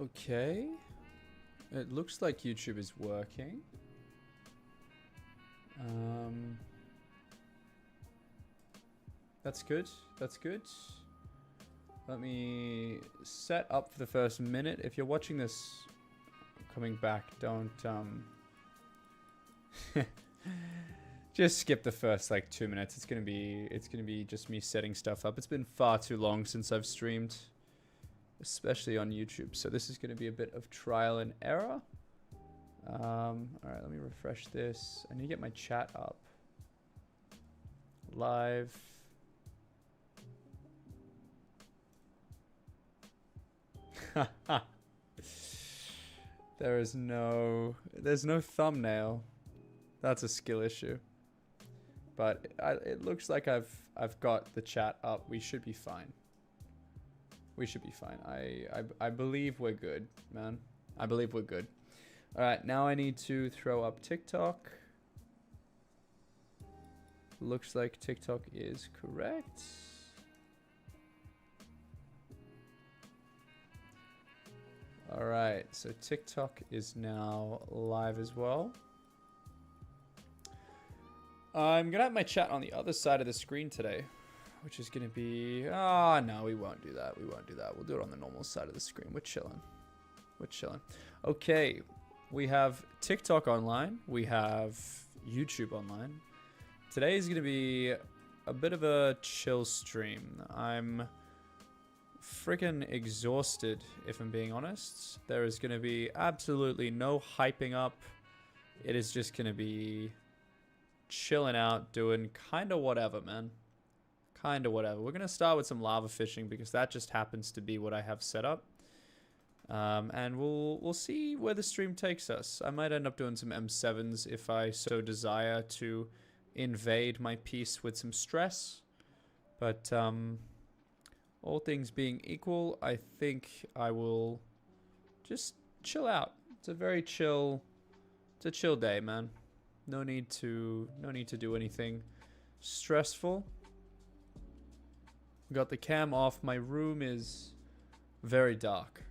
Okay. It looks like YouTube is working. That's good. That's good. Let me set up for the first minute. If you're watching this coming back, don't just skip the first like 2 minutes. It's gonna be just me setting stuff up. It's been far too long since I've streamed, especially on YouTube. So this is gonna be a bit of trial and error. All right, let me refresh this. I need to get my chat up. Live. There's no thumbnail. That's a skill issue. But it looks like I've got the chat up. We should be fine. We should be fine. I believe we're good, man. I believe we're good. All right, now I need to throw up TikTok. Looks like TikTok is correct. All right, so TikTok is now live as well. I'm gonna have my chat on the other side of the screen today, which is gonna be, no, we won't do that. We won't do that. We'll do it on the normal side of the screen. We're chilling. We're chilling. Okay, we have TikTok online. We have YouTube online. Today is gonna be a bit of a chill stream. I'm freaking exhausted, if I'm being honest. There is going to be absolutely no hyping up. It is just going to be chilling out, doing kind of whatever, man. Kind of whatever. We're going to start with some lava fishing because that just happens to be what I have set up. And we'll see where the stream takes us. I might end up doing some M7s if I so desire to invade my piece with some stress. But, all things being equal, I think I will just chill out. It's a very chill, it's a chill day, man. No need to do anything stressful. Got the cam off. My room is very dark.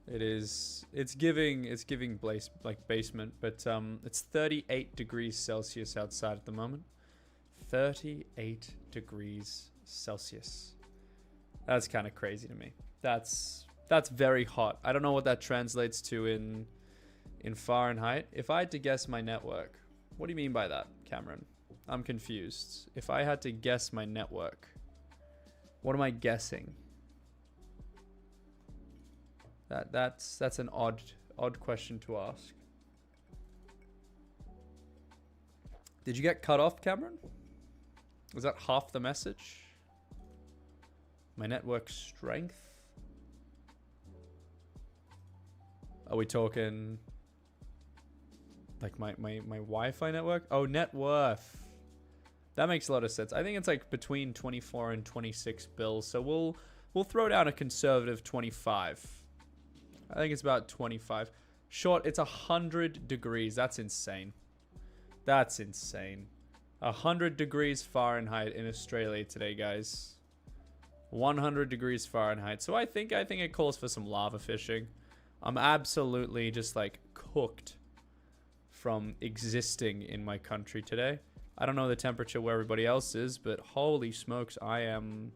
It's giving like basement, but it's 38 degrees Celsius outside at the moment. 38 degrees Celsius. That's kind of crazy to me. That's very hot. I don't know what that translates to in Fahrenheit. If I had to guess my network, what do you mean by that, Cameron? I'm confused. If I had to guess my network, what am I guessing? That's an odd question to ask. Did you get cut off, Cameron? Was that half the message? My network strength? Are we talking like my Wi-Fi network? Oh, net worth. That makes a lot of sense. I think it's like between 24 and 26 bills. So we'll throw down a conservative 25. I think it's about 25. Short, it's 100 degrees. That's insane. That's insane. 100 degrees Fahrenheit in Australia today, guys. 100 degrees Fahrenheit. So I think it calls for some lava fishing. I'm absolutely just like cooked from existing in my country today. I don't know the temperature where everybody else is, but holy smokes, I'm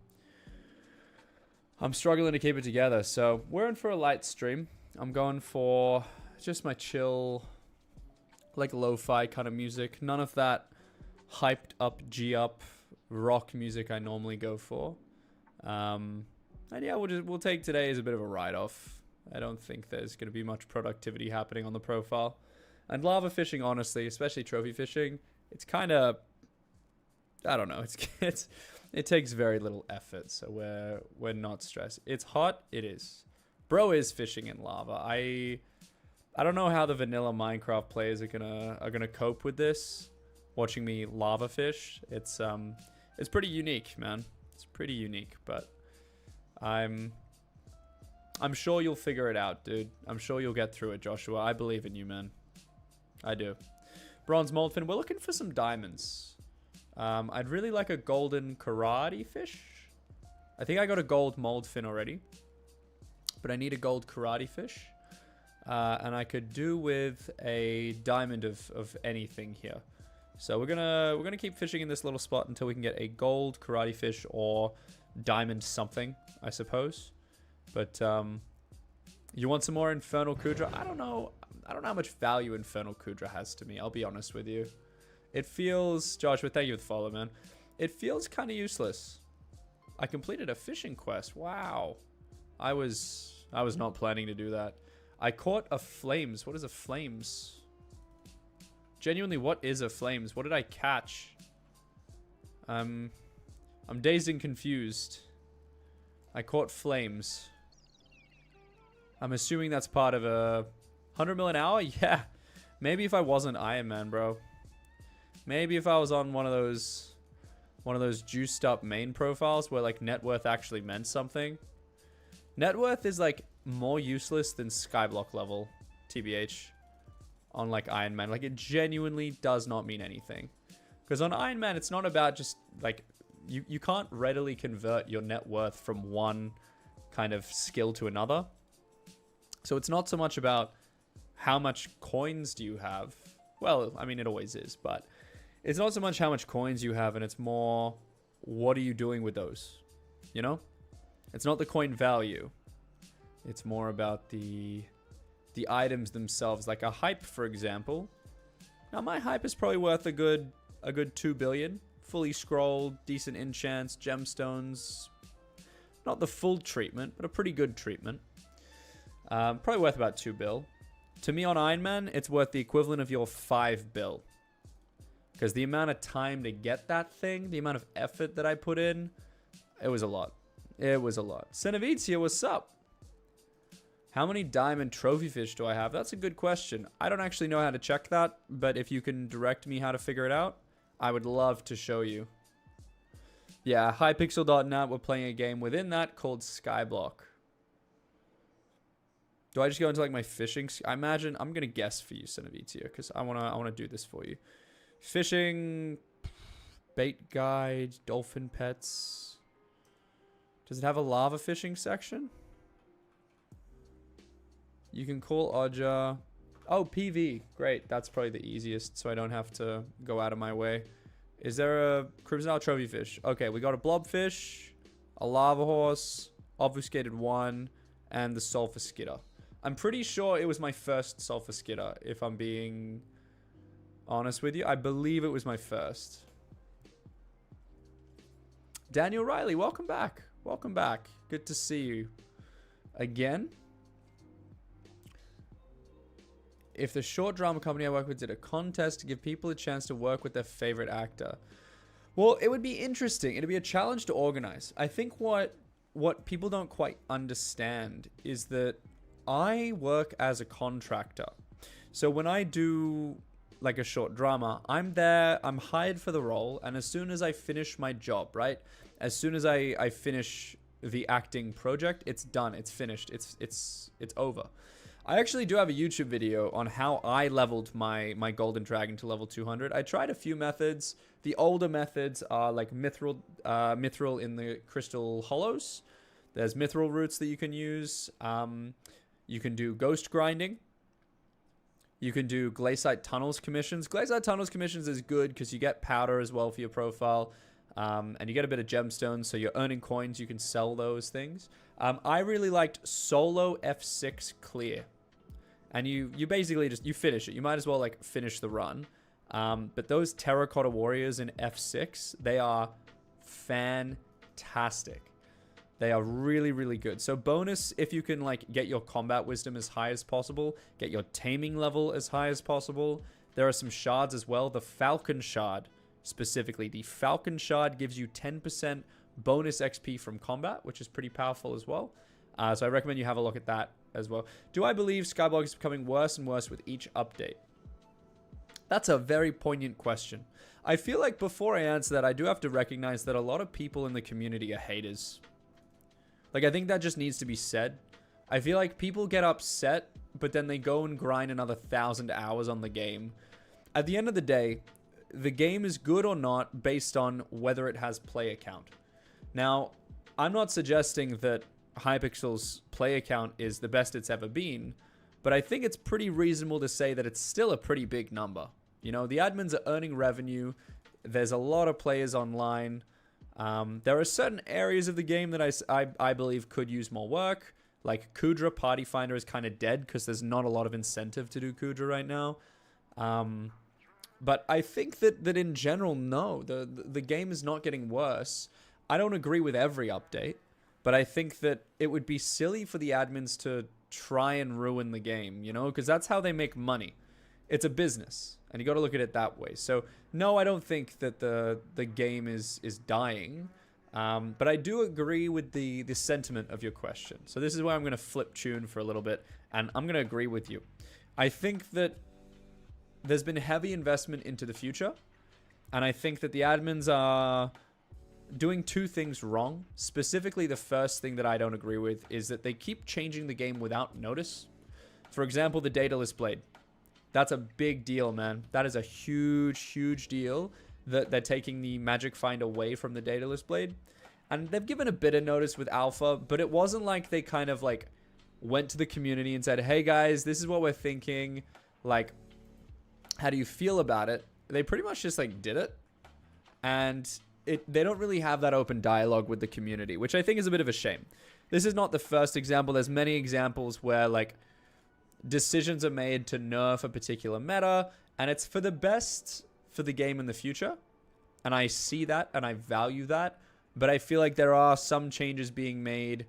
struggling to keep it together. So we're in for a light stream. I'm going for just my chill, like lo-fi kind of music. None of that hyped up, G-up rock music I normally go for. And yeah, we'll take today as a bit of a write-off. I don't think there's going to be much productivity happening on the profile. And lava fishing, honestly, especially trophy fishing, it's kind of, I don't know, it takes very little effort, so we're not stressed. It's hot, it is. Bro is fishing in lava. I don't know how the vanilla Minecraft players are gonna cope with this. Watching me lava fish, it's pretty unique, man. It's pretty unique, but I'm sure you'll figure it out, dude. I'm sure you'll get through it, Joshua. I believe in you, man. I do. Bronze moldfin. We're looking for some diamonds. I'd really like a golden karate fish. I think I got a gold moldfin already. But I need a gold karate fish. And I could do with a diamond of anything here. So we're gonna keep fishing in this little spot until we can get a gold karate fish or diamond something, I suppose. But you want some more Infernal Kudra? I don't know how much value Infernal Kudra has to me, I'll be honest with you. It feels, Joshua, thank you for the follow, man. It feels kind of useless. I completed a fishing quest. Wow. I was not planning to do that. I caught a flames. What is a flames? Genuinely, what is a flames? What did I catch? I'm dazed and confused. I caught flames. I'm assuming that's part of a 100 mil an hour? Yeah. Maybe if I wasn't Iron Man, bro. Maybe if I was on one of those juiced up main profiles where like net worth actually meant something. Net worth is like more useless than Skyblock level, TBH, on like Iron Man. Like it genuinely does not mean anything. Because on Iron Man, it's not about just like, you can't readily convert your net worth from one kind of skill to another. So it's not so much about how much coins do you have. Well, I mean, it always is, but it's not so much how much coins you have, and it's more, what are you doing with those? You know? It's not the coin value. It's more about the items themselves. Like a hype, for example. Now, my hype is probably worth a good 2 billion. Fully scrolled, decent enchants, gemstones. Not the full treatment, but a pretty good treatment. Probably worth about 2 bill. To me on Iron Man, it's worth the equivalent of your 5 bill. Because the amount of time to get that thing, the amount of effort that I put in, it was a lot. It was a lot. Senavitia, what's up? How many diamond trophy fish do I have? That's a good question. I don't actually know how to check that, but if you can direct me how to figure it out, I would love to show you. Yeah, Hypixel.net, we're playing a game within that called Skyblock. Do I just go into like my fishing? I imagine, I'm going to guess for you, Senavitia, because I wanna do this for you. Fishing, bait guide, dolphin pets. Does it have a lava fishing section? You can call Oja. Oh, PV. Great. That's probably the easiest, so I don't have to go out of my way. Is there a Crimson Isle trophy fish? Okay, we got a blobfish, a lava horse, obfuscated 1, and the sulfur skitter. I'm pretty sure it was my first sulfur skitter, if I'm being honest with you. I believe it was my first. Daniel Riley, welcome back. Welcome back. Good to see you again. If the short drama company I work with did a contest to give people a chance to work with their favorite actor. Well, it would be interesting. It'd be a challenge to organize. I think what people don't quite understand is that I work as a contractor. So when I do like a short drama, I'm there, I'm hired for the role, and as soon as I finish my job, right? As soon as I finish the acting project, it's done, it's finished, it's over. I actually do have a YouTube video on how I leveled my golden dragon to level 200. I tried a few methods. The older methods are like mithril in the crystal hollows. There's mithril roots that you can use. You can do ghost grinding. You can do glaciate tunnels commissions. Glaciate tunnels commissions is good because you get powder as well for your profile. And you get a bit of gemstones, so you're earning coins. You can sell those things. I really liked solo F6 clear. And you basically just, you finish it. You might as well like finish the run. But those terracotta warriors in F6, they are fantastic. They are really, really good. So bonus, if you can like get your combat wisdom as high as possible, get your taming level as high as possible. There are some shards as well. The Falcon Shard, specifically. The Falcon Shard gives you 10% bonus XP from combat, which is pretty powerful as well. So I recommend you have a look at that as well. Do I believe Skyblock is becoming worse and worse with each update? That's a very poignant question. I feel like before I answer that, I do have to recognize that a lot of people in the community are haters. Like, I think that just needs to be said. I feel like people get upset, but then they go and grind another 1,000 hours on the game. At the end of the day, the game is good or not based on whether it has player count. Now, I'm not suggesting that Hypixel's player count is the best it's ever been, but I think it's pretty reasonable to say that it's still a pretty big number. You know, the admins are earning revenue. There's a lot of players online. There are certain areas of the game that I believe could use more work. Like Kudra Party Finder is kind of dead because there's not a lot of incentive to do Kudra right now. But I think that in general, no, the game is not getting worse. I don't agree with every update, but I think that it would be silly for the admins to try and ruin the game, you know, because that's how they make money. It's a business, and you got to look at it that way. So no, I don't think that the game is dying, but I do agree with the sentiment of your question. So this is why I'm going to flip tune for a little bit, and I'm going to agree with you. I think that there's been heavy investment into the future, and I think that the admins are doing two things wrong. Specifically, the first thing that I don't agree with is that they keep changing the game without notice. For example, the Daedalus Blade. That's a big deal, man. That is a huge deal that they're taking the Magic Find away from the Daedalus Blade. And they've given a bit of notice with Alpha, but it wasn't like they kind of like went to the community and said, hey guys, this is what we're thinking. Like, how do you feel about it? They pretty much just like did it. And they don't really have that open dialogue with the community, which I think is a bit of a shame. This is not the first example. There's many examples where like decisions are made to nerf a particular meta, and it's for the best for the game in the future. And I see that and I value that, but I feel like there are some changes being made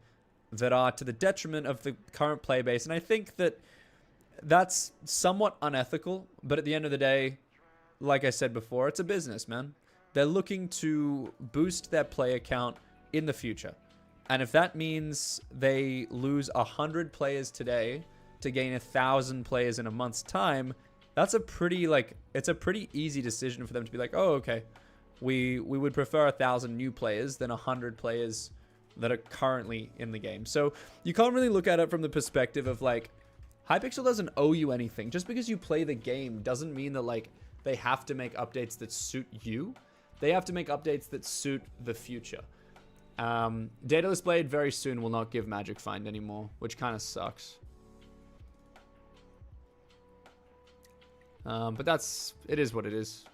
that are to the detriment of the current play base. And I think that that's somewhat unethical, but at the end of the day, like I said before, it's a business, man. They're looking to boost their player count in the future. And if that means they lose 100 players today to gain 1,000 players in a month's time, that's a pretty, like, it's a pretty easy decision for them to be like, oh, okay, we would prefer 1,000 new players than 100 players that are currently in the game. So you can't really look at it from the perspective of like, Hypixel doesn't owe you anything. Just because you play the game doesn't mean that like they have to make updates that suit you. They have to make updates that suit the future. Daedalus Blade very soon will not give Magic Find anymore, which kind of sucks. But it is what it is.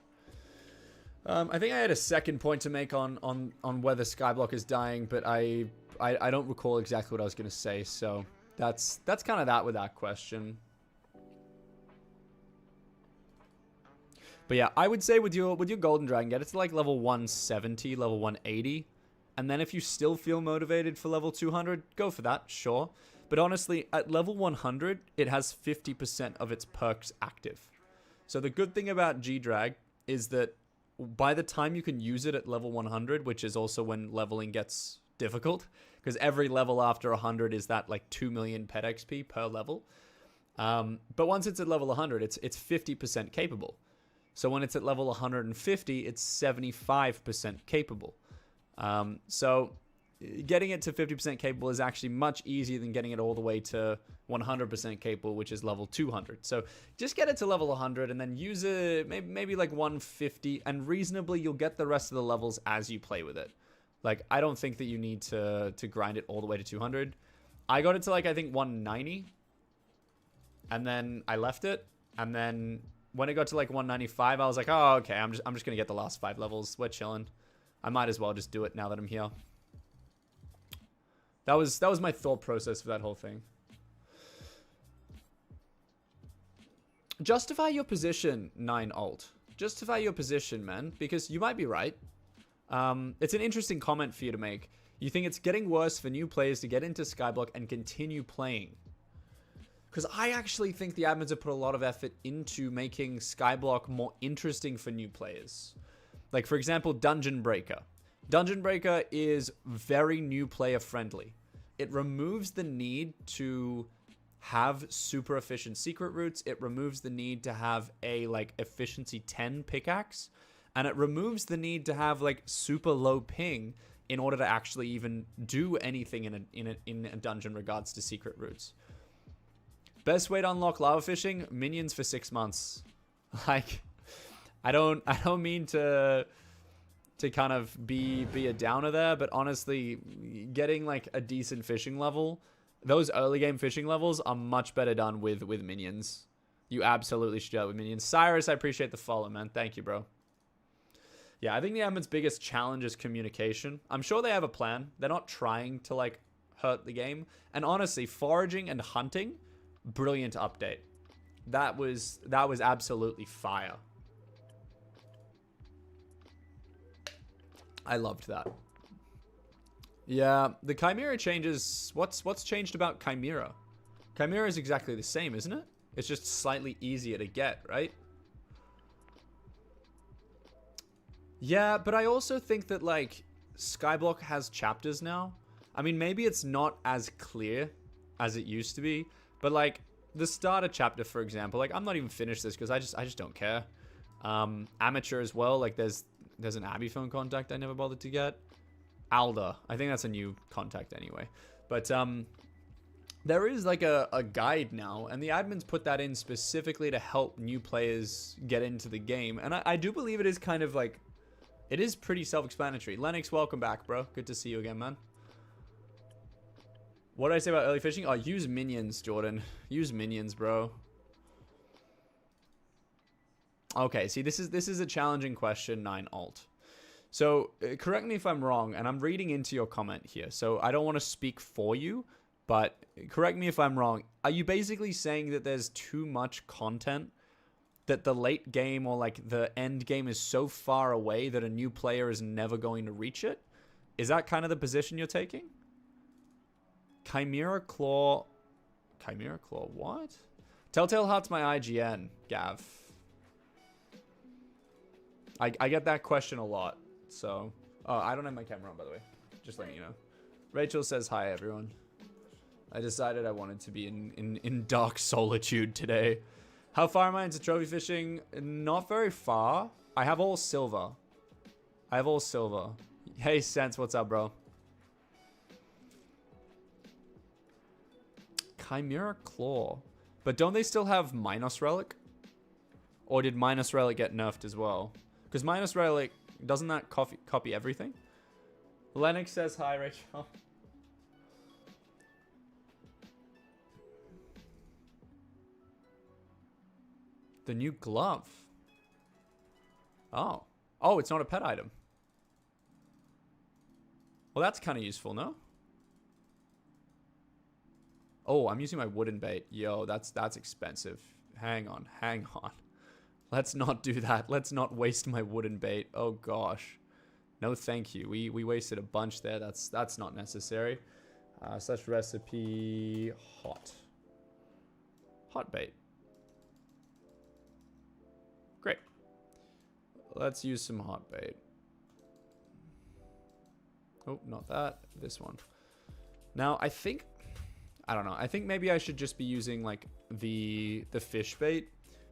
I think I had a second point to make on whether Skyblock is dying, but I don't recall exactly what I was going to say, so that's kind of that with that question. But yeah, I would say with your Golden Dragon, get it to like level 170, level 180, and then if you still feel motivated for level 200, go for that, sure. But honestly, at level 100, it has 50% of its perks active. So the good thing about G-Drag is that by the time you can use it at level 100, which is also when leveling gets difficult, because every level after 100 is that like 2 million pet XP per level. But once it's at level 100, it's 50% capable. So when it's at level 150, it's 75% capable. So getting it to 50% capable is actually much easier than getting it all the way to 100% capable, which is level 200. So just get it to level 100 and then use it maybe like 150, and reasonably you'll get the rest of the levels as you play with it. Like, I don't think that you need to grind it all the way to 200. I got it to like, I think 190, and then I left it, and then when it got to like 195, I was like, oh, okay, I'm just gonna get the last 5 levels. We're chilling. I might as well just do it now that I'm here. That was my thought process for that whole thing. Justify your position, 9alt. Justify your position, man, because you might be right. It's an interesting comment for you to make. You think it's getting worse for new players to get into Skyblock and continue playing. Because I actually think the admins have put a lot of effort into making Skyblock more interesting for new players. Like, for example, Dungeon Breaker. Dungeon Breaker is very new player friendly. It removes the need to have super efficient secret routes. It removes the need to have a like efficiency 10 pickaxe. And it removes the need to have like super low ping in order to actually even do anything in a dungeon regards to secret routes. Best way to unlock lava fishing, minions for 6 months. Like, I don't mean to to kind of be a downer there, but honestly, getting like a decent fishing level, those early game fishing levels are much better done with minions. You absolutely should do that with minions. Cyrus, I appreciate the follow, man. Thank you, bro. Yeah, I think the admin's biggest challenge is communication. I'm sure they have a plan. They're not trying to like hurt the game. And honestly, foraging and hunting, brilliant update. That was absolutely fire. I loved that. Yeah, the Chimera changes. What's changed about Chimera? Chimera is exactly the same, isn't it? It's just slightly easier to get, right? Yeah, but I also think that like Skyblock has chapters now. I mean, maybe it's not as clear as it used to be, but like the starter chapter, for example, like I'm not even finished this because I just don't care. Amateur as well, like there's an Abby phone contact I never bothered to get. Alda, I think that's a new contact anyway. But there is like a guide now, and the admins put that in specifically to help new players get into the game. And I do believe it is kind of like, it is pretty self-explanatory. Lennox, welcome back, bro. Good to see you again, man. What did I say about early fishing? Oh, use minions, Jordan. Use minions, bro. Okay, see, this is a challenging question, 9 alt. So, correct me if I'm wrong, and I'm reading into your comment here, so I don't want to speak for you, but correct me if I'm wrong. Are you basically saying that there's too much content, that the late game or like the end game is so far away that a new player is never going to reach it? Is that kind of the position you're taking? Chimera Claw, what? Telltale Heart's my IGN, Gav. I get that question a lot, so... Oh, I don't have my camera on, by the way. Just letting you know. Rachel says, hi, everyone. I decided I wanted to be in dark solitude today. How far am I into trophy fishing? Not very far. I have all silver. Hey, Sense, what's up, bro? Chimera Claw. But don't they still have Minos Relic? Or did Minos Relic get nerfed as well? Because Minos Relic, doesn't that copy everything? Lennox says hi, Rachel. The new glove. Oh. Oh, it's not a pet item. Well, that's kind of useful, no? Oh, I'm using my wooden bait. Yo, that's expensive. Hang on. Let's not do that. Let's not waste my wooden bait. Oh gosh. No, thank you. We wasted a bunch there. That's not necessary. Slash recipe hot bait. Great. Let's use some hot bait. Oh, not that. This one. Now, I don't know. I think maybe I should just be using like the fish bait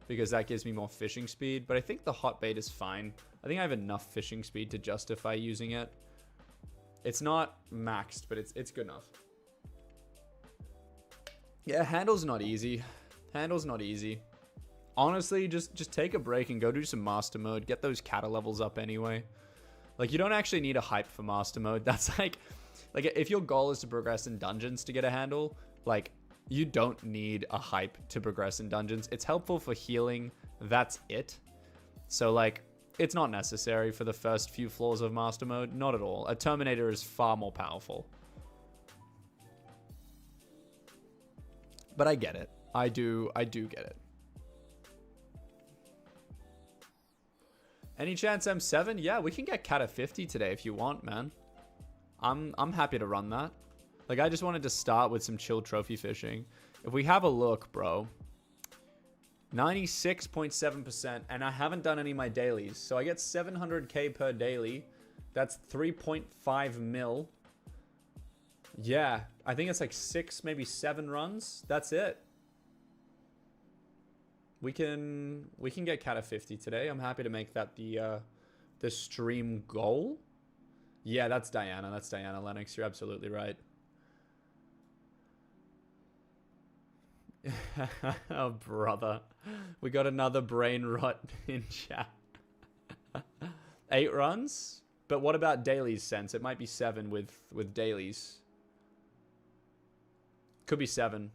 because that gives me more fishing speed. But I think the hot bait is fine. I think I have enough fishing speed to justify using it. It's not maxed, but it's good enough. Yeah, handle's not easy. Honestly, just take a break and go do some master mode. Get those kata levels up anyway. Like, you don't actually need a hype for master mode. That's like if your goal is to progress in dungeons to get a handle, like, you don't need a hype to progress in dungeons. It's helpful for healing. That's it. So, like, it's not necessary for the first few floors of master mode. Not at all. A Terminator is far more powerful. But I get it. I do get it. Any chance M7? Yeah, we can get Kata 50 today if you want, man. I'm happy to run that. Like, I just wanted to start with some chill trophy fishing. If we have a look, bro. 96.7%, and I haven't done any of my dailies. So I get 700k per daily. That's 3.5 mil. Yeah, I think it's like 6, maybe 7 runs. That's it. We can get Kata 50 today. I'm happy to make that the stream goal. Yeah, that's Diana. That's Diana Lennox. You're absolutely right. Oh, brother. We got another brain rot in chat. 8 runs? But what about dailies, Sense? It might be 7 with dailies. Could be 7.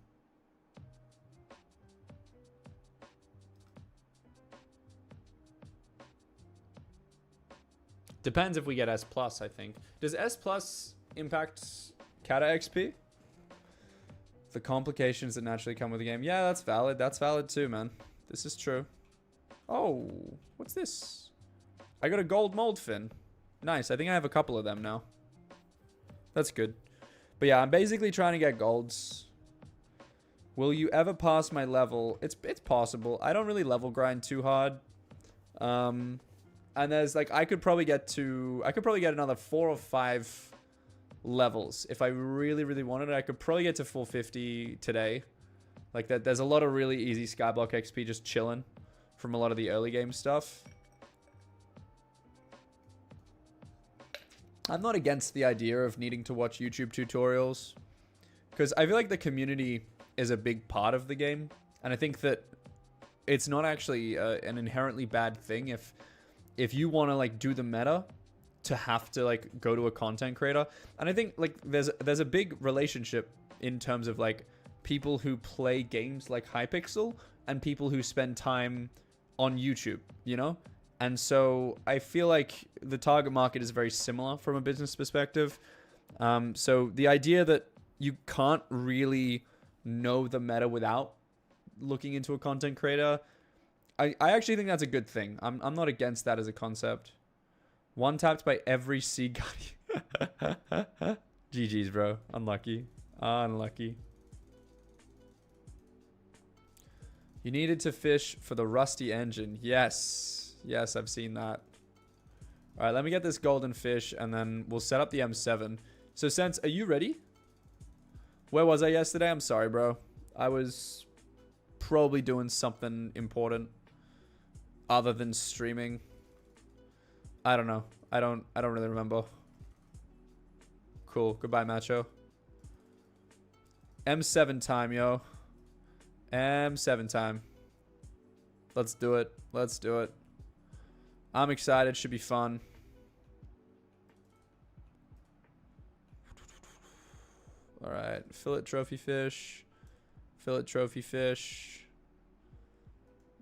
Depends if we get S+, I think. Does S+ impact Kata XP? The complications that naturally come with the game. Yeah, that's valid. That's valid too, man. This is true. Oh, what's this? I got a gold mold fin. Nice. I think I have a couple of them now. That's good. But yeah, I'm basically trying to get golds. Will you ever pass my level? It's possible. I don't really level grind too hard. And there's like I could probably get another 4 or 5 levels if I really wanted it. I could probably get to 450 today. Like that, there's a lot of really easy Skyblock XP just chilling from a lot of the early game stuff. I'm not against the idea of needing to watch YouTube tutorials because I feel like the community is a big part of the game, and I think that it's not actually an inherently bad thing if you want to like do the meta to have to like go to a content creator. And I think like there's a big relationship in terms of like people who play games like Hypixel and people who spend time on YouTube, you know? And so I feel like the target market is very similar from a business perspective. So the idea that you can't really know the meta without looking into a content creator, I actually think that's a good thing. I'm not against that as a concept. One tapped by every sea guy. GG's, bro. Unlucky. Unlucky. You needed to fish for the rusty engine. Yes. Yes, I've seen that. All right, let me get this golden fish, and then we'll set up the M7. So, Sense, are you ready? Where was I yesterday? I'm sorry, bro. I was probably doing something important other than streaming. I don't know. I don't really remember. Cool. Goodbye, Macho. M7 time, yo. M7 time. Let's do it. Let's do it. I'm excited. Should be fun. All right. Fillet trophy fish. Fillet trophy fish.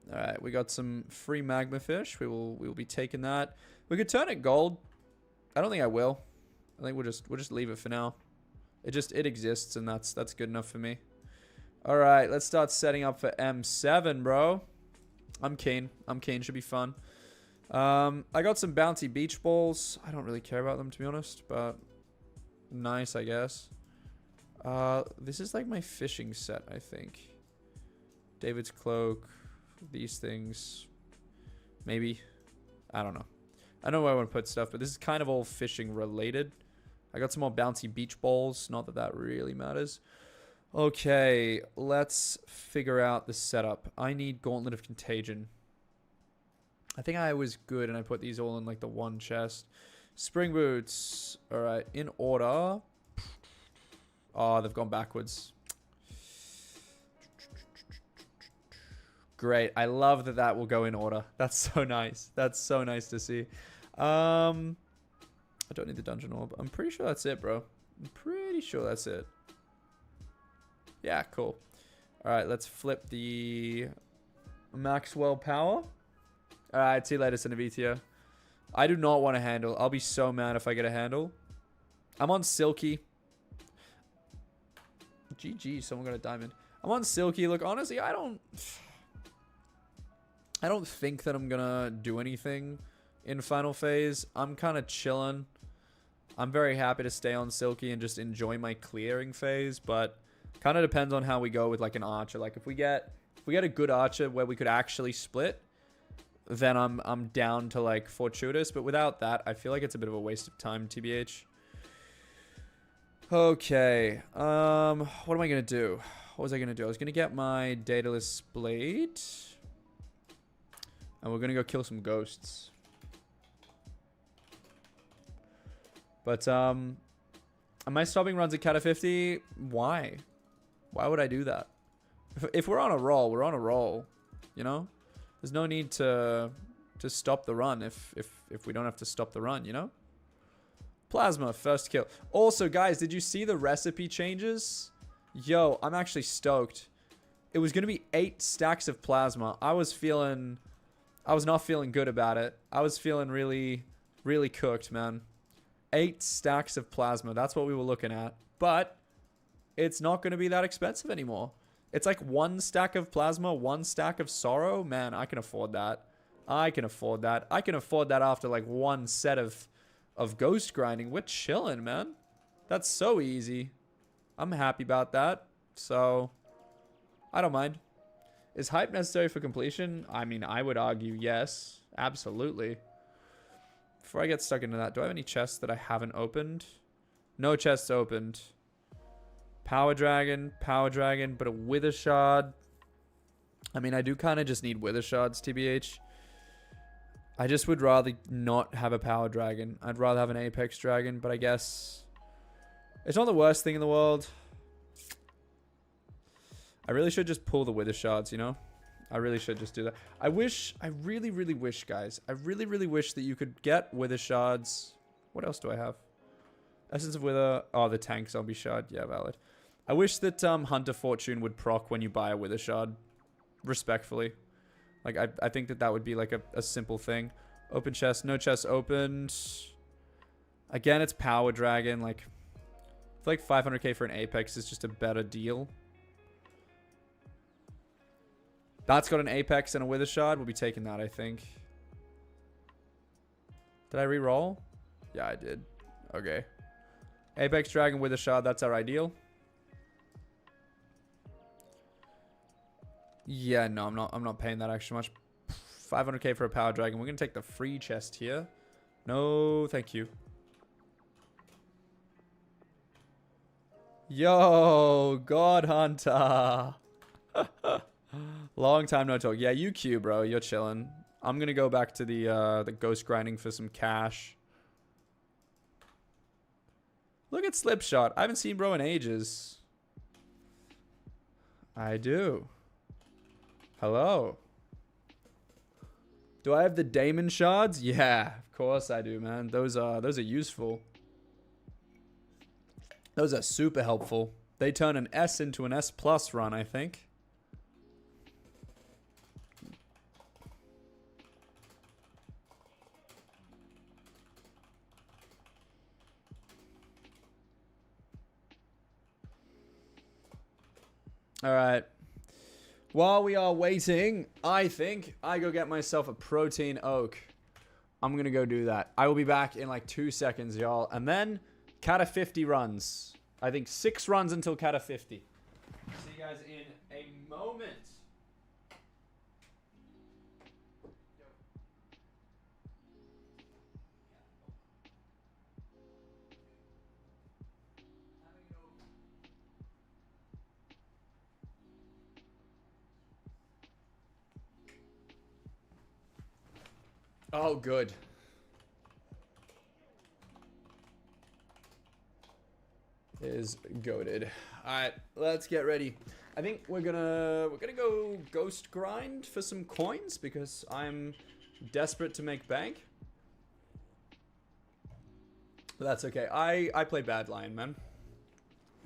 All right. We got some free magma fish. We will be taking that. We could turn it gold. I don't think I will. I think we'll just leave it for now. It exists, and that's good enough for me. All right, let's start setting up for M7, bro. I'm keen. I'm keen. Should be fun. I got some bouncy beach balls. I don't really care about them, to be honest, but nice, I guess. This is like my fishing set, I think. David's cloak. These things. Maybe. I don't know. I know where I want to put stuff, but this is kind of all fishing related. I got some more bouncy beach balls. Not that that really matters. Okay, let's figure out the setup. I need Gauntlet of Contagion. I think I was good, and I put these all in like the one chest. Spring boots. All right, in order. Oh, they've gone backwards. Great. I love that that will go in order. That's so nice. That's so nice to see. I don't need the dungeon orb. I'm pretty sure that's it, bro. I'm pretty sure that's it. Yeah, cool. All right, let's flip the Maxwell power. All right, see you later, Cinevitio. I do not want a handle. I'll be so mad if I get a handle. I'm on Silky. GG, someone got a diamond. I'm on Silky. Look, honestly, I don't think that I'm gonna do anything in final phase. I'm kind of chilling. I'm very happy to stay on Silky and just enjoy my clearing phase, but kind of depends on how we go with like an archer. Like if we get a good archer where we could actually split, then I'm down to like Fortuitous. But without that, I feel like it's a bit of a waste of time, TBH. Okay. What am I gonna do? What was I gonna do? I was gonna get my Daedalus blade. And we're going to go kill some ghosts. But, am I stopping runs at Kata 50? Why? Why would I do that? If we're on a roll, we're on a roll. You know? There's no need to stop the run if we don't have to stop the run, you know? Plasma, first kill. Also, guys, did you see the recipe changes? Yo, I'm actually stoked. It was going to be 8 stacks of plasma. I was not feeling good about it. I was feeling really, really cooked, man. 8 stacks of plasma. That's what we were looking at. But it's not going to be that expensive anymore. It's like 1 stack of plasma, 1 stack of sorrow. Man, I can afford that. I can afford that. I can afford that after like 1 set of ghost grinding. We're chilling, man. That's so easy. I'm happy about that. So, I don't mind. Is hype necessary for completion? I mean, I would argue yes. Absolutely. Before I get stuck into that, do I have any chests that I haven't opened? No chests opened. Power Dragon, but a Wither Shard. I mean, I do kind of just need Wither Shards, TBH. I just would rather not have a Power Dragon. I'd rather have an Apex Dragon, but I guess it's not the worst thing in the world. I really should just pull the Wither Shards, you know? I really should just do that. I really, really wish, guys. I really, really wish that you could get Wither Shards. What else do I have? Essence of Wither. Oh, the tank zombie shard. Yeah, valid. I wish that Hunter Fortune would proc when you buy a Wither Shard. Respectfully. Like, I think that would be like a simple thing. Open chest. No chest opened. Again, it's Power Dragon. Like, I feel like 500k for an Apex is just a better deal. That's got an Apex and a Wither Shard. We'll be taking that, I think. Did I re-roll? Yeah, I did. Okay. Apex Dragon, Wither Shard. That's our ideal. Yeah, no, I'm not paying that extra much. 500k for a Power Dragon. We're going to take the free chest here. No, thank you. Yo, God Hunter. Long time no talk. Yeah, you queue, bro. You're chilling. I'm going to go back to the ghost grinding for some cash. Look at Slipshot. I haven't seen bro in ages. I do. Hello. Do I have the Daemon Shards? Yeah, of course I do, man. Those are useful. Those are super helpful. They turn an S into an S plus run, I think. All right. While we are waiting, I think I go get myself a protein oak. I'm going to go do that. I will be back in like 2 seconds, y'all. And then Kata 50 runs. I think 6 runs until Kata 50. See you guys in a moment. Oh, good. Is goated. All right, let's get ready. I think we're gonna go ghost grind for some coins because I'm desperate to make bank. But that's okay. I play Bad Lion, man.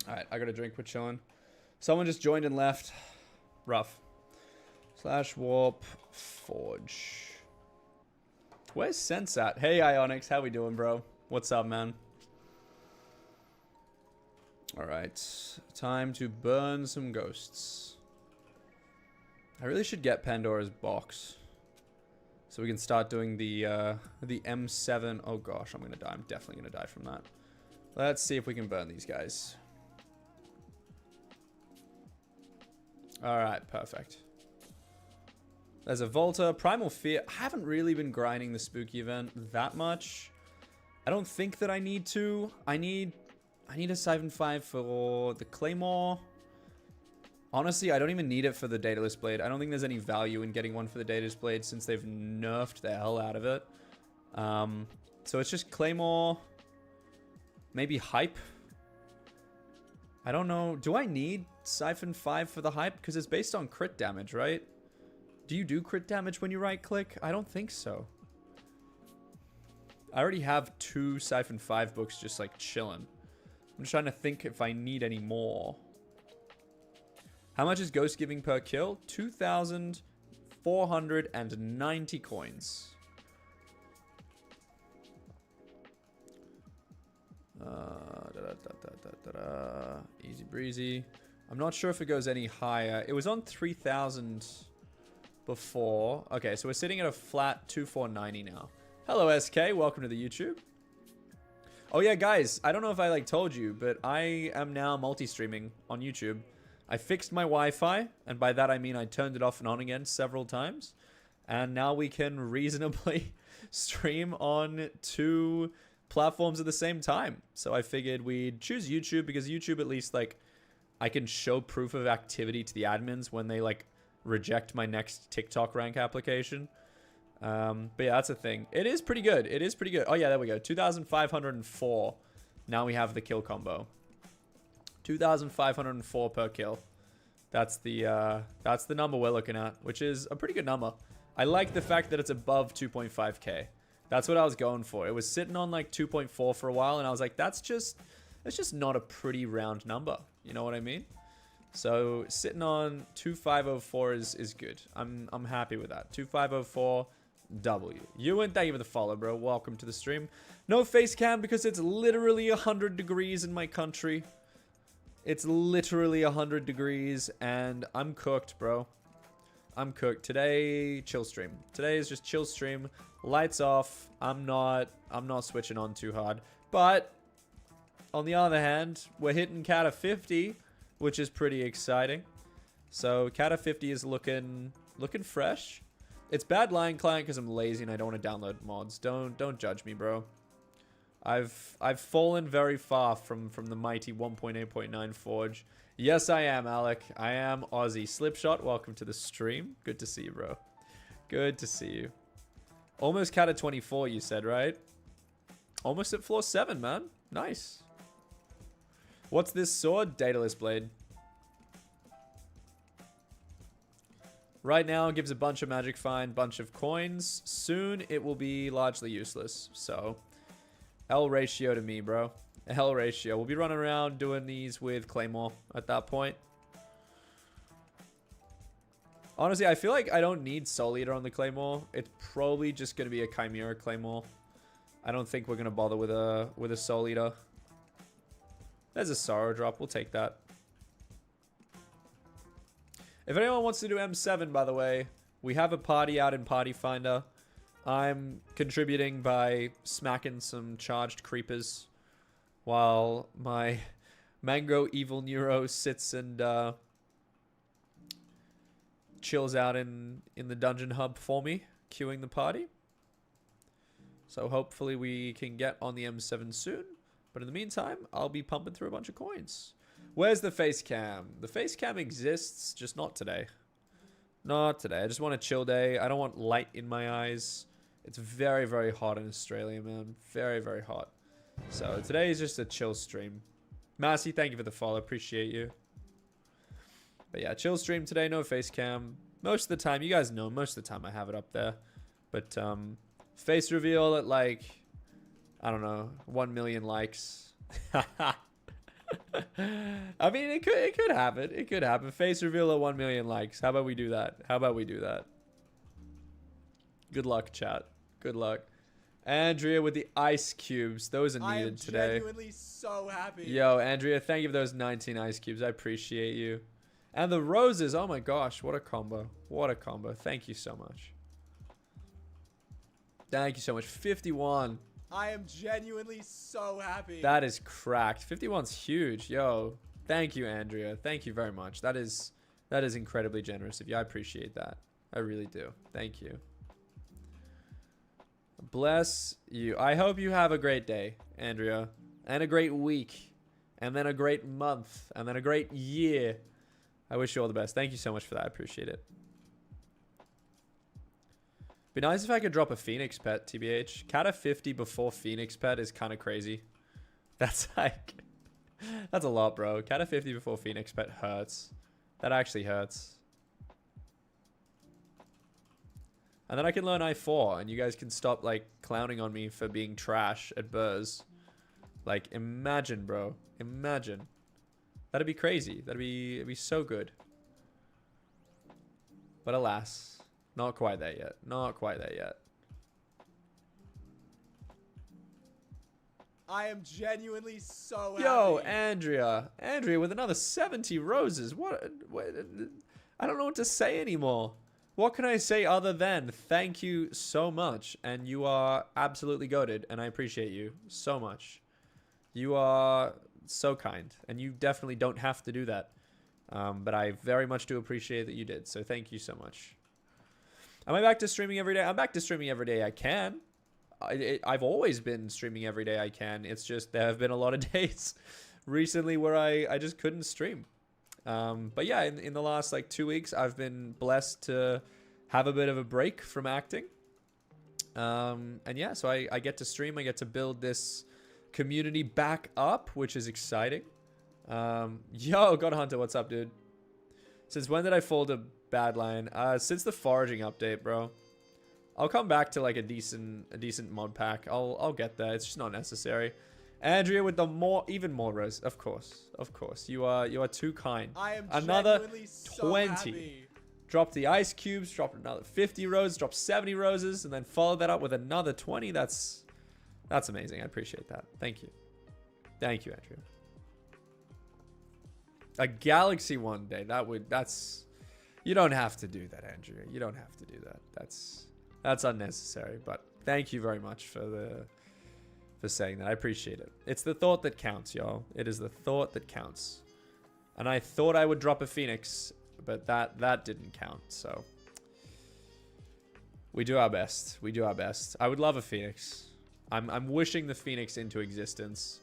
All right, I got a drink. We're chilling. Someone just joined and left. Rough. / warp forge. Where's Sense at? Hey, Ionix. How we doing, bro? What's up, man? All right. Time to burn some ghosts. I really should get Pandora's box. So we can start doing the M7. Oh, gosh. I'm going to die. I'm definitely going to die from that. Let's see if we can burn these guys. All right. Perfect. There's a Volta. Primal Fear. I haven't really been grinding the spooky event that much. I don't think that I need to. I need a Siphon 5 for the Claymore. Honestly, I don't even need it for the Daedalus Blade. I don't think there's any value in getting one for the Daedalus Blade since they've nerfed the hell out of it. So it's just Claymore. Maybe Hype. I don't know. Do I need Siphon 5 for the Hype? Because it's based on crit damage, right? Do you do crit damage when you right click? I don't think so. I already have 2 Siphon 5 books just like chilling. I'm just trying to think if I need any more. How much is Ghost giving per kill? 2,490 coins. Easy breezy. I'm not sure if it goes any higher. It was on 3,000 before. Okay, so we're sitting at a flat 2,490 now. Hello, SK. Welcome to the YouTube. Oh yeah, guys. I don't know if I told you, but I am now multi-streaming on YouTube. I fixed my Wi-Fi, and by that I mean I turned it off and on again several times. And now we can reasonably stream on 2 platforms at the same time. So I figured we'd choose YouTube because YouTube at least I can show proof of activity to the admins when they reject my next TikTok rank application. But yeah, that's a thing. It is pretty good. It is pretty good. Oh yeah, there we go. 2,504. Now we have the kill combo. 2,504 per kill. That's the number we're looking at, which is a pretty good number. I like the fact that it's above 2.5k. That's what I was going for. It was sitting on 2.4 for a while, and I was like, that's just not a pretty round number. You know what I mean? So sitting on 2,504 is good. I'm happy with that. 2,504 W. Ewan, thank you for the follow, bro. Welcome to the stream. No face cam because it's literally 100 degrees in my country. It's literally 100 degrees, and I'm cooked, bro. I'm cooked. Today, chill stream. Today is just chill stream. Lights off. I'm not switching on too hard. But on the other hand, we're hitting Kata 50, which is pretty exciting. So Kata 50 is looking fresh. It's bad lying client because I'm lazy and I don't want to download mods. Don't judge me, bro. I've fallen very far from the mighty 1.8.9 Forge. Yes, I am, Alec. I am Aussie. Slipshot, welcome to the stream. Good to see you, bro. Good to see you. Almost Kata 24, you said, right? Almost at floor 7, man. Nice. What's this sword? Daedalus Blade. Right now, it gives a bunch of magic find, bunch of coins. Soon, it will be largely useless. So, L ratio to me, bro. L ratio. We'll be running around doing these with Claymore at that point. Honestly, I feel like I don't need Soul Eater on the Claymore. It's probably just going to be a Chimera Claymore. I don't think we're going to bother with a Soul Eater. There's a Sorrow Drop. We'll take that. If anyone wants to do M7, by the way, we have a party out in Party Finder. I'm contributing by smacking some charged creepers while my Mango Evil Neuro sits and chills out in the dungeon hub for me, queuing the party. So hopefully we can get on the M7 soon. But in the meantime, I'll be pumping through a bunch of coins. Where's the face cam? The face cam exists, just not today. Not today. I just want a chill day. I don't want light in my eyes. It's very, very hot in Australia, man. Very, very hot. So today is just a chill stream. Massey, thank you for the follow. Appreciate you. But yeah, chill stream today. No face cam. Most of the time, you guys know, most of the time I have it up there. But face reveal at I don't know, 1 million likes. I mean, it could happen. It could happen. Face reveal at 1 million likes. How about we do that? How about we do that? Good luck, chat. Good luck. Andrea with the ice cubes. Those are needed today. I am genuinely so happy. Yo, Andrea, thank you for those 19 ice cubes. I appreciate you. And the roses. Oh my gosh, what a combo. What a combo. Thank you so much. Thank you so much. 51. I am genuinely so happy. That is cracked. 51's huge. Yo, thank you, Andrea. Thank you very much. That is incredibly generous of you. I appreciate that. I really do. Thank you. Bless you. I hope you have a great day, Andrea, and a great week, and then a great month, and then a great year. I wish you all the best. Thank you so much for that. I appreciate it. Be nice if I could drop a Phoenix pet, TBH. Kata 50 before Phoenix pet is kind of crazy. That's that's a lot, bro. Kata 50 before Phoenix pet hurts. That actually hurts. And then I can learn I4, and you guys can stop, like, clowning on me for being trash at Burrs. Like, imagine, bro. Imagine. That'd be crazy. It'd be so good. But alas, not quite there yet. Not quite there yet. I am genuinely so Yo, happy. Andrea. Andrea with another 70 roses. What? I don't know what to say anymore. What can I say other than thank you so much, and you are absolutely goated, and I appreciate you so much. You are so kind, and you definitely don't have to do that. But I very much do appreciate that you did, so thank you so much. Am I back to streaming every day? I'm back to streaming every day I can. I've always been streaming every day I can. It's just there have been a lot of days recently where I just couldn't stream. But yeah, in the last like 2 weeks, I've been blessed to have a bit of a break from acting. And yeah, so I get to stream. I get to build this community back up, which is exciting. Yo, God Hunter, what's up, dude? Since when did I fold a bad line? Since the foraging update, bro. I'll come back to like a decent mod pack. I'll get there. It's just not necessary. Andrea with the even more rose. Of course. You are too kind. I am another genuinely so 20. happy. Drop the ice cubes, drop another 50 roses, drop 70 roses, and then follow that up with another 20. That's amazing. I appreciate that. Thank you. Thank you, Andrea. A galaxy one day. That's you don't have to do that, Andrea. You don't have to do that. That's unnecessary, but thank you very much for saying that. I appreciate it. It's the thought that counts, y'all. It is the thought that counts. And I thought I would drop a Phoenix, but that didn't count, so we do our best. We do our best. I would love a Phoenix. I'm wishing the Phoenix into existence.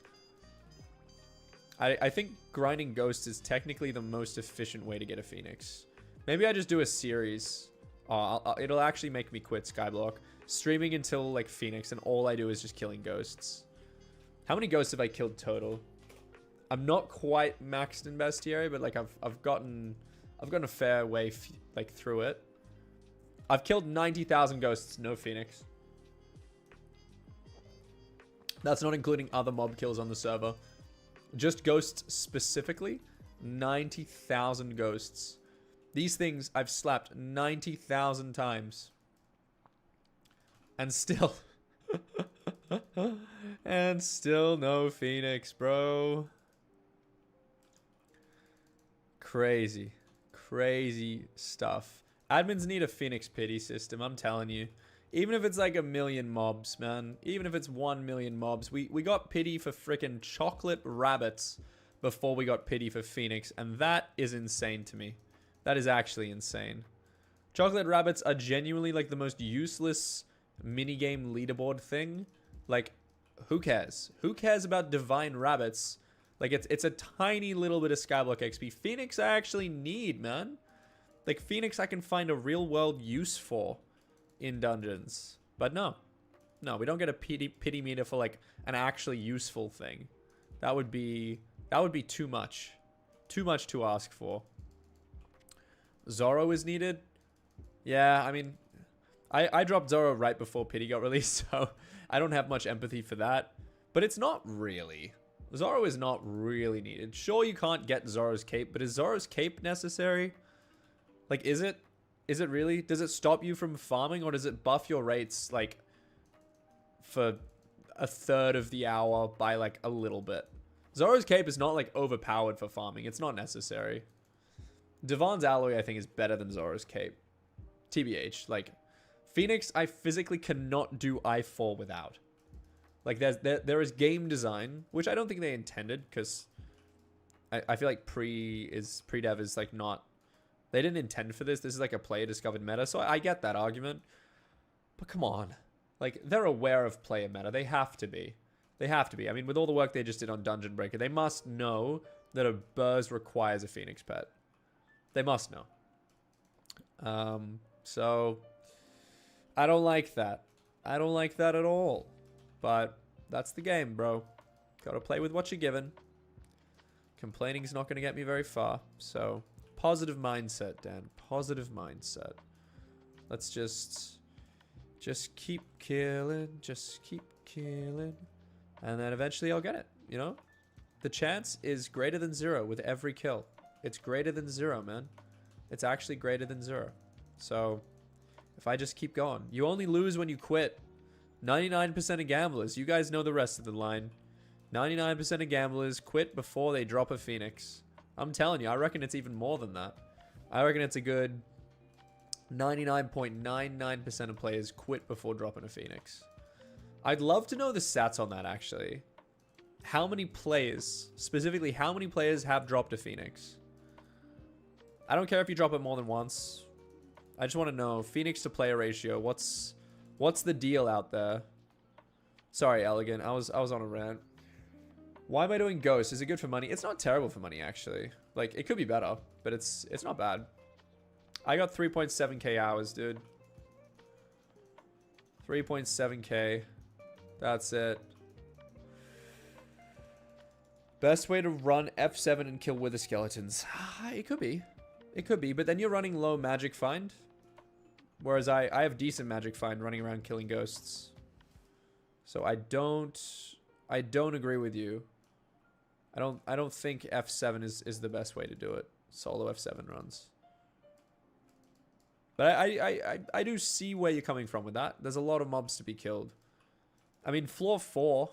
I think grinding ghosts is technically the most efficient way to get a Phoenix. Maybe I just do a series. It'll actually make me quit Skyblock. Streaming until like Phoenix, and all I do is just killing ghosts. How many ghosts have I killed total? I'm not quite maxed in bestiary, but like I've gotten a fair way like through it. I've killed 90,000 ghosts, no Phoenix. That's not including other mob kills on the server. Just ghosts specifically, 90,000 ghosts. These things I've slapped 90,000 times. And still... and still no Phoenix, bro. Crazy. Crazy stuff. Admins need a Phoenix pity system, I'm telling you. Even if it's like 1 million mobs, man. Even if it's 1 million mobs. We got pity for freaking chocolate rabbits before we got pity for Phoenix. And that is insane to me. That is actually insane. Chocolate rabbits are genuinely like the most useless minigame leaderboard thing. Like, who cares? Who cares about divine rabbits? Like, it's a tiny little bit of Skyblock XP. Phoenix I actually need, man. Like, Phoenix I can find a real world use for in dungeons. But no. No, we don't get a pity meter for like an actually useful thing. That would be too much. Too much to ask for. Zoro is needed. Yeah, I mean, I dropped Zoro right before pity got released, so I don't have much empathy for that. But it's not really. Zoro is not really needed. Sure, you can't get Zoro's cape, but is Zoro's cape necessary? Like, is it? Is it really? Does it stop you from farming, or does it buff your rates, like, for a third of the hour by, like, a little bit? Zoro's cape is not, like, overpowered for farming. It's not necessary. Devon's alloy, I think, is better than Zoro's cape. TBH. Like, Phoenix, I physically cannot do I4 without. Like, there is game design, which I don't think they intended, because I feel like pre-dev is, like, not... They didn't intend for this. This is like a player-discovered meta, so I get that argument. But come on. Like, they're aware of player meta. They have to be. They have to be. I mean, with all the work they just did on Dungeon Breaker, they must know that a Burrs requires a Phoenix pet. They must know. So, I don't like that. I don't like that at all. But that's the game, bro. Gotta play with what you're given. Complaining's not gonna get me very far, so... Positive mindset, Dan. Positive mindset. Let's just Just keep killing. Just keep killing. And then eventually I'll get it, you know? The chance is greater than 0 with every kill. It's greater than 0, man. It's actually greater than 0. So, if I just keep going. You only lose when you quit. 99% of gamblers. You guys know the rest of the line. 99% of gamblers quit before they drop a Phoenix. I'm telling you, I reckon it's even more than that. I reckon it's a good 99.99% of players quit before dropping a Phoenix. I'd love to know the stats on that, actually. How many players, specifically, how many players have dropped a Phoenix? I don't care if you drop it more than once. I just want to know, Phoenix to player ratio, what's the deal out there? Sorry, Elegant, I was on a rant. Why am I doing Ghost? Is it good for money? It's not terrible for money, actually. Like, it could be better, but it's not bad. I got 3.7k hours, dude. 3.7k. That's it. Best way to run F7 and kill wither skeletons. It could be. It could be, but then you're running low magic find. Whereas I have decent magic find running around killing ghosts. So I don't agree with you. I don't think F7 is the best way to do it. Solo F7 runs. But I do see where you're coming from with that. There's a lot of mobs to be killed. I mean, floor 4,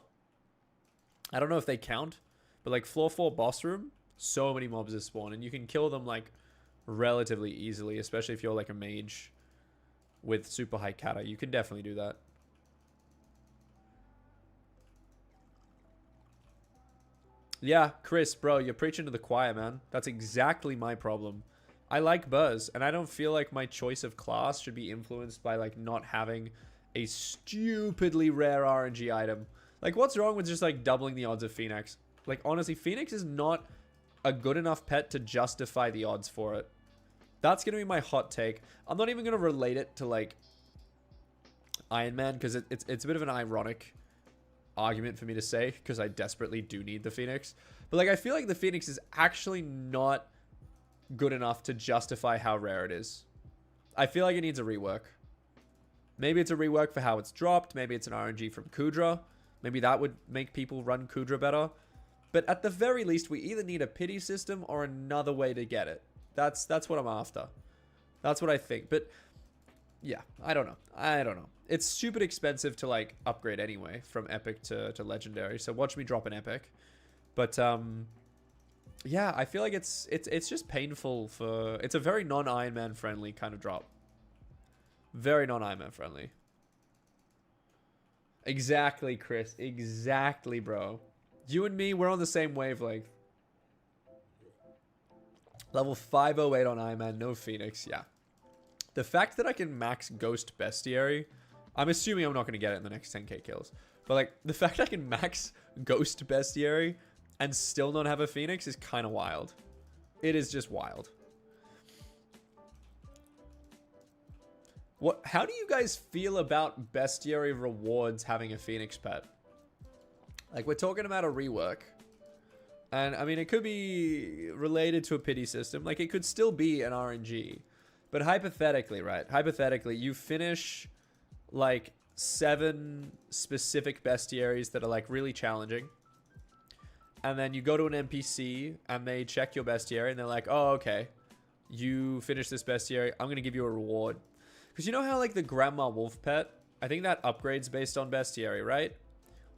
I don't know if they count, but like floor 4 boss room, so many mobs are spawn, and you can kill them like relatively easily, especially if you're like a mage with super high kata. You can definitely do that. Yeah, Chris, bro, you're preaching to the choir, man. That's exactly my problem. I like Buzz, and I don't feel like my choice of class should be influenced by like not having a stupidly rare RNG item. Like, what's wrong with just like doubling the odds of Phoenix? Like, honestly, Phoenix is not a good enough pet to justify the odds for it. That's gonna be my hot take. I'm not even gonna relate it to like Iron Man, because it's a bit of an ironic argument for me to say, because I desperately do need the Phoenix. But like, I feel like the Phoenix is actually not good enough to justify how rare it is. I feel like it needs a rework. Maybe it's a rework for how it's dropped. Maybe it's an RNG from Kudra. Maybe that would make people run Kudra better. But at the very least, we either need a pity system or another way to get it. That's what I'm after. That's what I think. But yeah, I don't know. It's stupid expensive to like upgrade anyway from epic to legendary. So watch me drop an epic. But yeah, I feel like it's just painful for... It's a very non-Iron Man friendly kind of drop. Very non-Iron Man friendly. Exactly, Chris. Exactly, bro. You and me, we're on the same wavelength. Level 508 on Iron Man, no Phoenix. Yeah. The fact that I can max Ghost Bestiary... I'm assuming I'm not going to get it in the next 10k kills. But like, the fact I can max Ghost Bestiary and still not have a Phoenix is kind of wild. It is just wild. How do you guys feel about Bestiary rewards having a Phoenix pet? Like, we're talking about a rework. And, I mean, it could be related to a pity system. Like, it could still be an RNG. But hypothetically, right? Hypothetically, you finish, like, 7 specific bestiaries that are, like, really challenging. And then you go to an NPC, and they check your bestiary, and they're like, oh, okay. You finished this bestiary. I'm going to give you a reward. Because you know how, like, the Grandma Wolf pet, I think that upgrades based on bestiary, right?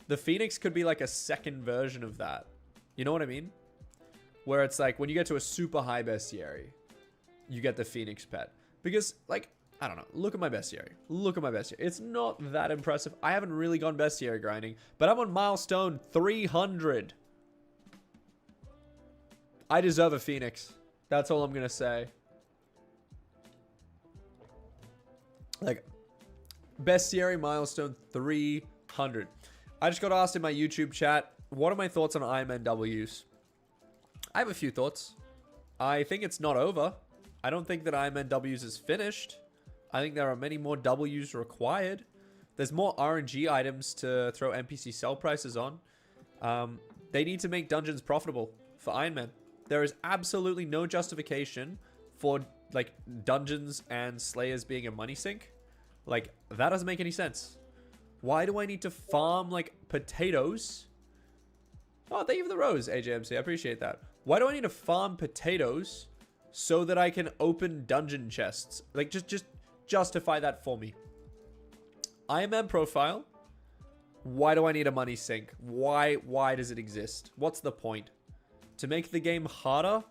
The Phoenix could be, like, a second version of that. You know what I mean? Where it's like, when you get to a super high bestiary, you get the Phoenix pet. Because, like, I don't know. Look at my bestiary. Look at my bestiary. It's not that impressive. I haven't really gone bestiary grinding, but I'm on milestone 300. I deserve a Phoenix. That's all I'm going to say. Like, bestiary milestone 300. I just got asked in my YouTube chat, what are my thoughts on Iron Man W's? I have a few thoughts. I think it's not over. I don't think that Iron Man W's is finished. I think there are many more W's required. There's more RNG items to throw NPC sell prices on. They need to make dungeons profitable for Iron Man. There is absolutely no justification for like dungeons and slayers being a money sink Like, that doesn't make any sense. Why do I need to farm, like, potatoes? Oh, thank you for the rose, AJMC. I appreciate that. Why do I need to farm potatoes so that I can open dungeon chests? Like, just justify that for me. Iron Man profile. Why do I need a money sink? Why does it exist? What's the point? To make the game harder?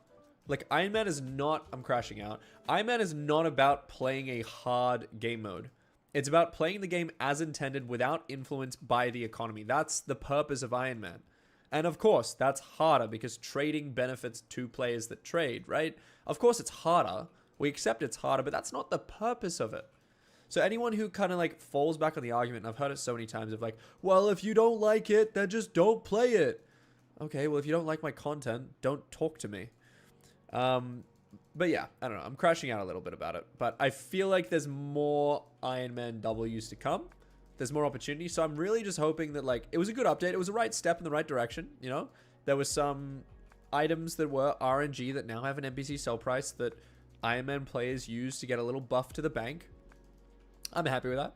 Like, Iron Man is not... I'm crashing out. Iron Man is not about playing a hard game mode. It's about playing the game as intended without influence by the economy. That's the purpose of Iron Man. And of course, that's harder because trading benefits two players that trade, right? Of course it's harder. We accept it's harder, but that's not the purpose of it. So anyone who kind of like falls back on the argument, and I've heard it so many times of like, well, if you don't like it, then just don't play it. Okay, well, if you don't like my content, don't talk to me. But yeah, I don't know. I'm crashing out a little bit about it. But I feel like there's more Iron Man W's to come. There's more opportunity. So I'm really just hoping that, like, it was a good update. It was a right step in the right direction, you know? There were some items that were RNG that now have an NPC sell price that Iron Man players use to get a little buff to the bank. I'm happy with that.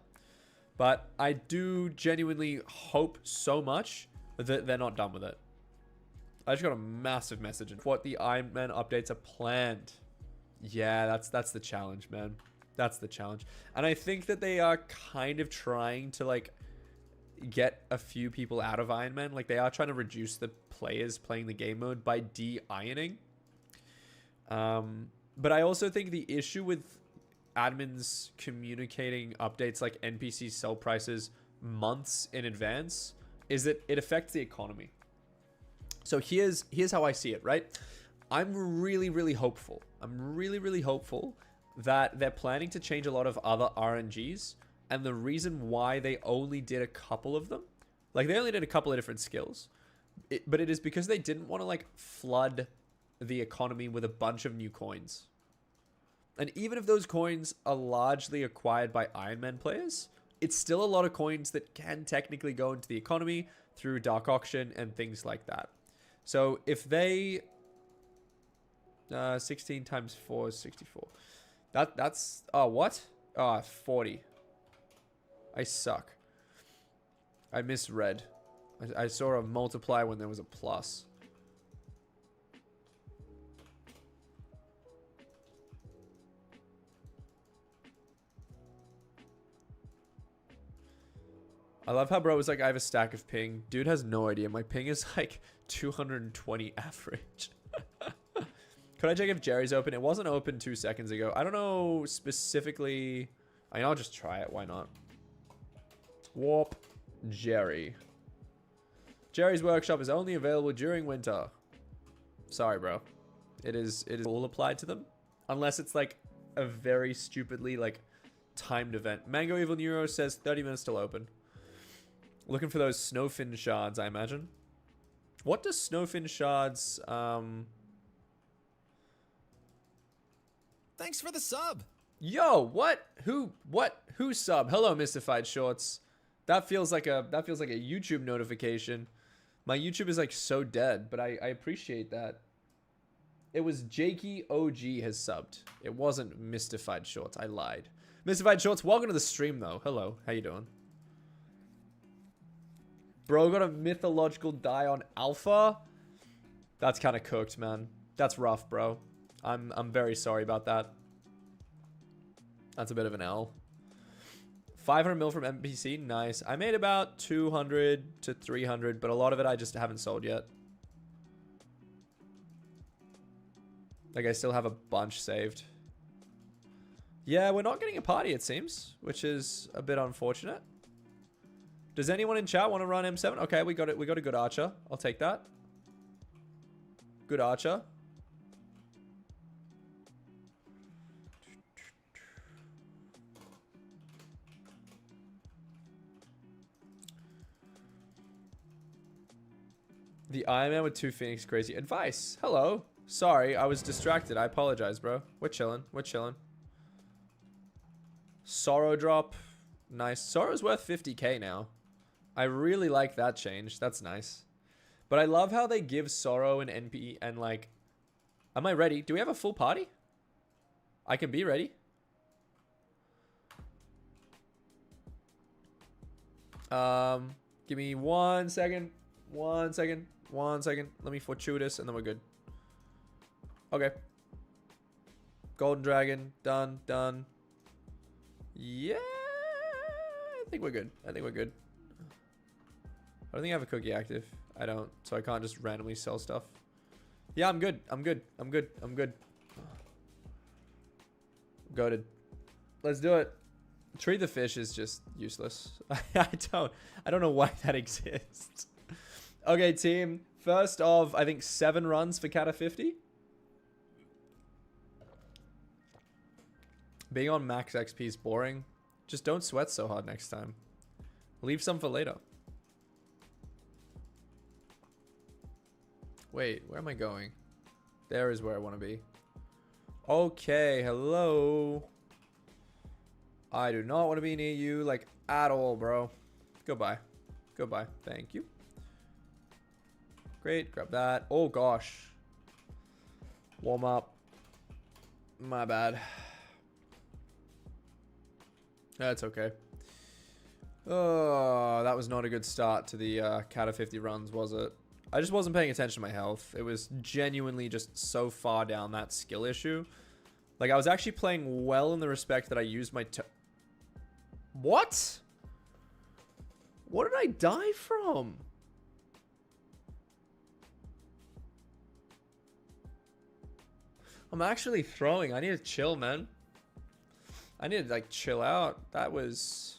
But I do genuinely hope so much that they're not done with it. I just got a massive message of what the Iron Man updates are planned. Yeah, that's the challenge, man. That's the challenge. And I think that they are kind of trying to, like, get a few people out of Iron Man. Like, they are trying to reduce the players playing the game mode by de-ironing. But I also think the issue with admins communicating updates like NPC sell prices months in advance is that it affects the economy. So here's how I see it, right? I'm really, really hopeful. I'm really, really hopeful that they're planning to change a lot of other RNGs. And the reason why they only did a couple of them, like they only did a couple of different skills, but it is because they didn't want to like flood the economy with a bunch of new coins. And even if those coins are largely acquired by Iron Man players, it's still a lot of coins that can technically go into the economy through dark auction and things like that. So if they 16 times 4 is 64. That's what? 40. I suck. I misread. I saw a multiply when there was a plus. I love how bro was like, I have a stack of ping. Dude has no idea. My ping is like 220 average. Could I check if Jerry's open? It wasn't open 2 seconds ago. I don't know specifically. I mean, I'll just try it. Why not? Warp Jerry. Jerry's workshop is only available during winter. Sorry, bro. It is all applied to them. Unless it's like a very stupidly like timed event. Mango Evil Neuro says 30 minutes till open. Looking for those snowfin shards, I imagine. What does snowfin shards Thanks for the sub. Yo, what? Who sub? Hello, Mystified Shorts. That feels like a YouTube notification. My YouTube is like so dead, but I appreciate that. It was Jakey OG has subbed. It wasn't Mystified Shorts. I lied. Mystified Shorts, welcome to the stream though. Hello, how you doing? Bro got a mythological die on Alpha. That's kind of cooked, man. That's rough, bro. I'm very sorry about that. That's a bit of an L. 500 mil from NPC, nice. I made about 200 to 300, but a lot of it I just haven't sold yet. Like I still have a bunch saved. Yeah, we're not getting a party it seems, which is a bit unfortunate. Does anyone in chat want to run M7? Okay, we got it. We got a good archer. I'll take that. Good archer. The Iron Man with 2 Phoenix crazy. Advice. Hello. Sorry, I was distracted. I apologize, bro. We're chilling. We're chilling. Sorrow drop. Nice. Sorrow's worth 50k now. I really like that change. That's nice. But I love how they give Sorrow an NP and like... Am I ready? Do we have a full party? I can be ready. Give me 1 second. 1 second. 1 second. Let me fortuitous and then we're good. Okay. Golden dragon. Done. Done. Yeah. I think we're good. I think we're good. I don't think I have a cookie active. I don't. So I can't just randomly sell stuff. Yeah, I'm good. I'm good. I'm good. I'm good. Goated. Let's do it. Treat the fish is just useless. I don't know why that exists. Okay, team. First of, I think 7 runs for Kata 50. Being on max XP is boring. Just don't sweat so hard next time. Leave some for later. Wait, where am I going? There is where I want to be. Okay, hello. I do not want to be near you, like, at all, bro. Goodbye. Goodbye. Thank you. Great, grab that. Oh, gosh. Warm up. My bad. That's okay. Oh, that was not a good start to the Kata 50 runs, was it? I just wasn't paying attention to my health. It was genuinely just so far down that skill issue. Like, I was actually playing well in the respect that I used my... What? What did I die from? I'm actually throwing. I need to chill, man. I need to, like, chill out. That was...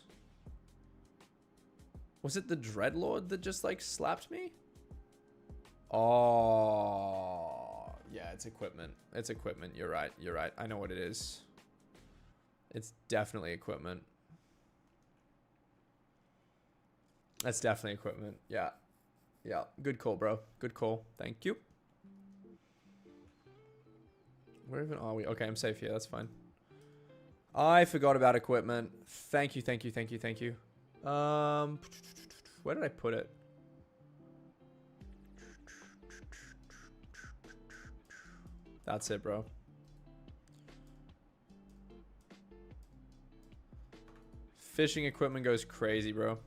Was it the Dreadlord that just, like, slapped me? Oh, yeah, it's equipment. It's equipment. You're right. You're right. I know what it is. It's definitely equipment. That's definitely equipment. Yeah. Yeah. Good call, bro. Good call. Thank you. Where even are we? Okay, I'm safe here. That's fine. I forgot about equipment. Thank you. Thank you. Thank you. Thank you. Where did I put it? That's it, bro. Fishing equipment goes crazy, bro.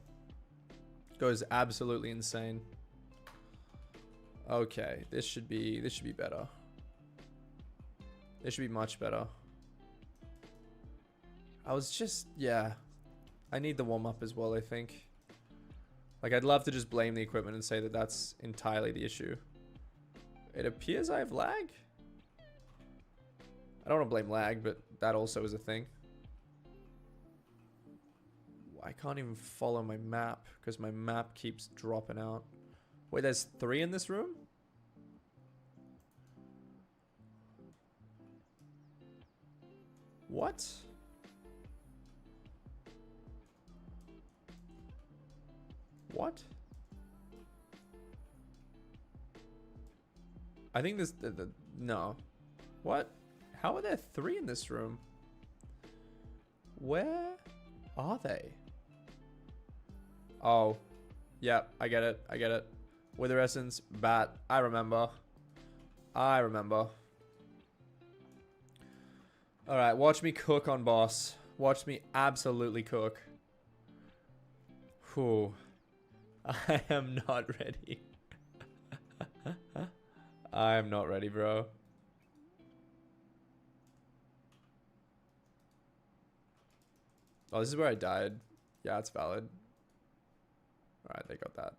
Goes absolutely insane. Okay, this should be better. This should be much better. I was just, yeah. I need the warm up as well, I think. Like, I'd love to just blame the equipment and say that that's entirely the issue. It appears I have lag. I don't want to blame lag, but that also is a thing. I can't even follow my map because my map keeps dropping out. Wait, there's 3 in this room? What? What? I think this... no. What? How are there 3 in this room? Where are they? Oh. Yeah, I get it. I get it. Wither Essence, Bat. I remember. I remember. Alright, watch me cook on boss. Watch me absolutely cook. Whew. I am not ready. I am not ready, bro. Oh, this is where I died. Yeah, it's valid. Alright, they got that.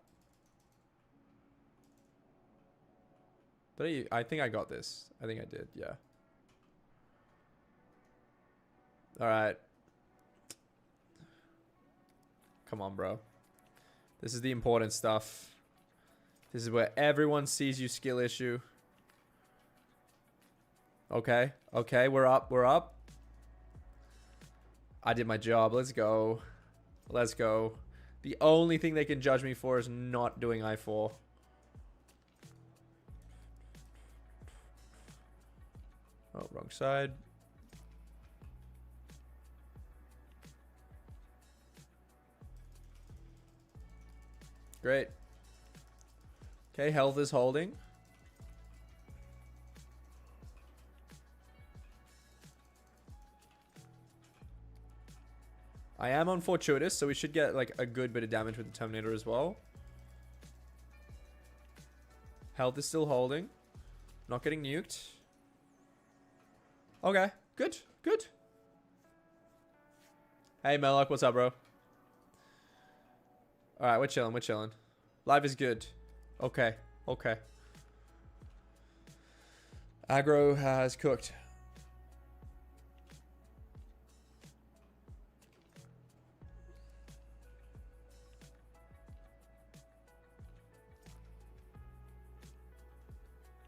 But I think I got this. I think I did, yeah. Alright. Come on, bro. This is the important stuff. This is where everyone sees you skill issue. Okay. Okay, we're up. We're up. I did my job. Let's go. Let's go. The only thing they can judge me for is not doing I4. Oh, wrong side. Great. Okay, health is holding. I am on Fortuitous, so we should get like a good bit of damage with the Terminator as well. Health is still holding. Not getting nuked. Okay, good, good. Hey, Melok, what's up, bro? Alright, we're chilling, we're chilling. Life is good. Okay, okay. Aggro has cooked.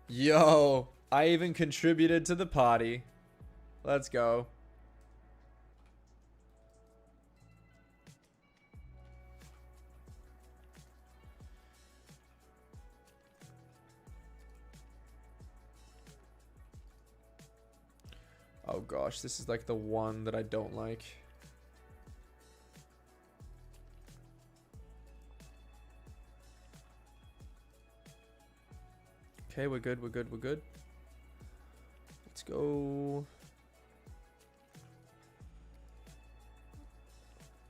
Yo, I even contributed to the party. Let's go. Oh gosh, this is like the one that I don't like. Okay, we're good, we're good, we're good. Let's go.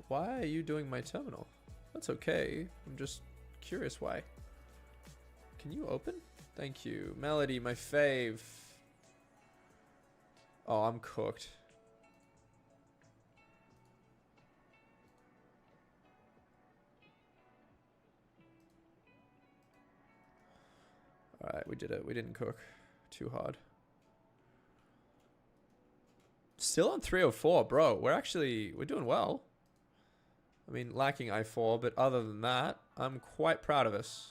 Why are you doing my terminal? That's okay. I'm just curious why. Can you open? Thank you. Melody, my fave. Oh, I'm cooked. Alright, we did it. We didn't cook too hard. Still on 304, bro. We're doing well. I mean, lacking I4, but other than that, I'm quite proud of us.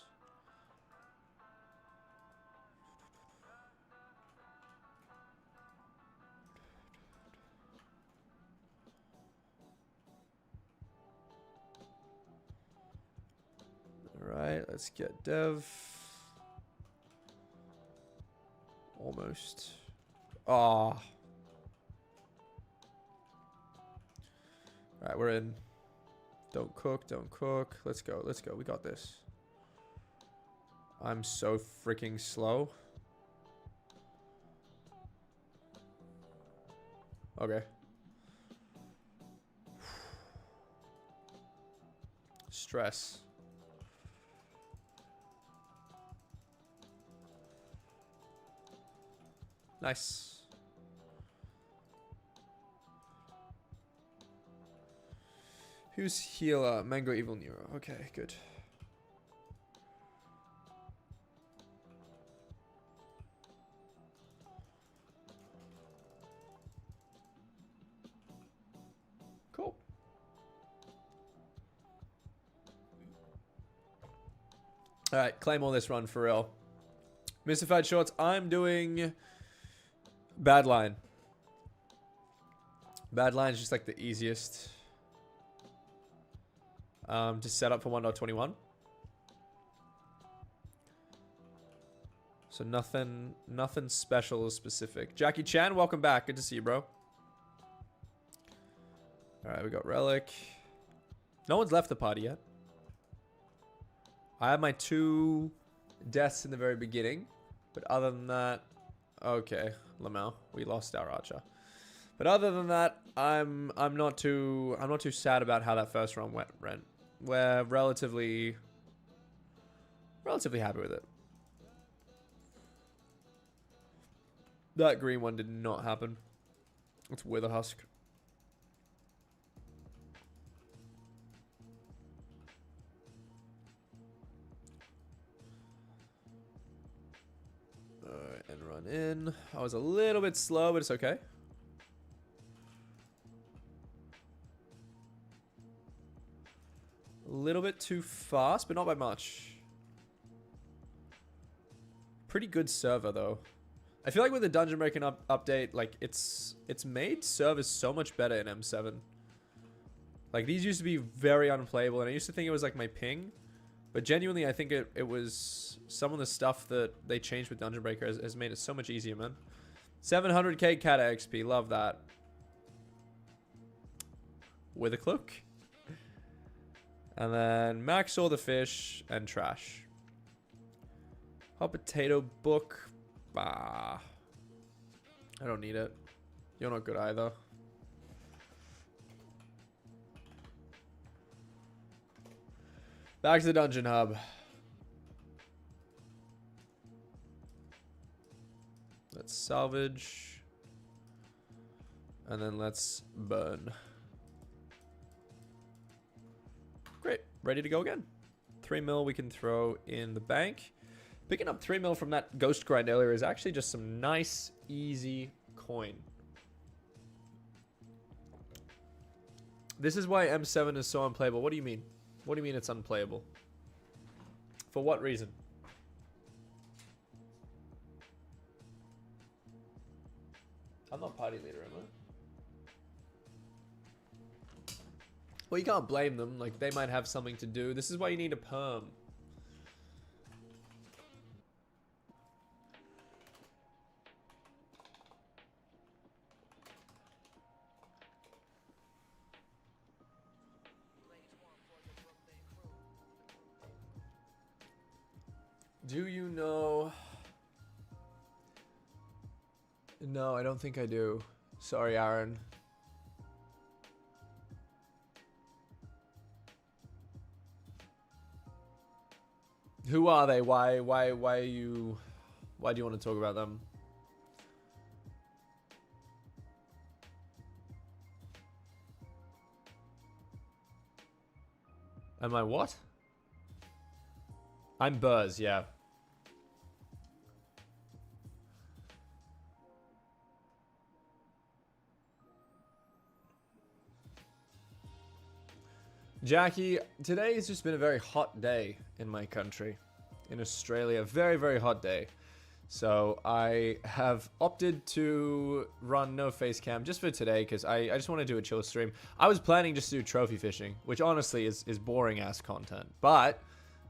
Alright, let's get Dev. Almost. Ah. Alright, we're in. Don't cook, don't cook. Let's go, let's go. We got this. I'm so freaking slow. Okay. Stress. Nice. Who's healer? Mango Evil Nero. Okay, good. Cool. Alright, claim all this run for real. Mystified Shorts, I'm doing Bad Line. Bad Line is just like the easiest to set up for 1.21. So nothing special or specific. Jackie Chan, welcome back. Good to see you, bro. Alright, we got Relic. No one's left the party yet. I had my 2 deaths in the very beginning. But other than that, okay, Lamau, we lost our archer. But other than that, I'm not too sad about how that first run went. We're relatively happy with it. That green one did not happen. It's Wither Husk. Alright, and run in. I was a little bit slow, but it's okay. A little bit too fast, but not by much. Pretty good server, though. I feel like with the Dungeon Breaking update, like, it's made servers so much better in M7. Like, these used to be very unplayable, and I used to think it was, like, my ping. But genuinely, I think it was some of the stuff that they changed with Dungeon Breaker has made it so much easier, man. 700k Kata XP, love that. With a cloak. And then Max saw the fish and trash. Hot potato book. Bah. I don't need it. You're not good either. Back to the dungeon hub. Let's salvage. And then let's burn. Great. Ready to go again. 3 mil we can throw in the bank. Picking up 3 mil from that ghost grind earlier is actually just some nice, easy coin. This is why M7 is so unplayable. What do you mean? What do you mean it's unplayable? For what reason? I'm not party leader, am I? Well, you can't blame them. Like, they might have something to do. This is why you need a perm. Do you know? No, I don't think I do. Sorry, Aaron. Who are they? Why are you... Why do you want to talk about them? Am I what? I'm Buzz, yeah. Jackie, today has just been a very hot day in my country, in Australia. Very, very hot day. So I have opted to run no face cam just for today because I just want to do a chill stream. I was planning just to do trophy fishing, which honestly is boring ass content. But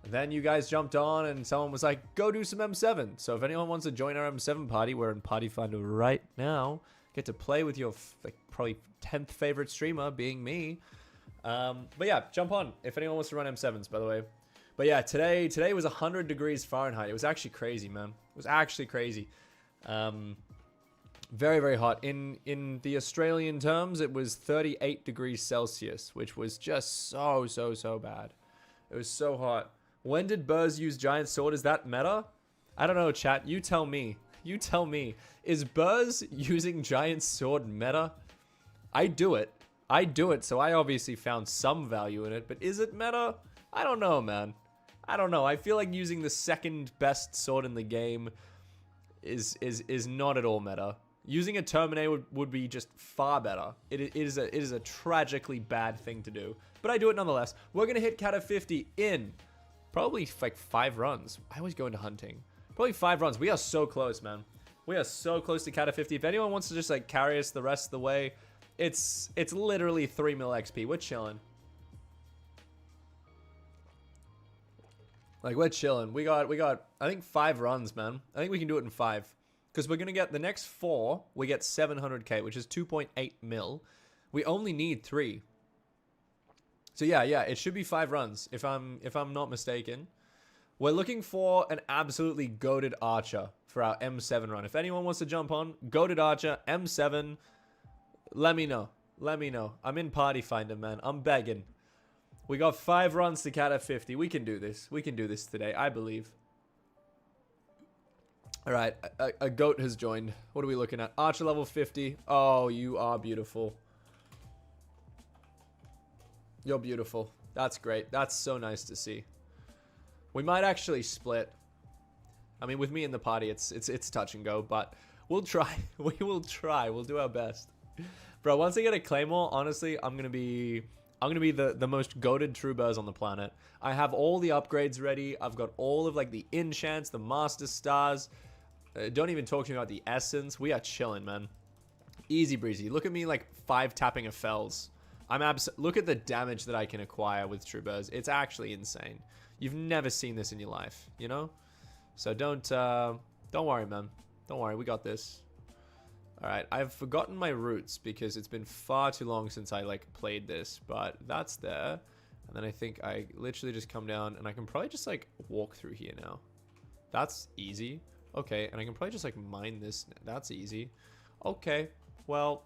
then you guys jumped on and someone was like, go do some M7. So if anyone wants to join our M7 party, we're in Party Finder right now. Get to play with your like, probably 10th favorite streamer, being me. But yeah, jump on if anyone wants to run M7s, by the way. But yeah, today was 100 degrees Fahrenheit. It was actually crazy, man. It was actually crazy. Very, very hot. In the Australian terms, it was 38 degrees Celsius, which was just so bad. It was so hot. When did Burrs use Giant Sword? Is that meta? I don't know, chat. You tell me. You tell me. Is Burrs using Giant Sword meta? I do it. I do it, so I obviously found some value in it, but is it meta? I don't know, man. I don't know. I feel like using the second best sword in the game is not at all meta. Using a Terminator would be just far better. It is a tragically bad thing to do, but I do it nonetheless. We're gonna hit Kata 50 in probably like 5 runs. I always go into hunting. Probably 5 runs. We are so close, man. We are so close to Kata 50. If anyone wants to just like carry us the rest of the way, it's literally 3 mil XP. We're chilling. Like, we're chilling. We got I think 5 runs, man. I think we can do it in 5. Because we're going to get the next 4, we get 700k, which is 2.8 mil. We only need 3. So yeah, it should be 5 runs if I'm not mistaken. We're looking for an absolutely goated archer for our M7 run. If anyone wants to jump on, goated archer, M7, let me know. Let me know. I'm in Party Finder, man. I'm begging. We got 5 runs to Kata 50. We can do this. We can do this today, I believe. All right, a goat has joined. What are we looking at? Archer level 50. Oh, you are beautiful. You're beautiful. That's great. That's so nice to see. We might actually split. I mean, with me in the party, it's touch and go, but we'll try. We will try. We'll do our best. Bro, once I get a Claymore, honestly, I'm gonna be the most goated true Burrs on the planet. I have all the upgrades ready. I've got all of like the enchants, the master stars. Don't even talk to me about the essence. We are chilling, man. Easy breezy. Look at me like 5 tapping a fells. Look at the damage that I can acquire with true Burrs. It's actually insane. You've never seen this in your life, you know? So don't worry, man. Don't worry, we got this. Alright, I've forgotten my roots because it's been far too long since I like played this, but that's there. And then I think I literally just come down and I can probably just like walk through here now. That's easy. Okay, and I can probably just like mine this. That's easy. Okay, well,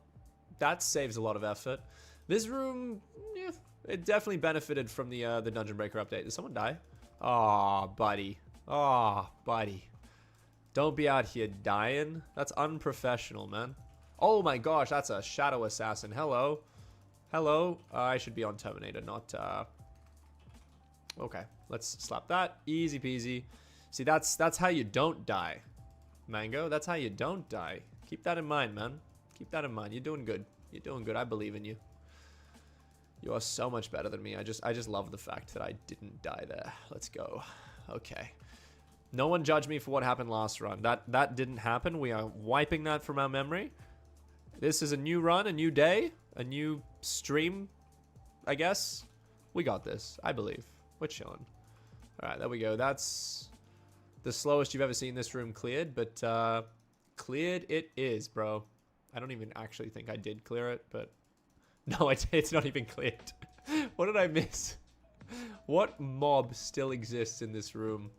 that saves a lot of effort. This room, yeah, It definitely benefited from the Dungeon Breaker update. Did someone die? Aw, buddy. Aw, buddy. Don't be out here dying. That's unprofessional, man. Oh my gosh, that's a Shadow Assassin. Hello. Hello. I should be on Terminator, not... Okay, let's slap that. Easy peasy. See, that's how you don't die. Mango, that's how you don't die. Keep that in mind, man. Keep that in mind. You're doing good. You're doing good. I believe in you. You are so much better than me. I just love the fact that I didn't die there. Let's go. Okay. No one judge me for what happened last run. That didn't happen. We are wiping that from our memory. This is a new run, a new day, a new stream, I guess. We got this, I believe. We're chilling. All right, there we go. That's the slowest you've ever seen this room cleared, but cleared it is, bro. I don't even actually think I did clear it, but no, it's not even cleared. What did I miss? What mob still exists in this room?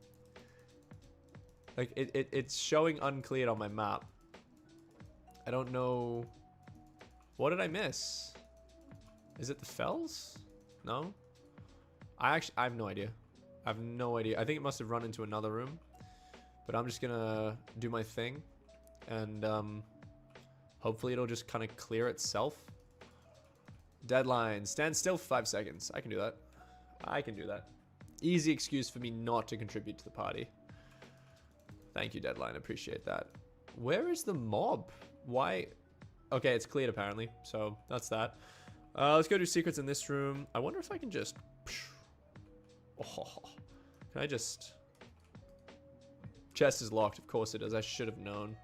Like, it's showing uncleared on my map. I don't know. What did I miss? Is it the Fells? No? I have no idea. I have no idea. I think it must have run into another room. But I'm just gonna do my thing. And hopefully it'll just kind of clear itself. Deadline. Stand still for 5 seconds. I can do that. I can do that. Easy excuse for me not to contribute to the party. Thank you, Deadline. Appreciate that. Where is the mob? Why? Okay, it's cleared apparently. So that's that. Let's go do secrets in this room. I wonder if I can just... Oh, can I just... Chest is locked. Of course it is. I should have known.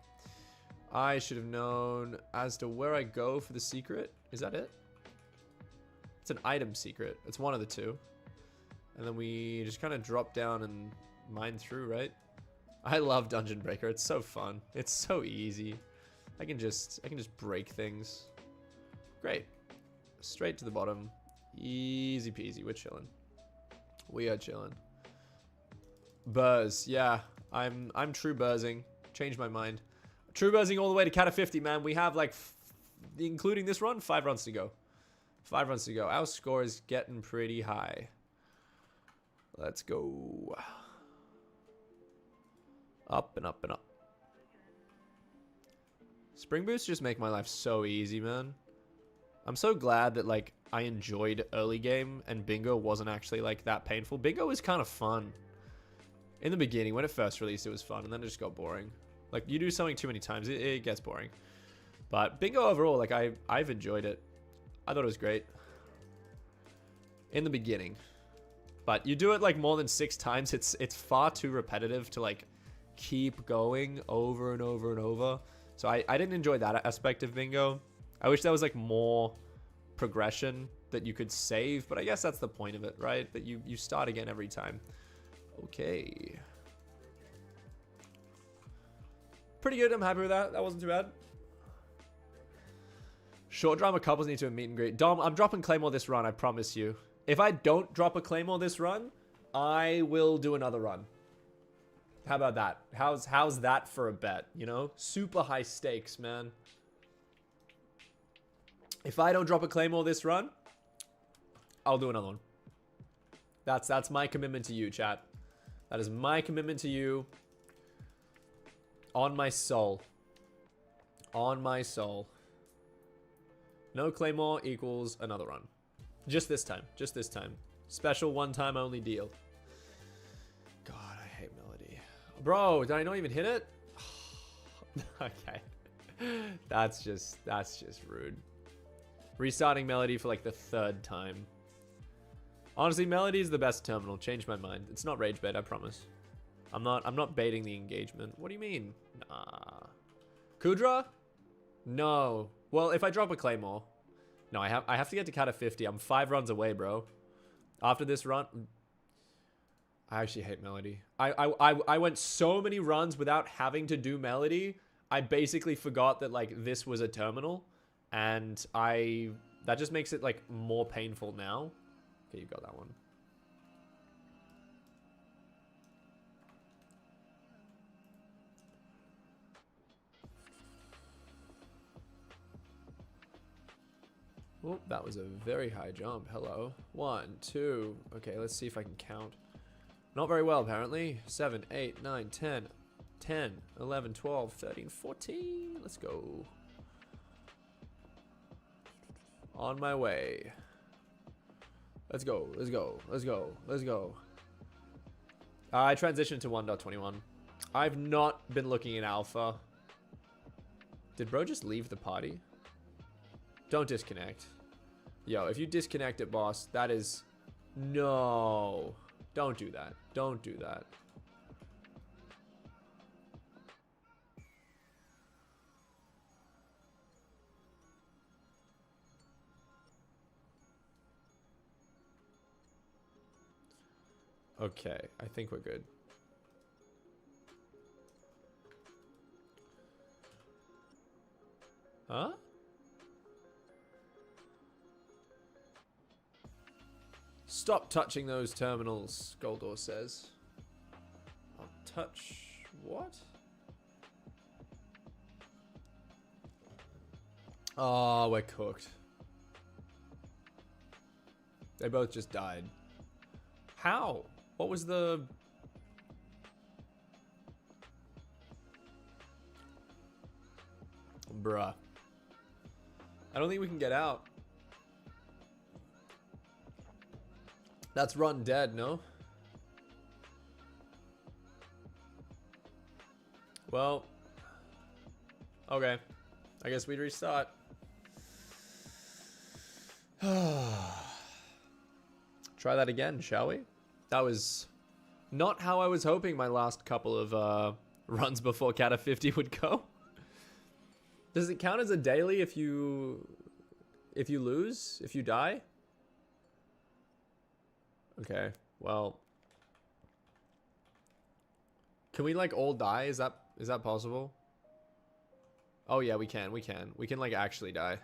I should have known as to where I go for the secret. Is that it? It's an item secret. It's one of the two. And then we just kind of drop down and mine through, right? I love Dungeon Breaker. It's so fun. It's so easy. I can just break things. Great. Straight to the bottom. Easy peasy. We're chilling. We are chilling. Buzz. Yeah. I'm true buzzing. Changed my mind. True buzzing all the way to Cata 50, man. We have like, including this run, 5 runs to go. 5 runs to go. Our score is getting pretty high. Let's go. Up and up and up. Spring boosts just make my life so easy, man. I'm so glad that like I enjoyed early game and bingo wasn't actually like that painful. Bingo was kind of fun. In the beginning, when it first released, it was fun, and then it just got boring. Like, you do something too many times, it gets boring. But bingo overall, like, I've enjoyed it. I thought it was great. In the beginning. But you do it, like, more than 6 times, it's far too repetitive to, like, keep going over and over and over. So I didn't enjoy that aspect of bingo. I wish there was, like, more progression that you could save, but I guess that's the point of it, right? That you start again every time. Okay. Pretty good. I'm happy with that. That wasn't too bad. Short drama couples need to a meet and greet. Dom, I'm dropping Claymore this run. I promise you. If I don't drop a Claymore this run, I will do another run. How about that? How's that for a bet? You know, super high stakes, man. If I don't drop a Claymore this run, I'll do another one. That's my commitment to you, chat. That is my commitment to you. On my soul. On my soul. No Claymore equals another run. Just this time. Just this time. Special one-time only deal. God, I hate Melody. Bro, did I not even hit it? Okay. That's just rude. Restarting Melody for like the 3rd time. Honestly, Melody is the best terminal. Changed my mind. It's not rage bait, I promise. I'm not baiting the engagement. What do you mean? Nah. Kudra? No. Well, if I drop a Claymore. No, I have to get to Cata 50. I'm 5 runs away, bro. After this run, I actually hate Melody. I went so many runs without having to do Melody. I basically forgot that like this was a terminal, and that just makes it like more painful now. Okay, you got that one. Oh, that was a very high jump. Hello. 1, 2. Okay, let's see if I can count. Not very well, apparently. 7, 8, 9, 10, 10, 11, 12, 13, 14. Let's go. On my way. Let's go. Let's go. Let's go. Let's go. I transitioned to 1.21. I've not been looking at alpha. Did bro just leave the party? Don't disconnect. Yo, if you disconnect it, boss, that is... No. Don't do that. Don't do that. Okay, I think we're good. Huh? Stop touching those terminals, Goldor says. I'll touch... what? Oh, we're cooked. They both just died. How? What was the... Bruh. I don't think we can get out. That's run dead, no? Well. Okay. I guess we'd restart. Try that again, shall we? That was not how I was hoping my last couple of runs before Kata 50 would go. Does it count as a daily if you lose? If you die? Okay, well. Can we like all die? Is that possible? Oh yeah, we can. We can like actually die.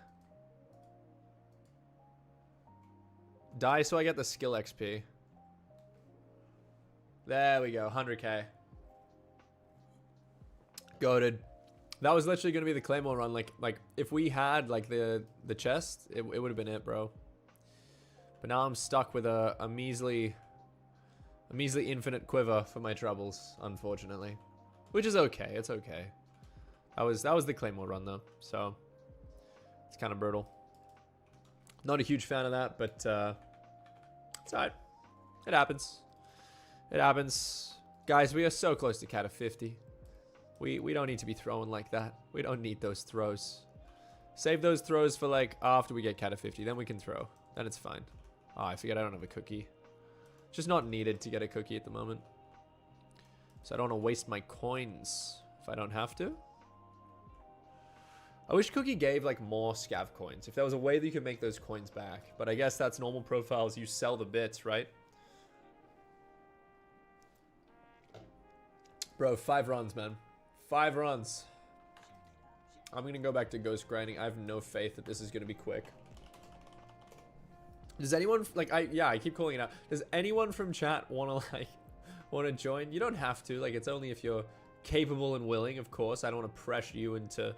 Die so I get the skill XP. There we go, 100k. Goated. That was literally gonna be the Claymore run. Like if we had like the chest, it would have been it, bro. But now I'm stuck with a measly infinite quiver for my troubles, unfortunately. Which is okay, it's okay. That was the Claymore run though, so it's kind of brutal. Not a huge fan of that, but it's alright. It happens. It happens. Guys, we are so close to Kata 50. We don't need to be throwing like that. We don't need those throws. Save those throws for like after we get Kata 50. Then we can throw. Then it's fine. Oh, I forget I don't have a cookie. Just not needed to get a cookie at the moment. So I don't want to waste my coins if I don't have to. I wish Cookie gave like more scav coins. If there was a way that you could make those coins back. But I guess that's normal profiles. You sell the bits, right? Bro, 5 runs, man. 5 runs. I'm going to go back to ghost grinding. I have no faith that this is going to be quick. Does anyone, like, I keep calling it out. Does anyone from chat want to join? You don't have to. Like, it's only if you're capable and willing, of course. I don't want to pressure you into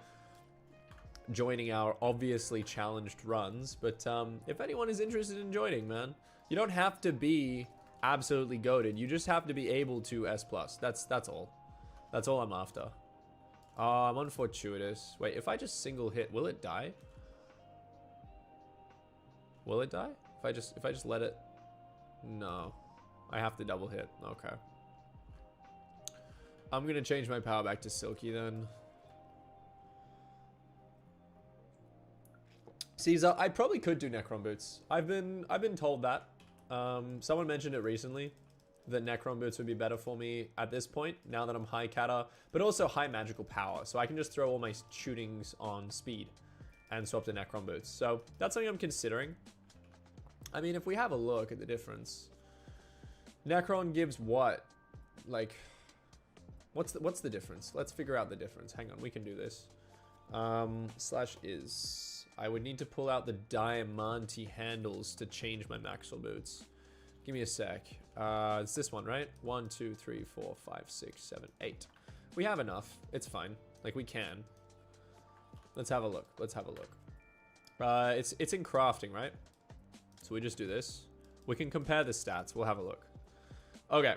joining our obviously challenged runs. But if anyone is interested in joining, man, you don't have to be absolutely goated. You just have to be able to S+. That's all. That's all I'm after. I'm unfortuitous. Wait, if I just single hit, will it die? Will it die? If I just let it... No. I have to double hit. Okay. I'm gonna change my power back to Silky then. Caesar, I probably could do Necron boots. I've been told that. Someone mentioned it recently, that Necron boots would be better for me at this point, now that I'm high kata, but also high magical power. So I can just throw all my shootings on speed and swap to Necron boots. So that's something I'm considering. I mean, if we have a look at the difference, Necron gives what? Like, what's the difference? Let's figure out the difference. Hang on, we can do this. /is. I would need to pull out the Diamante handles to change my Maxwell boots. Give me a sec. It's this one, right? 1, 2, 3, 4, 5, 6, 7, 8. We have enough. It's fine. Like, we can. Let's have a look. Let's have a look. It's in crafting, right? So we just do this. We can compare the stats. We'll have a look. Okay.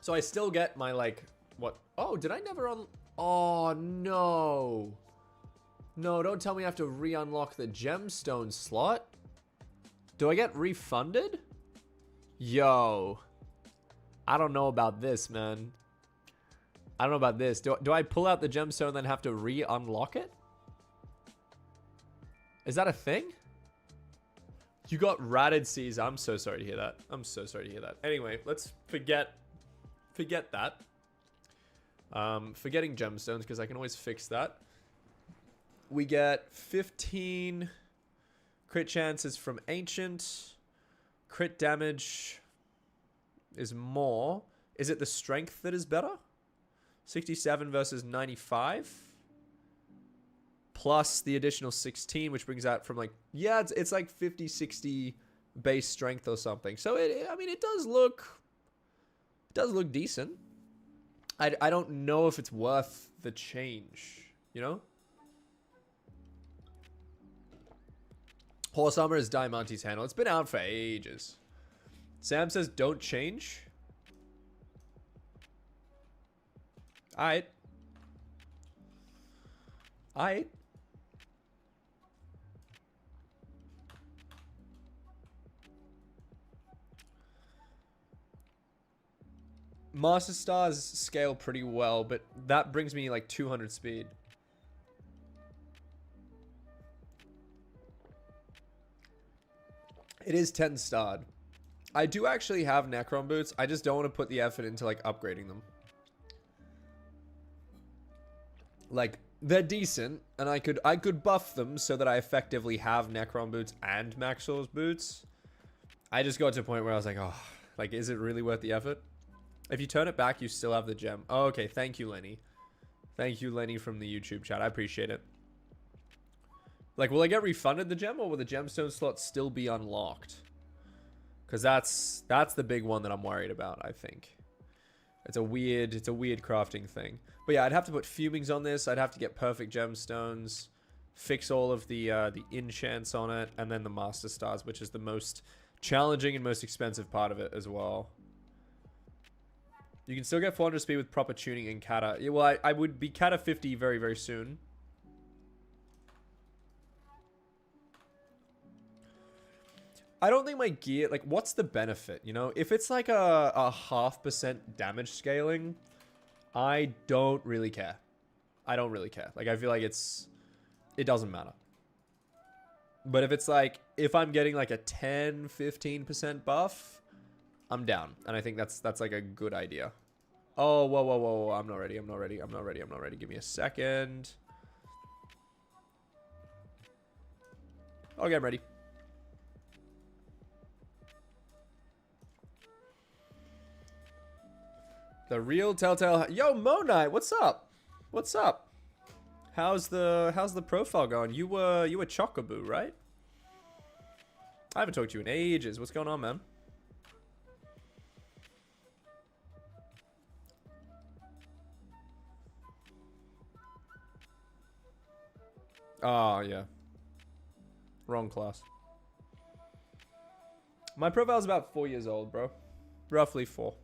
So I still get my, like, what? Oh, did I never Oh, no. No, don't tell me I have to re-unlock the gemstone slot. Do I get refunded? Yo. I don't know about this, man. I don't know about this. Do I pull out the gemstone and then have to re-unlock it? Is that a thing? You got ratted Caesar. I'm so sorry to hear that. I'm so sorry to hear that. Anyway, let's forget that. Forgetting gemstones, because I can always fix that. We get 15 crit chances from Ancient. Crit damage is more. Is it the strength that is better? 67 versus 95. Plus the additional 16, which brings out from like, yeah, it's like 50, 60 base strength or something. So I mean, it does look decent. I don't know if it's worth the change, you know? Horse armor is Diamante's handle. It's been out for ages. Sam says don't change. Alright. Alright. Master Stars scale pretty well, but that brings me like 200 speed. It is 10 starred. I do actually have Necron boots. I just don't want to put the effort into like upgrading them. Like, they're decent, and I could buff them so that I effectively have Necron boots and Maxwell's boots. I just got to a point where I was like, oh, like, is it really worth the effort? If you turn it back, you still have the gem. Oh, okay. Thank you, Lenny. Thank you, Lenny, from the YouTube chat. I appreciate it. Like, will I get refunded the gem, or will the gemstone slot still be unlocked? Because that's the big one that I'm worried about, I think. It's a weird crafting thing. But yeah, I'd have to put fumings on this. I'd have to get perfect gemstones, fix all of the enchants on it, and then the Master Stars, which is the most challenging and most expensive part of it as well. You can still get 400 speed with proper tuning in Kata. Yeah, well, I would be Kata 50 very, very soon. I don't think my gear... Like, what's the benefit, you know? If it's like a 0.5% damage scaling, I don't really care. I don't really care. Like, I feel like it doesn't matter. But if it's like... If I'm getting like a 10, 15% buff... I'm down, and I think that's like a good idea. Oh, whoa. I'm not ready. Give me a second. Okay, I'm ready. The real Telltale... Yo, Mo Knight, what's up? What's up? How's the profile going? You were Chocoboo, right? I haven't talked to you in ages. What's going on, man? Oh, yeah. Wrong class. My profile's about 4 years old, bro. Roughly 4.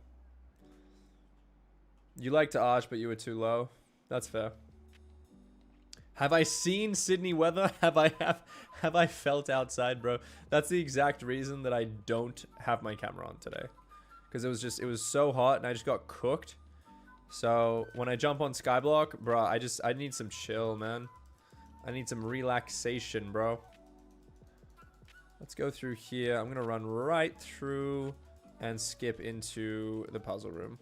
You like to arch, but you were too low. That's fair. Have I seen Sydney weather? Have I felt outside, bro? That's the exact reason that I don't have my camera on today. Because it was so hot and I just got cooked. So when I jump on Skyblock, bro, I need some chill, man. I need some relaxation, bro. Let's go through here. I'm gonna run right through and skip into the puzzle room.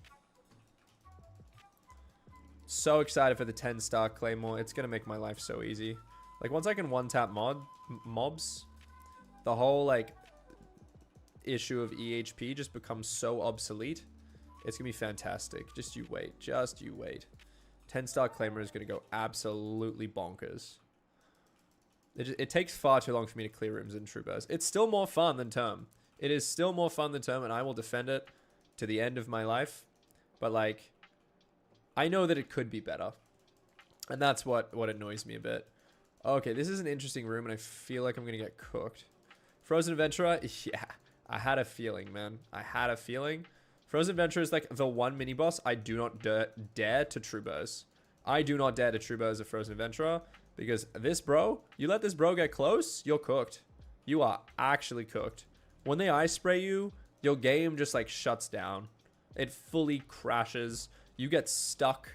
So excited for the 10-star Claymore. It's gonna make my life so easy. Like, once I can one-tap mobs, the whole, like, issue of EHP just becomes so obsolete. It's gonna be fantastic. Just you wait. Just you wait. 10-star Claymore is gonna go absolutely bonkers. It takes far too long for me to clear rooms in True Burst. It's still more fun than Term. It is still more fun than Term, and I will defend it to the end of my life. But, like, I know that it could be better. And that's what annoys me a bit. Okay, this is an interesting room, and I feel like I'm going to get cooked. Frozen Adventurer? Yeah, I had a feeling, man. I had a feeling. Frozen Adventurer is like the one mini-boss I do not dare to true burst. I do not dare to true burst a Frozen Adventurer, because this bro, you let this bro get close, you're cooked. You are actually cooked. When they ice spray you, your game just like shuts down. It fully crashes. You get stuck.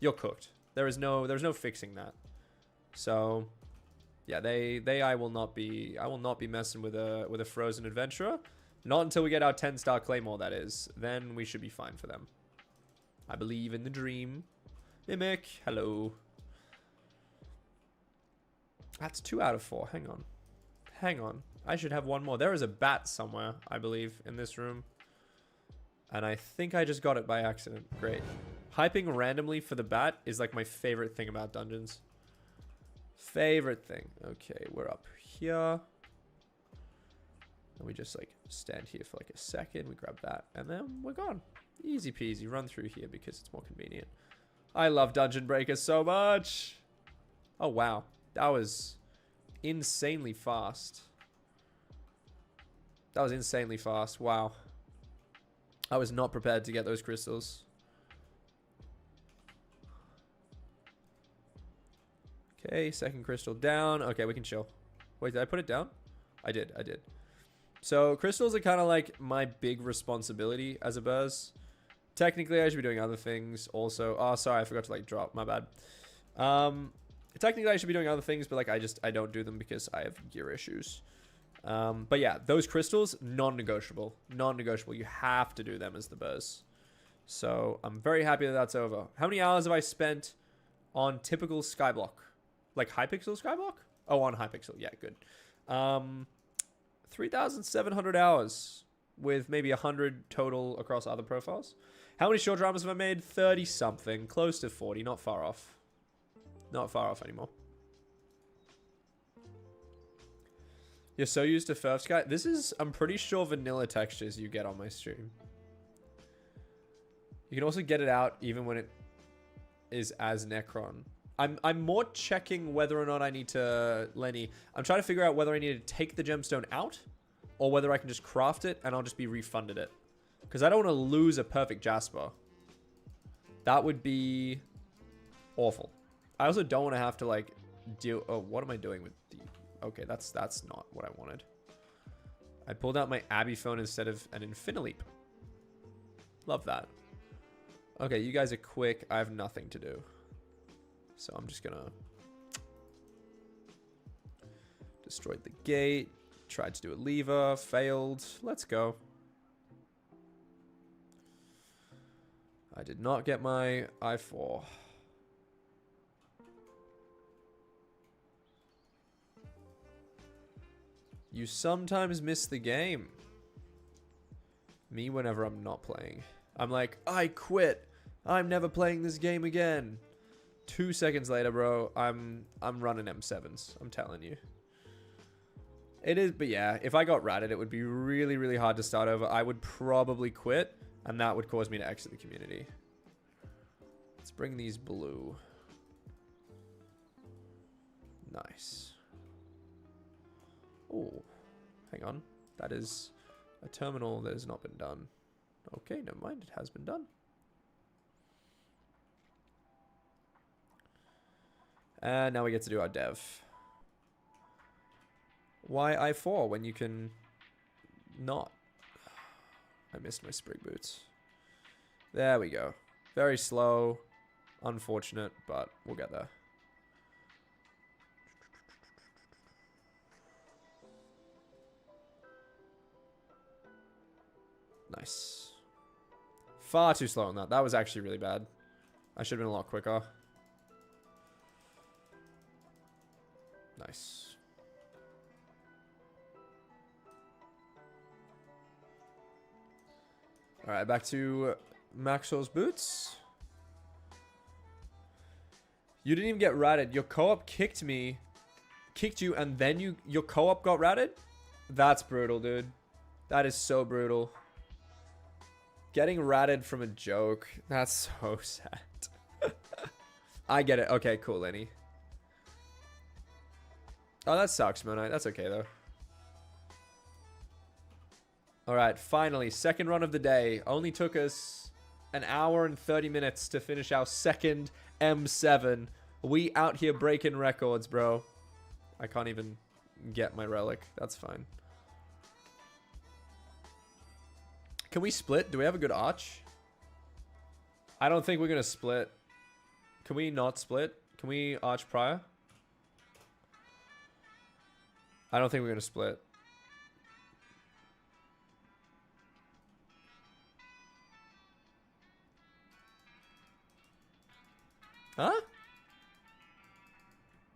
You're cooked. There's no fixing that. So, yeah, I will not be messing with a Frozen Adventurer. Not until we get our 10-star Claymore, that is. Then we should be fine for them. I believe in the dream. Mimic, hello. That's 2 out of 4. Hang on. Hang on. I should have one more. There is a bat somewhere, I believe, in this room. And I think I just got it by accident. Great. Hyping randomly for the bat is like my favorite thing about dungeons. Favorite thing. Okay, we're up here. And we just like stand here for like a second. We grab that and then we're gone. Easy peasy. Run through here because it's more convenient. I love Dungeon Breaker so much. Oh, wow. That was insanely fast. That was insanely fast. Wow. I was not prepared to get those crystals. Okay, second crystal down. Okay, we can chill. Wait, did I put it down? I did. So crystals are kind of like my big responsibility as a Burz. Technically, I should be doing other things also. Oh, sorry, I forgot to like drop. My bad. Technically, I should be doing other things, but like I don't do them because I have gear issues. But yeah, those crystals, non-negotiable. Non-negotiable. You have to do them as the Burz. So I'm very happy that that's over. How many hours have I spent on typical Skyblock? Like Hypixel Skyblock? Oh, on Hypixel. Yeah, good. 3,700 hours with maybe 100 total across other profiles. How many short dramas have I made? 30 something. Close to 40. Not far off. Not far off anymore. You're so used to Furf Sky. This is, I'm pretty sure, vanilla textures you get on my stream. You can also get it out even when it is as Necron. I'm more checking whether or not I need to, Lenny. I'm trying to figure out whether I need to take the gemstone out or whether I can just craft it and I'll just be refunded it. Because I don't want to lose a perfect Jasper. That would be awful. I also don't want to have to like deal. Oh, what am I doing with the? Okay, that's not what I wanted. I pulled out my Abby phone instead of an Infinaleap. Love that. Okay, you guys are quick. I have nothing to do. So I'm just gonna destroyed the gate. Tried to do a lever, failed. Let's go. I did not get my I4. You sometimes miss the game. Me whenever I'm not playing. I'm like, I quit. I'm never playing this game again. 2 seconds later, bro, I'm running M7s. I'm telling you. It is, but yeah, if I got ratted, it would be really, really hard to start over. I would probably quit, and that would cause me to exit the community. Let's bring these blue. Nice. Oh, hang on. That is a terminal that has not been done. Okay, never mind. It has been done. And now we get to do our dev. Why I4 when you can not? I missed my sprig boots. There we go. Very slow. Unfortunate, but we'll get there. Nice. Far too slow on that. That was actually really bad. I should have been a lot quicker. Nice. Alright, back to Maxwell's boots. You didn't even get ratted. Your co-op kicked you, and then your co-op got ratted? That's brutal, dude. That is so brutal. Getting ratted from a joke. That's so sad. I get it. Okay, cool, Lenny. Oh, that sucks, Moon Knight. That's okay, though. All right, finally, second run of the day. Only took us an hour and 30 minutes to finish our second M7. We out here breaking records, bro. I can't even get my relic. That's fine. Can we split? Do we have a good arch? I don't think we're going to split. Can we not split? Can we arch prior? I don't think we're going to split. Huh?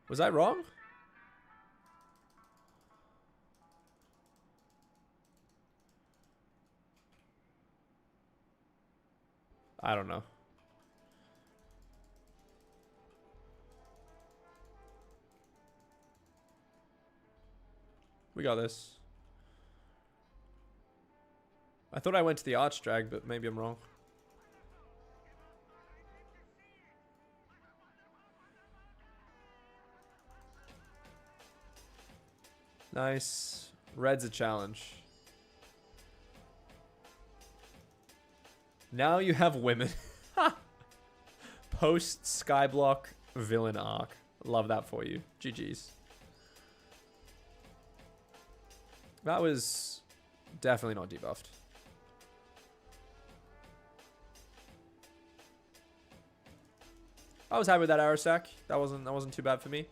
Was I wrong? I don't know. We got this. I thought I went to the arch drag, but maybe I'm wrong. Nice. Red's a challenge. Now you have women. Post Skyblock villain arc. Love that for you. GG's. That was definitely not debuffed. I was happy with that arrow sack. That wasn't too bad for me.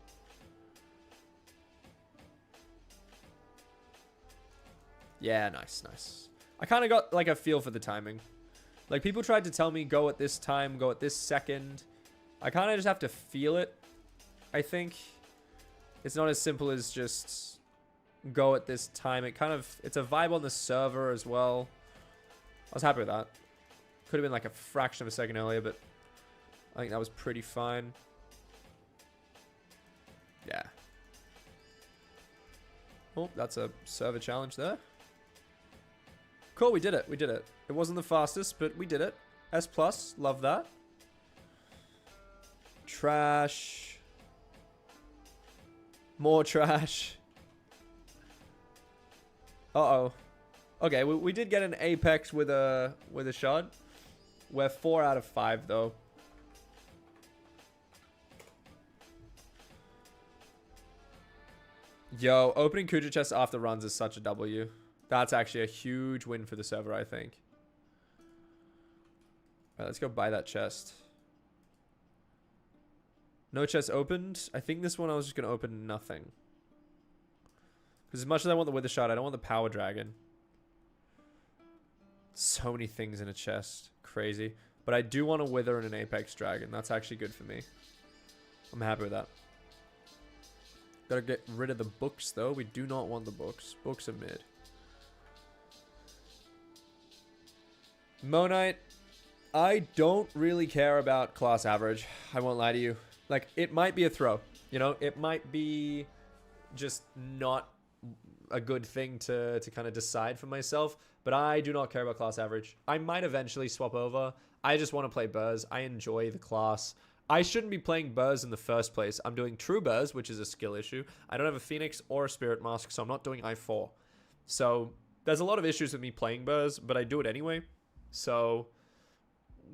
Yeah, nice, nice. I kind of got like a feel for the timing. Like people tried to tell me go at this time, go at this second. I kind of just have to feel it. I think it's not as simple as just go at this time. It's a vibe on the server as well. I was happy with that. Could have been like a fraction of a second earlier, but I think that was pretty fine. Yeah. Oh, that's a server challenge there. Cool, we did it. We did it. It wasn't the fastest, but we did it. S+, love that. Trash. More trash. Uh-oh. Okay, we did get an Apex with a shot. We're 4 out of 5, though. Yo, opening Kuja chests after runs is such a W. That's actually a huge win for the server, I think. Alright, let's go buy that chest. No chest opened. I think this one I was just going to open nothing. Because as much as I want the Wither Shot, I don't want the Power Dragon. So many things in a chest. Crazy. But I do want a Wither and an Apex Dragon. That's actually good for me. I'm happy with that. Gotta get rid of the books, though. We do not want the books. Books are mid. Moon Knight, I don't really care about class average. I won't lie to you. Like, it might be a throw. You know, it might be just not a good thing to kind of decide for myself. But I do not care about class average. I might eventually swap over. I just want to play Burrs. I enjoy the class. I shouldn't be playing Burrs in the first place. I'm doing True Burrs, which is a skill issue. I don't have a Phoenix or a Spirit Mask, so I'm not doing I4. So there's a lot of issues with me playing Burrs, but I do it anyway. So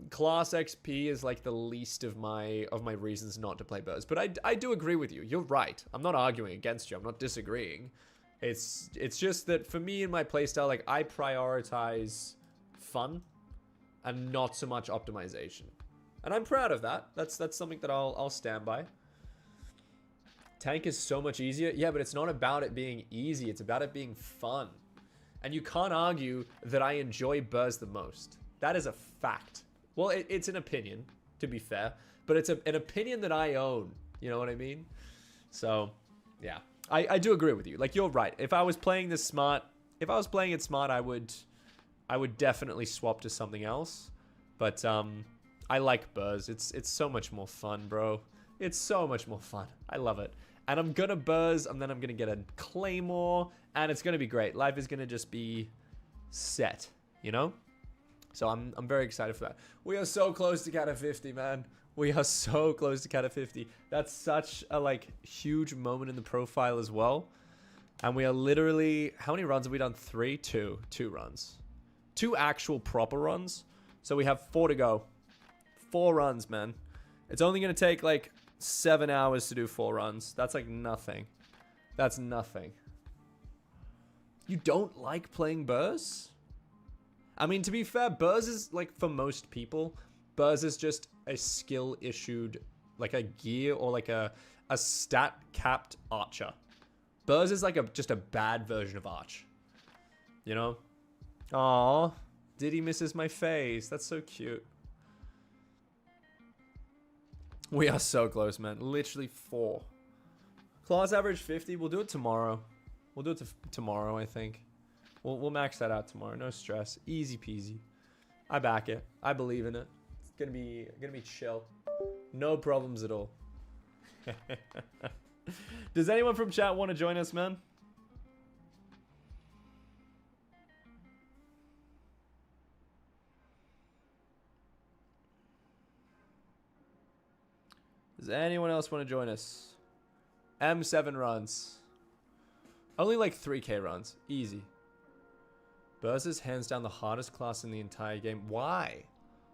class XP is like the least of my reasons not to play Burrs. But I do agree with you. You're right. I'm not arguing against you. I'm not disagreeing. It's just that for me in my playstyle, like I prioritize fun and not so much optimization. And I'm proud of that. That's something that I'll stand by. Tank is so much easier. Yeah, but it's not about it being easy. It's about it being fun. And you can't argue that I enjoy Burrs the most. That is a fact. Well, it's an opinion, to be fair. But it's an opinion that I own. You know what I mean? So, yeah. I do agree with you. Like, you're right. If I was playing this smart... If I was playing it smart, I would definitely swap to something else. But, I like Burrs. It's so much more fun, bro. It's so much more fun. I love it. And I'm gonna Burrs, and then I'm gonna get a Claymore, and it's gonna be great. Life is gonna just be set, you know? So I'm very excited for that. We are so close to Cat of 50, man. We are so close to cat of 50. That's such a like huge moment in the profile as well. And we are literally, how many runs have we done? 3, 2 runs. 2 actual proper runs. So we have 4 to go. 4 runs, man. It's only going to take like 7 hours to do 4 runs. That's like nothing. That's nothing. You don't like playing Burrs? I mean, to be fair, Burrs is like, for most people, Burrs is just a skill issued, like a gear or like a stat capped archer. Burrs is like just a bad version of Arch. You know? Aww. Diddy misses my face. That's so cute. We are so close, man. Literally 4. Class average 50. We'll do it tomorrow. We'll do it tomorrow, I think. We'll max that out tomorrow. No stress. Easy peasy. I back it. I believe in it. It's gonna be chill. No problems at all. Does anyone from chat want to join us, man? Does anyone else want to join us? M7 runs. Only like 3k runs. Easy. Burrs is hands down the hardest class in the entire game. Why?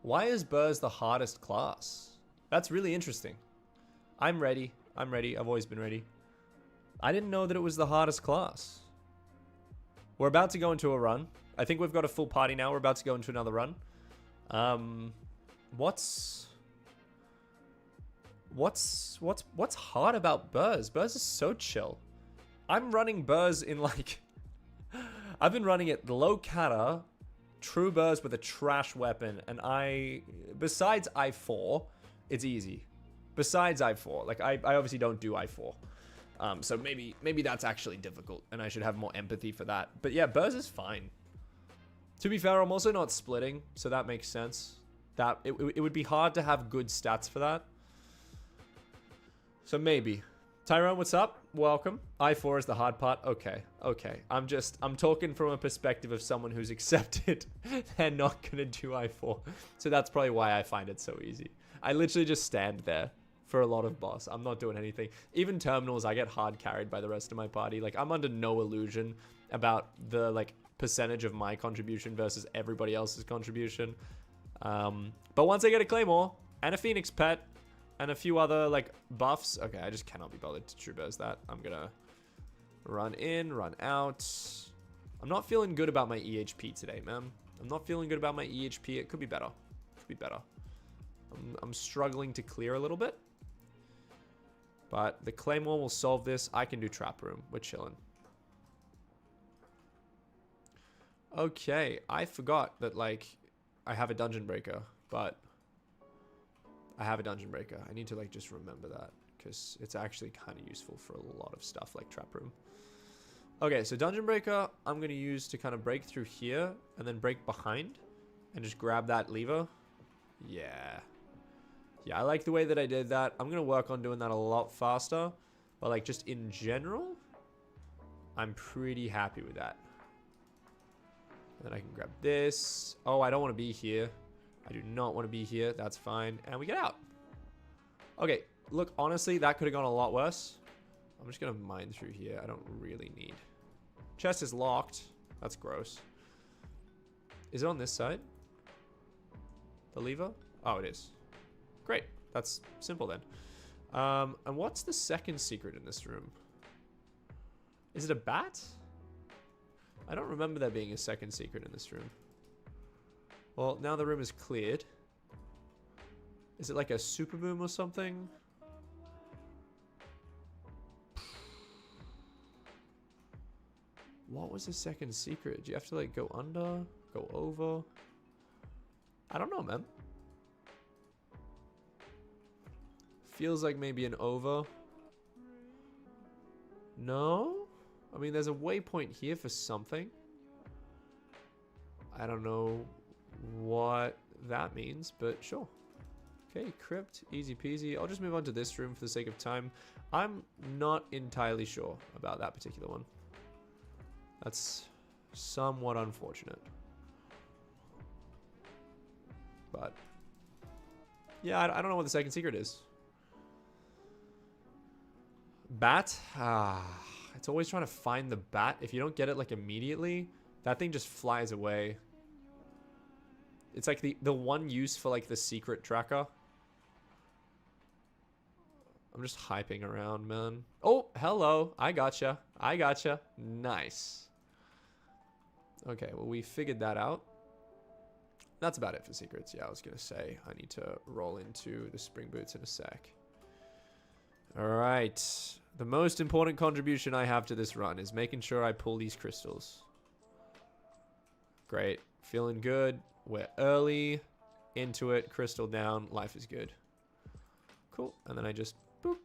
Why is Burrs the hardest class? That's really interesting. I'm ready. I'm ready. I've always been ready. I didn't know that it was the hardest class. We're about to go into a run. I think we've got a full party now. We're about to go into another run. What's hard about Burrs? Burrs is so chill. I'm running Burrs in like... I've been running it low kata, true Burrs with a trash weapon, and besides I4, it's easy. Besides I4, like I obviously don't do I4. So maybe that's actually difficult, and I should have more empathy for that. But yeah, Burrs is fine. To be fair, I'm also not splitting, so that makes sense. That it would be hard to have good stats for that. So maybe. Tyrone, what's up? Welcome. I4 is the hard part. Okay. I'm talking from a perspective of someone who's accepted they're not gonna do I4. So that's probably why I find it so easy. I literally just stand there for a lot of boss. I'm not doing anything. Even terminals, I get hard carried by the rest of my party. Like, I'm under no illusion about the like percentage of my contribution versus everybody else's contribution. But once I get a Claymore and a Phoenix Pet and a few other like buffs, okay, I just cannot be bothered to true Burrs that. I'm gonna run in, run out. I'm not feeling good about my EHP today, man. I'm not feeling good about my EHP. It could be better. Could be better. I'm struggling to clear a little bit. But the Claymore will solve this. I can do Trap Room. We're chilling. Okay, I forgot that, like, I have a Dungeon Breaker, but I have a Dungeon Breaker. I need to, like, just remember that, because it's actually kind of useful for a lot of stuff, like Trap Room. Okay, so Dungeon Breaker, I'm going to use to kind of break through here, and then break behind, and just grab that lever. Yeah. Yeah, I like the way that I did that. I'm going to work on doing that a lot faster, but, like, just in general, I'm pretty happy with that. And then I can grab this. Oh, I don't want to be here. I do not want to be here. That's fine. And we get out. Okay, look, honestly, that could have gone a lot worse. I'm just going to mine through here. I don't really need. Chest is locked. That's gross. Is it on this side? The lever? Oh, it is. Great. That's simple then. And what's the second secret in this room? Is it a bat? I don't remember there being a second secret in this room. Well, now the room is cleared. Is it like a super boom or something? What was the second secret? Do you have to like go under? Go over? I don't know, man. Feels like maybe an over. No? I mean, there's a waypoint here for something. I don't know what that means, but sure. Okay, crypt, easy peasy. I'll just move on to this room for the sake of time. I'm not entirely sure about that particular one. That's somewhat unfortunate. But Yeah, I don't know what the second secret is. Bat? It's always trying to find the bat. If you don't get it like immediately, that thing just flies away. It's like the one use for like the secret tracker. I'm just hyping around, man. Oh, hello. I gotcha. I gotcha. Nice. Okay, well, we figured that out. That's about it for secrets. Yeah, I was going to say I need to roll into the spring boots in a sec. All right. The most important contribution I have to this run is making sure I pull these crystals. Great. Feeling good. We're early into it. Crystal down. Life is good. Cool. And then I just boop.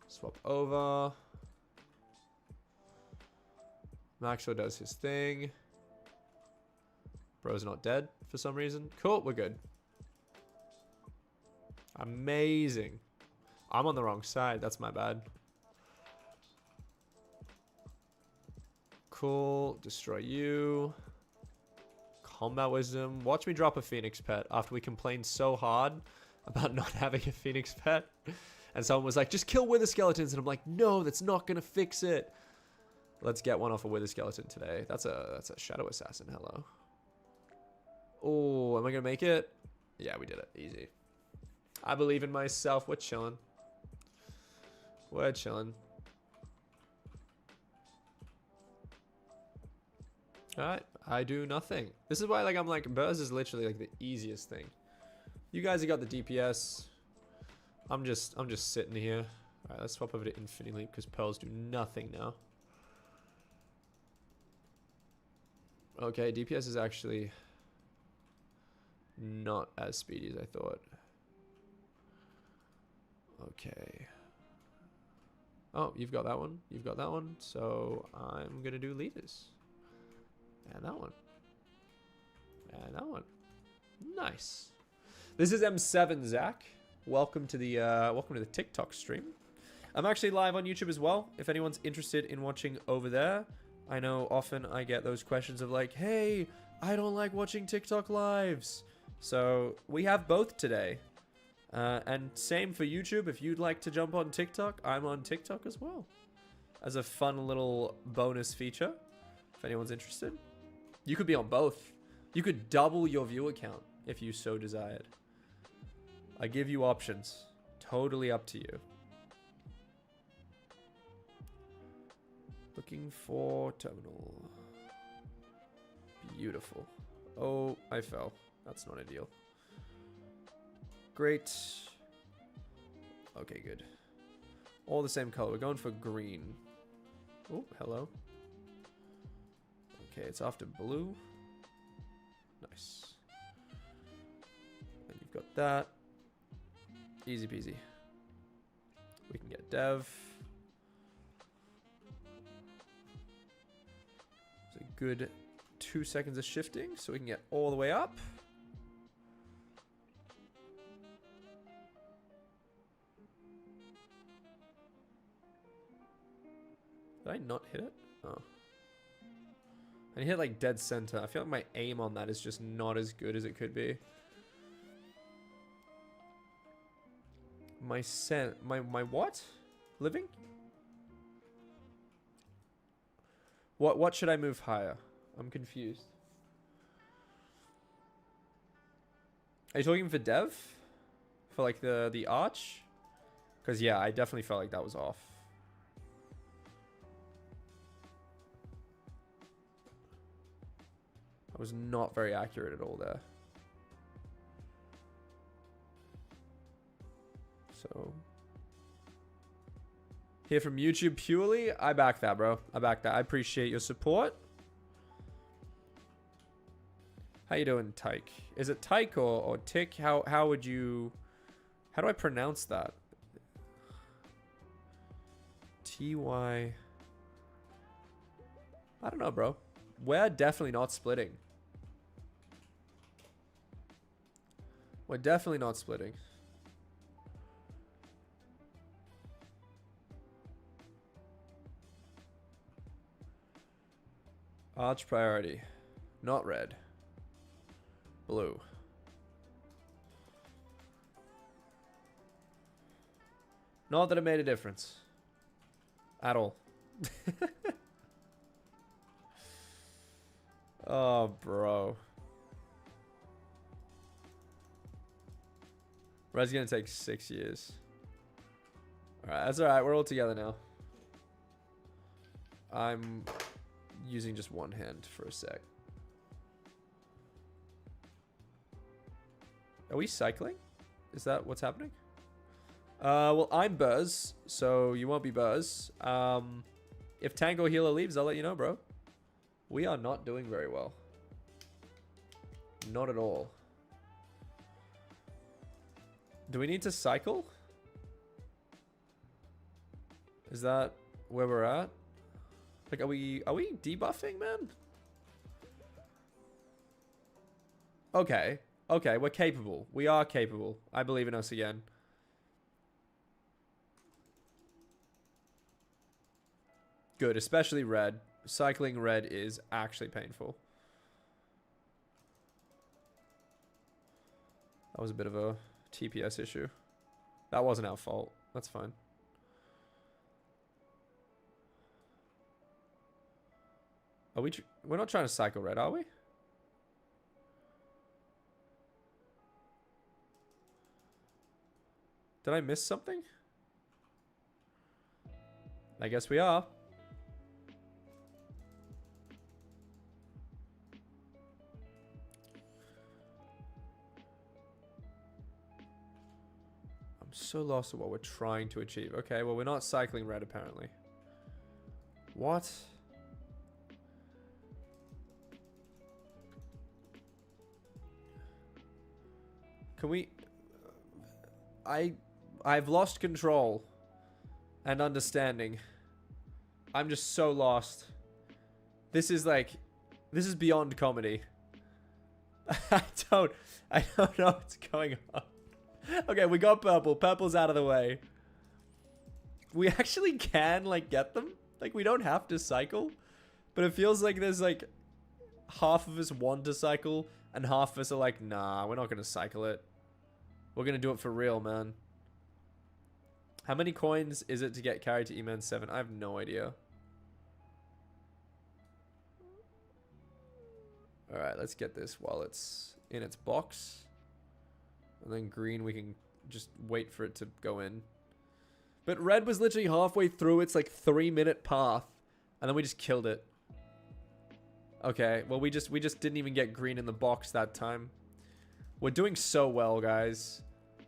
Swap over. Maxwell does his thing. Bro's not dead for some reason. Cool. We're good. Amazing. I'm on the wrong side. That's my bad. Cool. Destroy you. Combat wisdom. Watch me drop a phoenix pet after we complained so hard about not having a phoenix pet. And someone was like, just kill wither skeletons. And I'm like, no, that's not going to fix it. Let's get one off a wither skeleton today. That's a shadow assassin. Hello. Oh, am I going to make it? Yeah, we did it. Easy. I believe in myself. We're chilling. We're chilling. Alright. I do nothing. This is why like I'm like Burrs is literally like the easiest thing. You guys have got the DPS. I'm just sitting here. Alright, let's swap over to Infinity Leap because pearls do nothing now. Okay, DPS is actually not as speedy as I thought. Okay. Oh, you've got that one. You've got that one. So I'm going to do leaders. And that one. And that one. Nice. This is M7 Zach. Welcome to the TikTok stream. I'm actually live on YouTube as well. If anyone's interested in watching over there. I know often I get those questions of like, hey, I don't like watching TikTok lives. So we have both today. And same for YouTube. If you'd like to jump on TikTok, I'm on TikTok as well. As a fun little bonus feature. If anyone's interested. You could be on both. You could double your viewer count if you so desired. I give you options. Totally up to you. Looking for terminal. Beautiful. Oh, I fell. That's not ideal. Great. Okay, good. All the same color. We're going for green. Oh, hello. Okay, it's after blue. Nice. And you've got that. Easy peasy. We can get dev. It's a good 2 seconds of shifting, so we can get all the way up. Did I not hit it? Oh. I hit like dead center. I feel like my aim on that is just not as good as it could be. My what? Living? What should I move higher? I'm confused. Are you talking for dev? For like the arch? Because yeah, I definitely felt like that was off. I was not very accurate at all there. So, here from YouTube purely, I back that, bro. I back that. I appreciate your support. How you doing, Tyke? Is it Tyke or Tick? How would you... How do I pronounce that? T-Y... I don't know, bro. We're definitely not splitting. We're definitely not splitting. Arch priority. Not red. Blue. Not that it made a difference. At all. Oh, bro. Red's gonna take 6 years. Alright, that's alright. We're all together now. I'm using just one hand for a sec. Are we cycling? Is that what's happening? Well, I'm Buzz, so you won't be Buzz. If Tango Healer leaves, I'll let you know, bro. We are not doing very well. Not at all. Do we need to cycle? Is that where we're at? Like, are we debuffing, man? Okay. Okay, we're capable. We are capable. I believe in us again. Good, especially red. Cycling red is actually painful. That was a bit of a TPS issue. That wasn't our fault. That's fine. Are we? We're not trying to cycle red, are we? Did I miss something? I guess we are. I'm so lost at what we're trying to achieve. Okay, well, we're not cycling red, apparently. What? Can we... I've lost control and understanding. I'm just so lost. This is like... This is beyond comedy. I don't know what's going on. Okay, we got purple. Purple's out of the way. We actually can, like, get them. Like, we don't have to cycle. But it feels like there's, like, half of us want to cycle, and half of us are like, nah, we're not going to cycle it. We're going to do it for real, man. How many coins is it to get carried to E-Man 7? I have no idea. Alright, let's get this while it's in its box. And then green, we can just wait for it to go in. But red was literally halfway through its like 3-minute path. And then we just killed it. Okay, well we just didn't even get green in the box that time. We're doing so well, guys.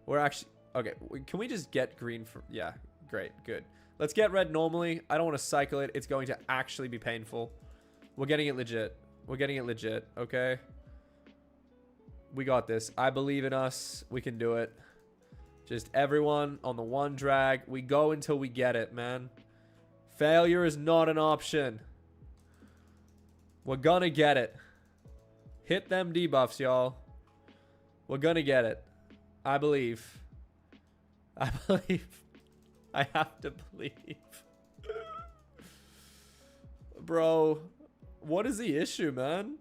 We're actually... Okay, can we just get green for... Yeah, great, good. Let's get red normally. I don't want to cycle it. It's going to actually be painful. We're getting it legit. We're getting it legit, okay? We got this. I believe in us. We can do it. Just everyone on the one drag. We go until we get it, man. Failure is not an option. We're gonna get it. Hit them debuffs, y'all. We're gonna get it. I believe. I believe. I have to believe. Bro, what is the issue, man?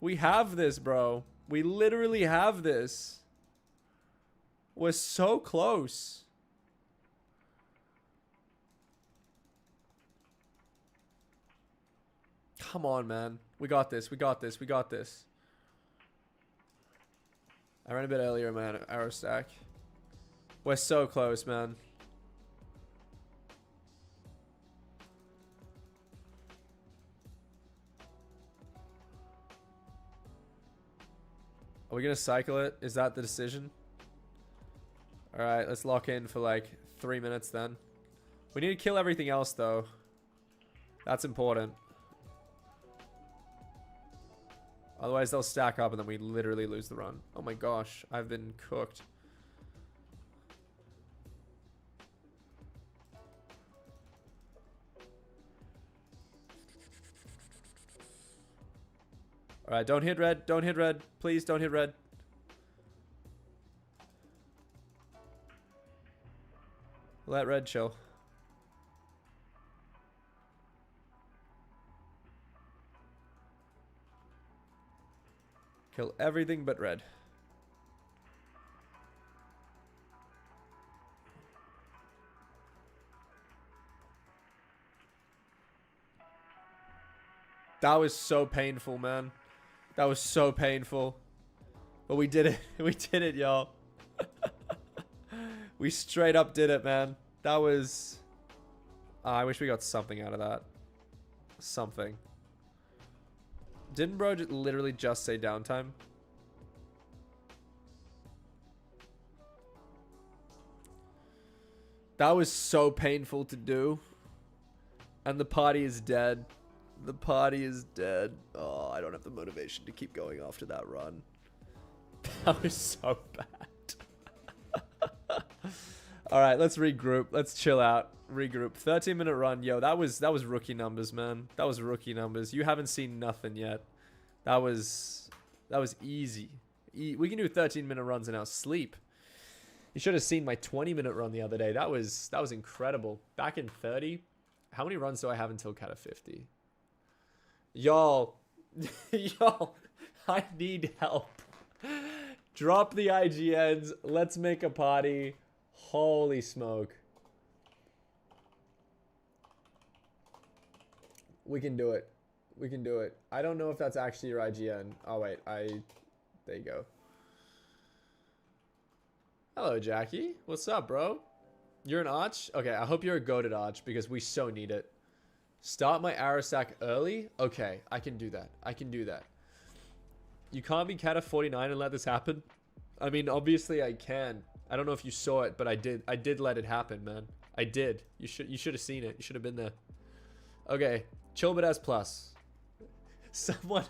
We have this, bro. We literally have this. We're so close. Come on, man. We got this. We got this. We got this. I ran a bit earlier, man. Arrow stack. We're so close, man. Are we gonna cycle it? Is that the decision? Alright, let's lock in for like 3 minutes then. We need to kill everything else though. That's important. Otherwise they'll stack up and then we literally lose the run. Oh my gosh, I've been cooked. Alright, don't hit red. Don't hit red. Please don't hit red. Let red chill. Kill everything but red. That was so painful, man. That was so painful. But we did it. We did it, y'all. We straight up did it, man. That was... I wish we got something out of that. Something. Didn't bro literally just say downtime? That was so painful to do. And the party is dead. The party is dead. Oh, I don't have the motivation to keep going after that run. That was so bad. Alright, let's regroup. Let's chill out. Regroup. 13-minute run. Yo, that was rookie numbers, man. That was rookie numbers. You haven't seen nothing yet. That was easy. We can do 13-minute runs in our sleep. You should have seen my 20-minute run the other day. That was incredible. Back in 30. How many runs do I have until Kata 50? Y'all. Y'all. I need help. Drop the IGNs. Let's make a party. Holy smoke. We can do it. We can do it. I don't know if that's actually your IGN. Oh, wait. There you go. Hello, Jackie. What's up, bro? You're an arch? Okay, I hope you're a goated arch because we so need it. Start my arrow stack early? Okay, I can do that. I can do that. You can't be Kata 49 and let this happen? I mean, obviously I can. I don't know if you saw it, but I did. I did let it happen, man. I did. You should have seen it. You should have been there. Okay, Chillbit S plus. Someone,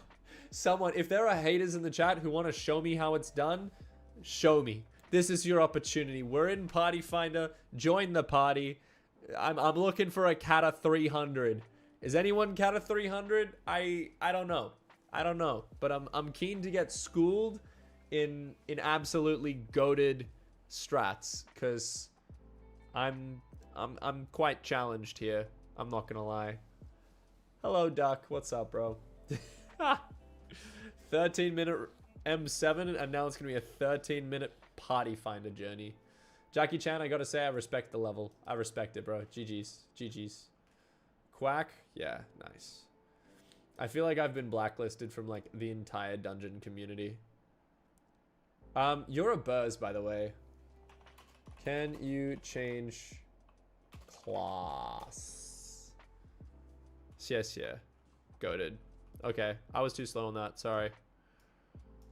if there are haters in the chat who want to show me how it's done, show me. This is your opportunity. We're in Party Finder. Join the party. I'm looking for a Kata 300. Is anyone Kata 300? I don't know. I don't know. But I'm keen to get schooled in absolutely goated strats, cause I'm quite challenged here. I'm not gonna lie. Hello, Duck. What's up, bro? 13-minute M7, and now it's gonna be a 13-minute Party Finder journey. Jackie Chan, I gotta say, I respect the level. I respect it, bro. GG's. GG's. Quack? Yeah, nice. I feel like I've been blacklisted from, like, the entire dungeon community. You're a Burz, by the way. Can you change class? Yes, yeah. Goated. Okay, I was too slow on that. Sorry.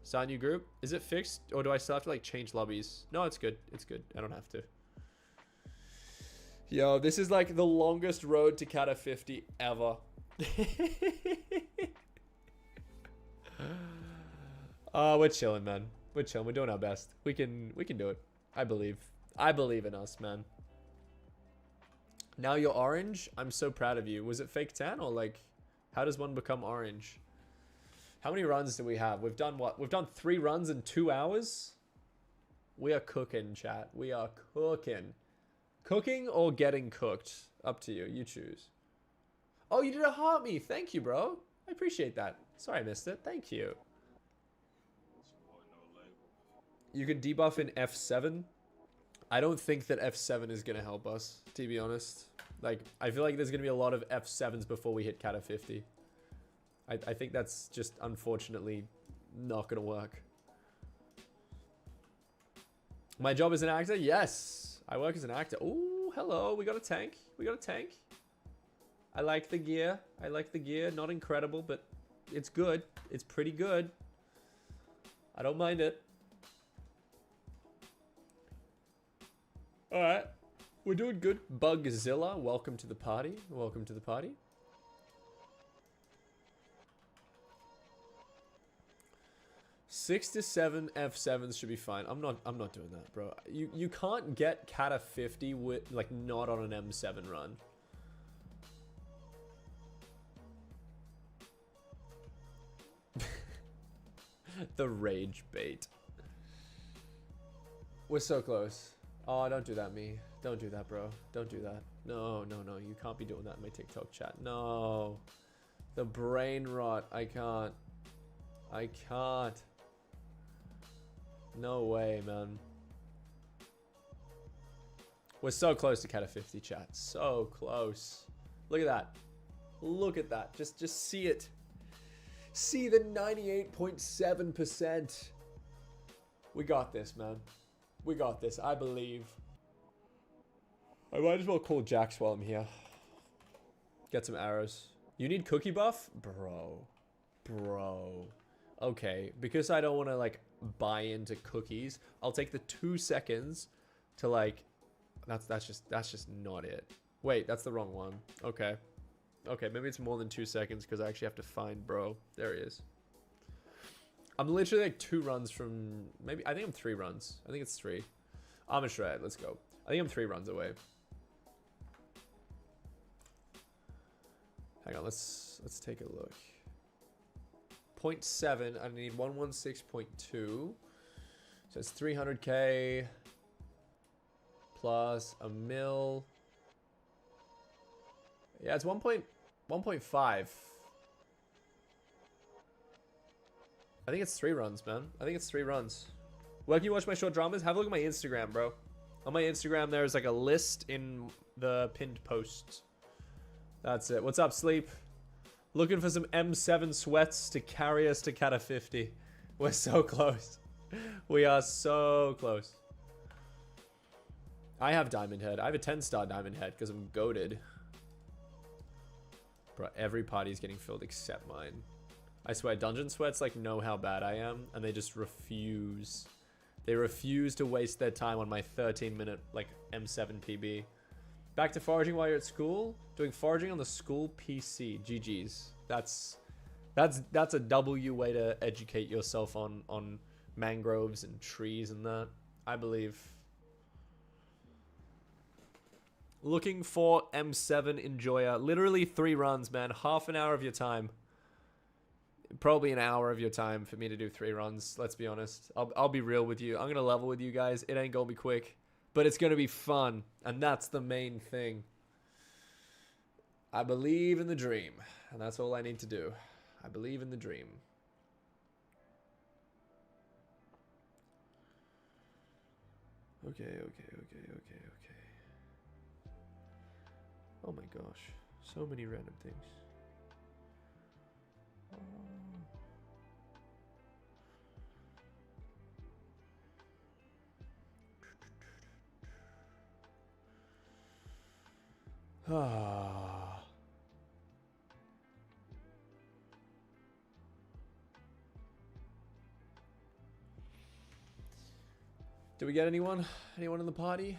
Start new group. Is it fixed, or do I still have to like change lobbies? No, it's good. It's good. I don't have to. Yo, this is like the longest road to Kata 50 ever. We're chilling, man. We're chilling. We're doing our best. We can do it. I believe. I believe in us, man. Now you're orange. I'm so proud of you. Was it fake tan, or like, how does one become orange? How many runs do we have? We've done what? We've done 3 runs in 2 hours? We are cooking, chat. We are cooking. Cooking or getting cooked? Up to you. You choose. Oh, you did a heart me. Thank you, bro. I appreciate that. Sorry I missed it. Thank you. You can debuff in F7. I don't think that F7 is going to help us, to be honest. Like, I feel like there's going to be a lot of F7s before we hit Kata 50. I think that's just unfortunately not going to work. My job as an actor? Yes. I work as an actor. Oh, hello. We got a tank. We got a tank. I like the gear. I like the gear. Not incredible, but it's good. It's pretty good. I don't mind it. Alright. We're doing good. Bugzilla, welcome to the party. Welcome to the party. Six to 7 F7s should be fine. I'm not doing that, bro. You can't get Kata 50 with like not on an M7 run. The rage bait. We're so close. Oh, don't do that, me. Don't do that, bro. Don't do that. No, no, no. You can't be doing that in my TikTok chat. No. The brain rot. I can't. I can't. No way, man. We're so close to Kata 50, chat. So close. Look at that. Look at that. Just see it. See the 98.7%. We got this, man. We got this. I believe. I might as well call Jax while I'm here. Get some arrows. You need cookie buff? Bro. Bro. Okay. Because I don't want to, like, buy into cookies, I'll take the 2 seconds to, like... That's just not it. Wait, that's the wrong one. Okay. Okay, maybe it's more than 2 seconds because I actually have to find bro. There he is. I'm literally like 2 runs from... Maybe... I think I'm 3 runs. I think it's 3. I'm a shred. Let's go. I think I'm 3 runs away. Hang on, let's take a look. 0.7, I need 116.2. So it's 300k plus a mil. Yeah, it's 1.5. I think it's 3 runs, man. I think it's 3 runs. Where can you watch my short dramas? Have a look at my Instagram, bro. On my Instagram, there's like a list in the pinned post. That's it. What's up, Sleep? Looking for some M7 sweats to carry us to Kata 50. We're so close. We are so close. I have Diamond Head. I have a 10-star Diamond Head because I'm goated. Bro, every party's getting filled except mine. I swear, Dungeon Sweats like know how bad I am, and they just refuse. They refuse to waste their time on my 13-minute like M7 PB. Back to foraging while you're at school? Doing foraging on the school PC. GG's. That's a W way to educate yourself on mangroves and trees and that. I believe. Looking for M7 enjoyer. Literally 3 runs, man. Half an hour of your time. Probably an hour of your time for me to do 3 runs. Let's be honest. I'll be real with you. I'm going to level with you guys. It ain't going to be quick. But it's going to be fun. And that's the main thing. I believe in the dream. And that's all I need to do. I believe in the dream. Okay. Oh my gosh. So many random things. Do we get anyone? Anyone in the party?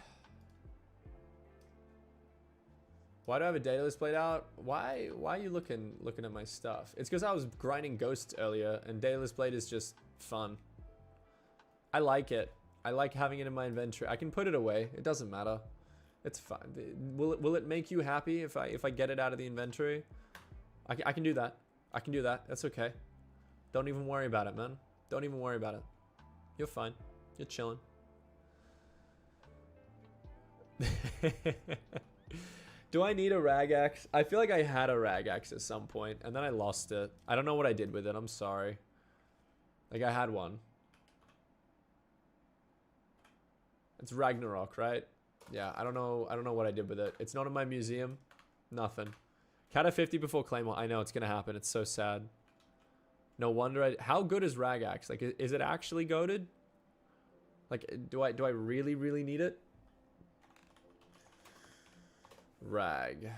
Why do I have a data list played out? Why are you looking at my stuff? It's because I was grinding ghosts earlier, and data list played is just fun. I like it. I like having it in my inventory. I can put it away. It doesn't matter. It's fine. Will it make you happy if I get it out of the inventory? I can do that. I can do that. That's okay. Don't even worry about it, man. Don't even worry about it. You're fine. You're chilling. Do I need a rag axe? I feel like I had a rag axe at some point, and then I lost it. I don't know what I did with it. I'm sorry. Like, I had one. It's Ragnarok, right? Yeah, I don't know what I did with it. It's not in my museum. Nothing. Kata 50 before Claymore. I know it's gonna happen. It's so sad. No wonder how good is rag axe? Like, is it actually goated? Like, do I really need it? Rag.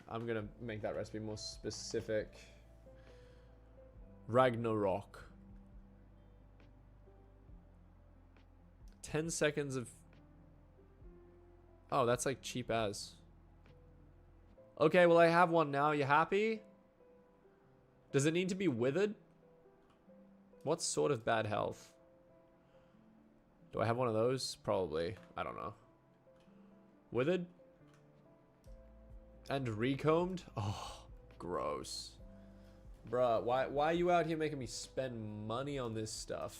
I'm gonna make that recipe more specific. Ragnarok. 10 seconds of... Oh, that's like cheap as. Okay, well I have one now. You happy? Does it need to be withered? What sort of bad health? Do I have one of those? Probably. I don't know. Withered? And recombed? Oh, gross. Bruh, why are you out here making me spend money on this stuff?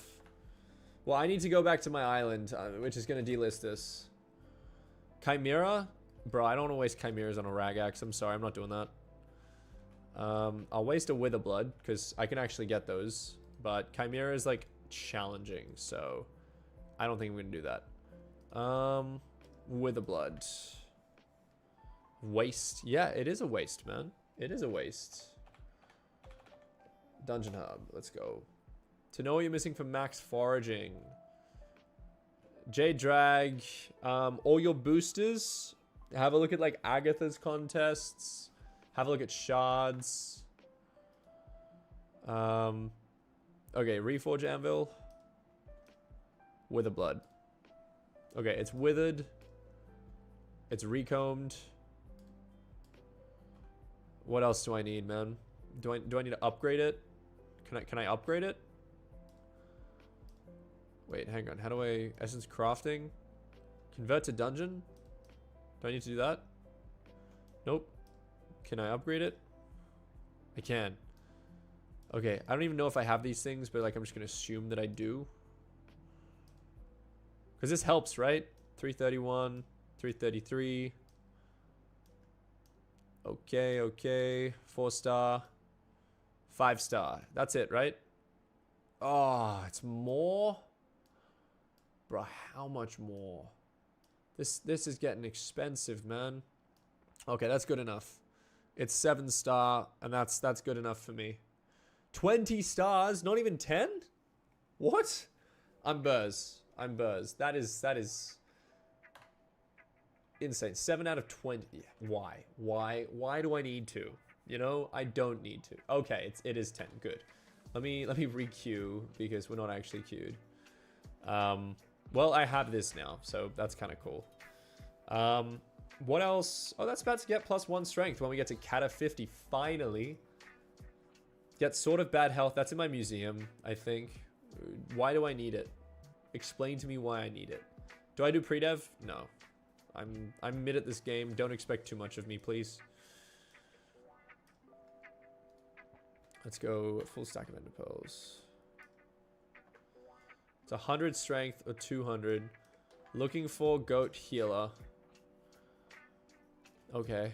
Well, I need to go back to my island, which is going to delist this. Chimera? Bro, I don't want to waste chimeras on a rag axe. I'm sorry, I'm not doing that. I'll waste a wither blood, because I can actually get those. But chimera is, like, challenging, so I don't think I'm going to do that. Wither blood. Waste. Yeah, it is a waste, man. It is a waste. Dungeon Hub. Let's go. To know what you're missing for max foraging. J-Drag. All your boosters. Have a look at like Agatha's contests. Have a look at shards. Okay, Reforge Anvil. Wither Blood. Okay, it's withered. It's recombed. What else do I need, man? Do I need to upgrade it? Can I upgrade it? Wait, hang on. How do I essence crafting? Convert to dungeon? Do I need to do that? Nope. Can I upgrade it? I can. Okay, I don't even know if I have these things, but like I'm just gonna assume that I do. Because this helps, right? 331, 333. Okay, okay. 4-star. 5-star. That's it, right? Oh, it's more? Bro, how much more? This is getting expensive, man. Okay, that's good enough. It's 7-star, and that's good enough for me. 20 stars? Not even 10? What? I'm Burrs. I'm Burrs. That is insane. 7 out of 20. Why? Why do I need to? You know, I don't need to. Okay, it is 10. Good. Let me re-queue because we're not actually queued. Well, I have this now, so that's kind of cool. What else? Oh, that's about to get +1 strength when we get to Kata 50 finally. Get sort of bad health. That's in my museum, I think. Why do I need it? Explain to me why I need it. Do I do pre-dev? No. I'm mid at this game. Don't expect too much of me, please. Let's go full stack of ender pearls. It's 100 strength or 200. Looking for goat healer. Okay.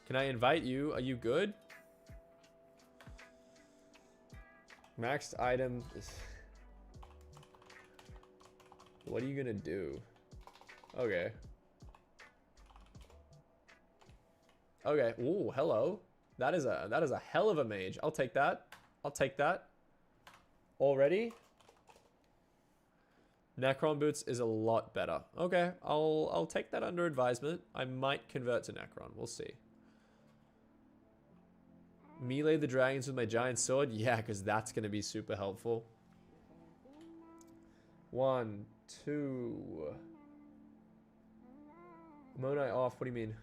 Can I invite you? Are you good? Maxed item. What are you gonna do? Okay. Okay. Ooh, hello. That is a hell of a mage. I'll take that. I'll take that. Already? Necron boots is a lot better. Okay, I'll take that under advisement. I might convert to Necron. We'll see. Melee the dragons with my giant sword? Yeah, because that's going to be super helpful. 1, 2. Monai off. What do you mean?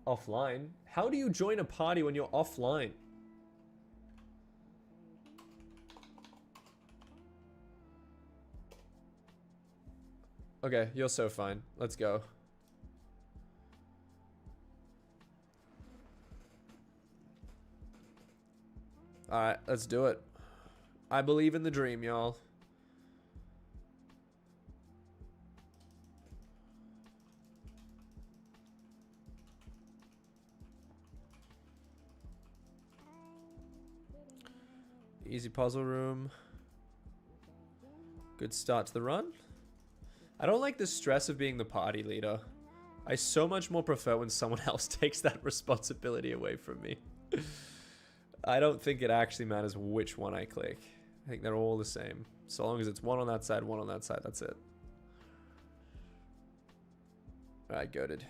Offline? How do you join a party when you're offline? Okay, you're so fine. Let's go. Alright, let's do it. I believe in the dream, y'all. Easy puzzle room. Good start to the run. I don't like the stress of being the party leader. I so much more prefer when someone else takes that responsibility away from me. I don't think it actually matters which one I click. I think they're all the same. So long as it's one on that side, one on that side, that's it. Alright, goated.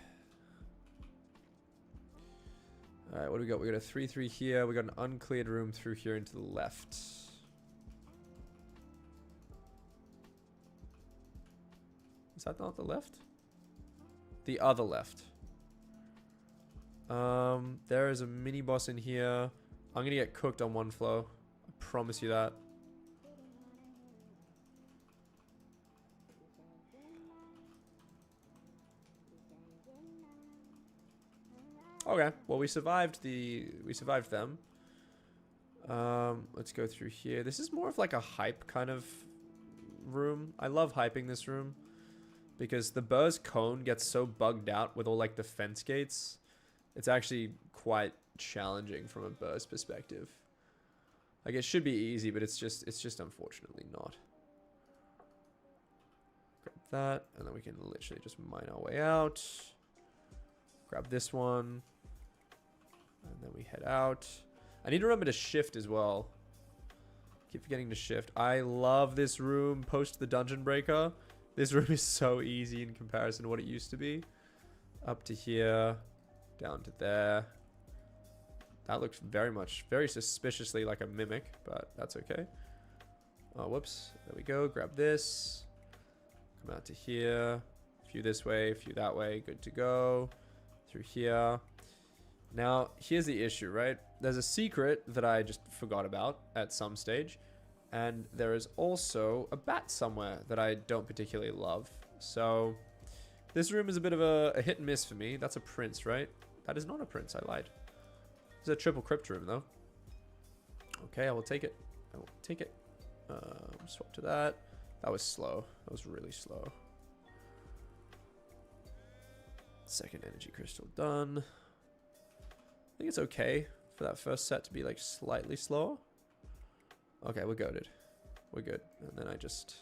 Alright, what do we got? We got a 3-3 here. We got an uncleared room through here into the left. Is that not the left? The other left. There is a mini boss in here. I'm gonna get cooked on one flow. I promise you that. Okay, well we survived them. Let's go through here. This is more of like a hype kind of room. I love hyping this room because the Burr's cone gets so bugged out with all like the fence gates. It's actually quite challenging from a Burr's perspective. Like it should be easy, but it's just unfortunately not. Grab that, and then we can literally just mine our way out. Grab this one. And then we head out. I need to remember to shift as well. Keep forgetting to shift. I love this room post the dungeon breaker. This room is so easy in comparison to what it used to be. Up to here, down to there. That looks very suspiciously like a mimic, but that's okay. Oh, whoops. There we go. Grab this. Come out to here. A few this way, a few that way. Good to go. Through here. Now, here's the issue, right? There's a secret that I just forgot about at some stage. And there is also a bat somewhere that I don't particularly love. So, this room is a bit of a hit and miss for me. That's a prince, right? That is not a prince. I lied. It's a triple crypt room, though. Okay, I will take it. I will take it. Swap to that. That was slow. That was really slow. Second energy crystal done. I think it's okay for that first set to be like slightly slower. Okay, we're goated. We're good. And then I just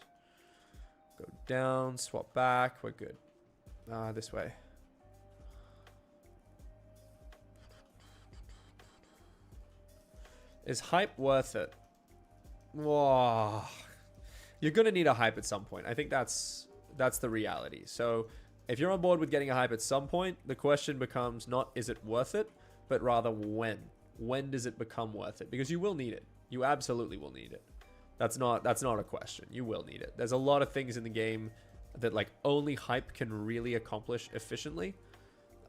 go down, swap back. We're good. This way. Is hype worth it? Whoa. You're going to need a hype at some point. I think that's the reality. So if you're on board with getting a hype at some point, the question becomes not is it worth it, but rather when. When does it become worth it? Because you will need it. You absolutely will need it. That's not a question. You will need it. There's a lot of things in the game that like only hype can really accomplish efficiently.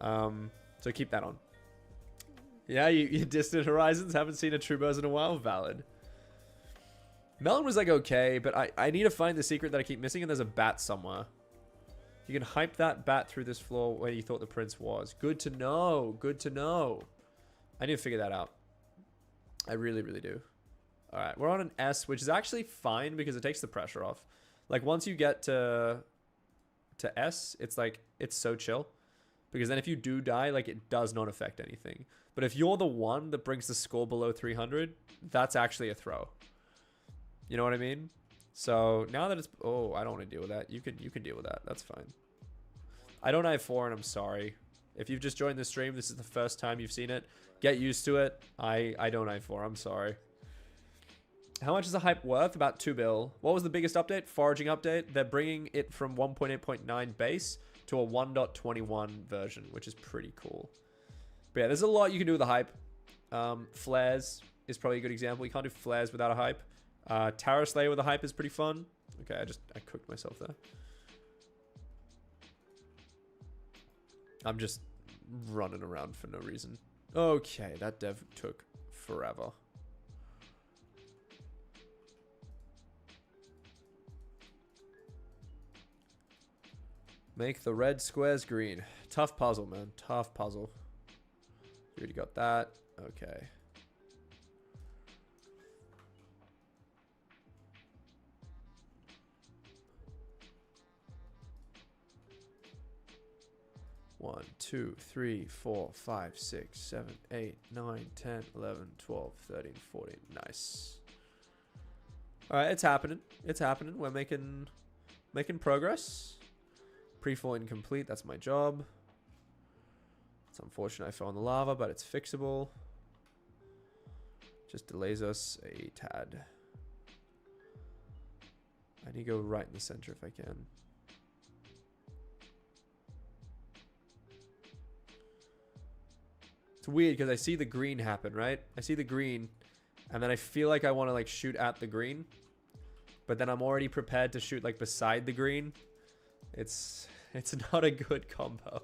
So keep that on. Yeah, you distant horizons. Haven't seen a Trubos in a while. Valid. Melon was like okay, but I need to find the secret that I keep missing, and there's a bat somewhere. You can hype that bat through this floor where you thought the prince was. Good to know. Good to know. I need to figure that out. I really, really do. All right, we're on an S, which is actually fine because it takes the pressure off. Like once you get to S, it's like it's so chill. Because then if you do die, like it does not affect anything. But if you're the one that brings the score below 300, that's actually a throw. You know what I mean? So now that it's... Oh, I don't want to deal with that. You can deal with that. That's fine. I don't have 4 and I'm sorry. If you've just joined the stream, this is the first time you've seen it. Get used to it. I don't have 4. I'm sorry. How much is the hype worth? About 2 bill. What was the biggest update? Foraging update. They're bringing it from 1.8.9 base to a 1.21 version, which is pretty cool. But yeah, there's a lot you can do with the hype. Flares is probably a good example. You can't do flares without a hype. Tower Slayer with a hype is pretty fun. Okay, I cooked myself there. I'm just running around for no reason. Okay, that dev took forever. Make the red squares green. Tough puzzle, man. Tough puzzle. You already got that. Okay. One, 2, 3, 4, 5, 6, 7, 8, 9, 10, 11, 12, 13, 14. Nice. All right, it's happening. It's happening. We're making progress. Pre-fall incomplete. That's my job. It's unfortunate I fell in the lava, but it's fixable. Just delays us a tad. I need to go right in the center if I can. It's weird because I see the green happen, right? I see the green, and then I feel like I want to like shoot at the green, but then I'm already prepared to shoot like beside the green. It's not a good combo.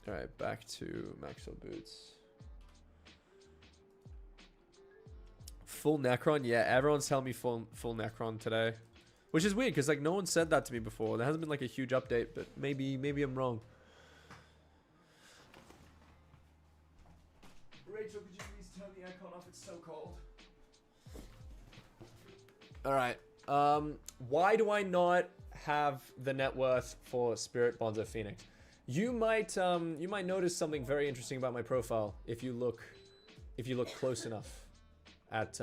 All right, back to Maxwell boots. Full Necron, yeah. Everyone's telling me full Necron today. Which is weird, because like no one said that to me before. There hasn't been like a huge update, but maybe I'm wrong. Rachel, could you please turn the aircon off? It's so cold. Alright. Why do I not have the net worth for Spirit Bonzo Phoenix? You might notice something very interesting about my profile if you look close enough at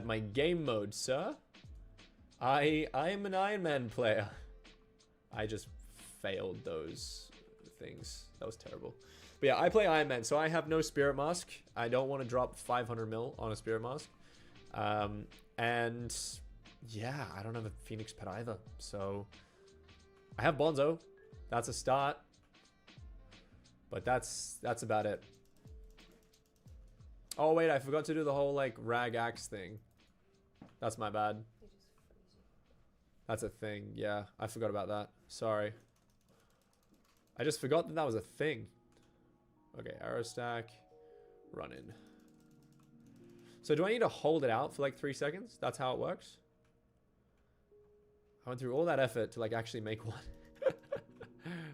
my game mode, sir. I am an Iron Man player. I just failed those things. That was terrible. But yeah, I play Iron Man, so I have no Spirit Mask. I don't want to drop 500 mil on a Spirit Mask. And yeah, I don't have a Phoenix Pet either. So I have Bonzo. That's a start. But that's about it. Oh wait, I forgot to do the whole like rag axe thing. That's my bad. That's a thing. Yeah, I forgot about that. Sorry. I just forgot that that was a thing. Okay, arrow stack. Run in. So do I need to hold it out for like 3 seconds? That's how it works? I went through all that effort to like actually make one.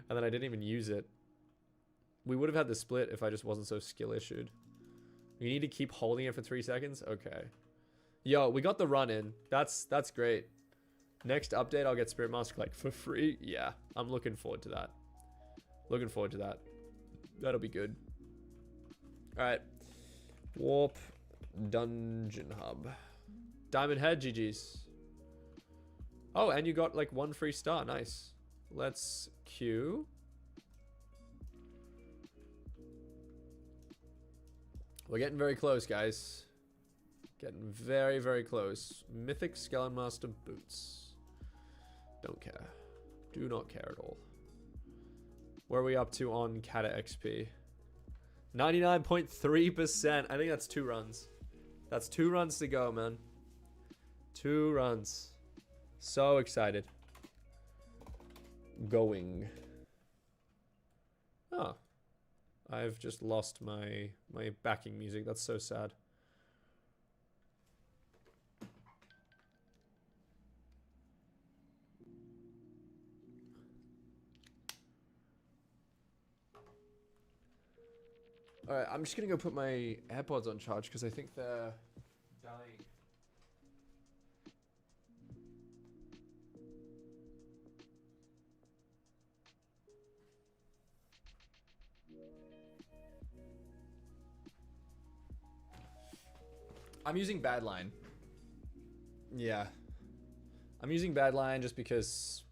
And then I didn't even use it. We would have had the split if I just wasn't so skill issued. You need to keep holding it for 3 seconds? Okay. Yo, we got the run in. That's great. Next update, I'll get Spirit Mask like for free. Yeah, I'm looking forward to that. Looking forward to that. That'll be good. Alright. Warp. Dungeon Hub. Diamond Head, GG's. Oh, and you got like 1 free star. Nice. Let's queue. We're getting very close, guys. Getting very, very close. Mythic Skeleton Master Boots. Don't care. Do not care at all. Where are we up to on Kata XP? 99.3%. I think that's 2 runs. That's 2 runs to go, man. 2 runs. So excited. Going. Oh. I've just lost my backing music. That's so sad. Alright, I'm just gonna go put my AirPods on charge because I think they're dying. I'm using Badline. Yeah. I'm using Badline just because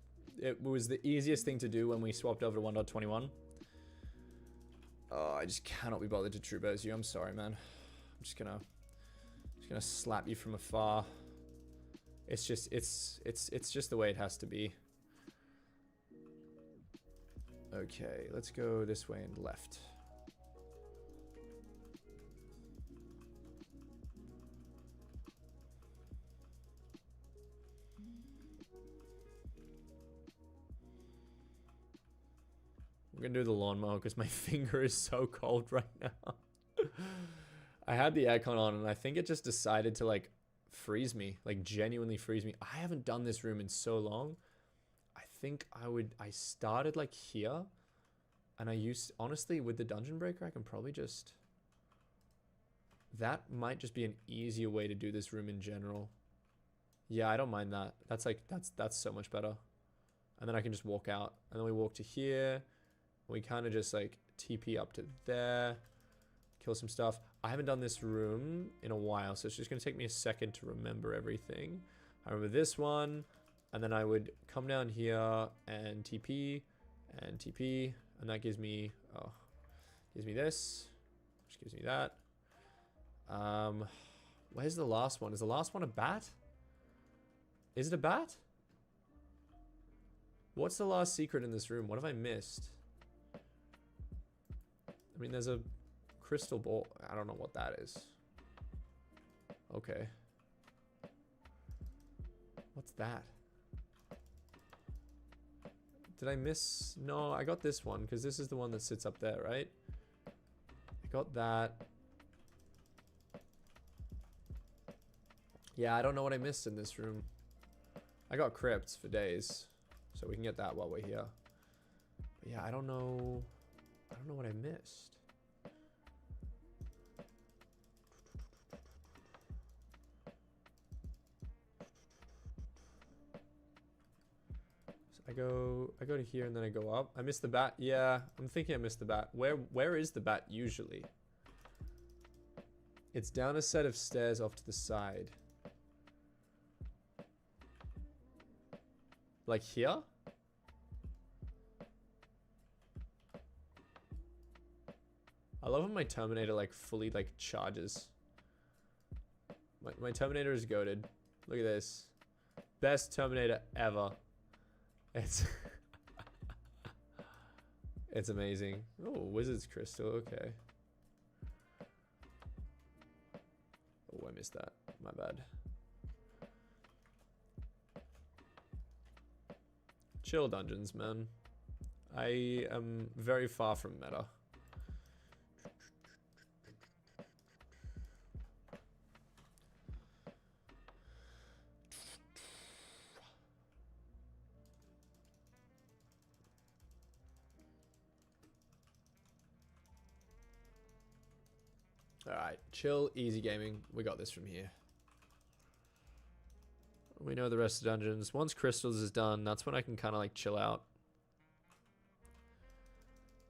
it was the easiest thing to do when we swapped over to 1.21. Oh, I just cannot be bothered to true bears you. I'm sorry, man. I'm just gonna slap you from afar. It's just just the way it has to be. Okay, let's go this way and left. I'm gonna do the lawnmower because my finger is so cold right now. I had the aircon on and I think it just decided to like freeze me, like genuinely freeze me. I haven't done this room in so long. I think I started like here and I used, honestly, with the dungeon breaker, I can probably just, that might just be an easier way to do this room in general. Yeah, I don't mind that. That's like, that's so much better. And then I can just walk out and then we walk to here. We kind of just like TP up to there, kill some stuff. I haven't done this room in a while, so it's just going to take me a second to remember everything. I remember this one, and then I would come down here and TP, and that gives me, oh, gives me this, which gives me that. Where's the last one? Is the last one a bat? Is it a bat? What's the last secret in this room? What have I missed? I mean, there's a crystal ball. I don't know what that is. Okay. What's that? Did I miss? No, I got this one because this is the one that sits up there, right? I got that. Yeah, I don't know what I missed in this room. I got crypts for days, so we can get that while we're here. But yeah, I don't know what I missed. So I go to here and then I go up. I missed the bat. Yeah, I'm thinking I missed the bat. Where is the bat usually? It's down a set of stairs off to the side. Like here? I love when my Terminator like fully like charges. My Terminator is goated. Look at this. Best Terminator ever. It's it's amazing. Oh, Wizard's Crystal, okay. Oh, I missed that. My bad. Chill dungeons, man. I am very far from meta. Alright, chill, easy gaming. We got this from here. We know the rest of the dungeons. Once Crystals is done, that's when I can kind of like chill out.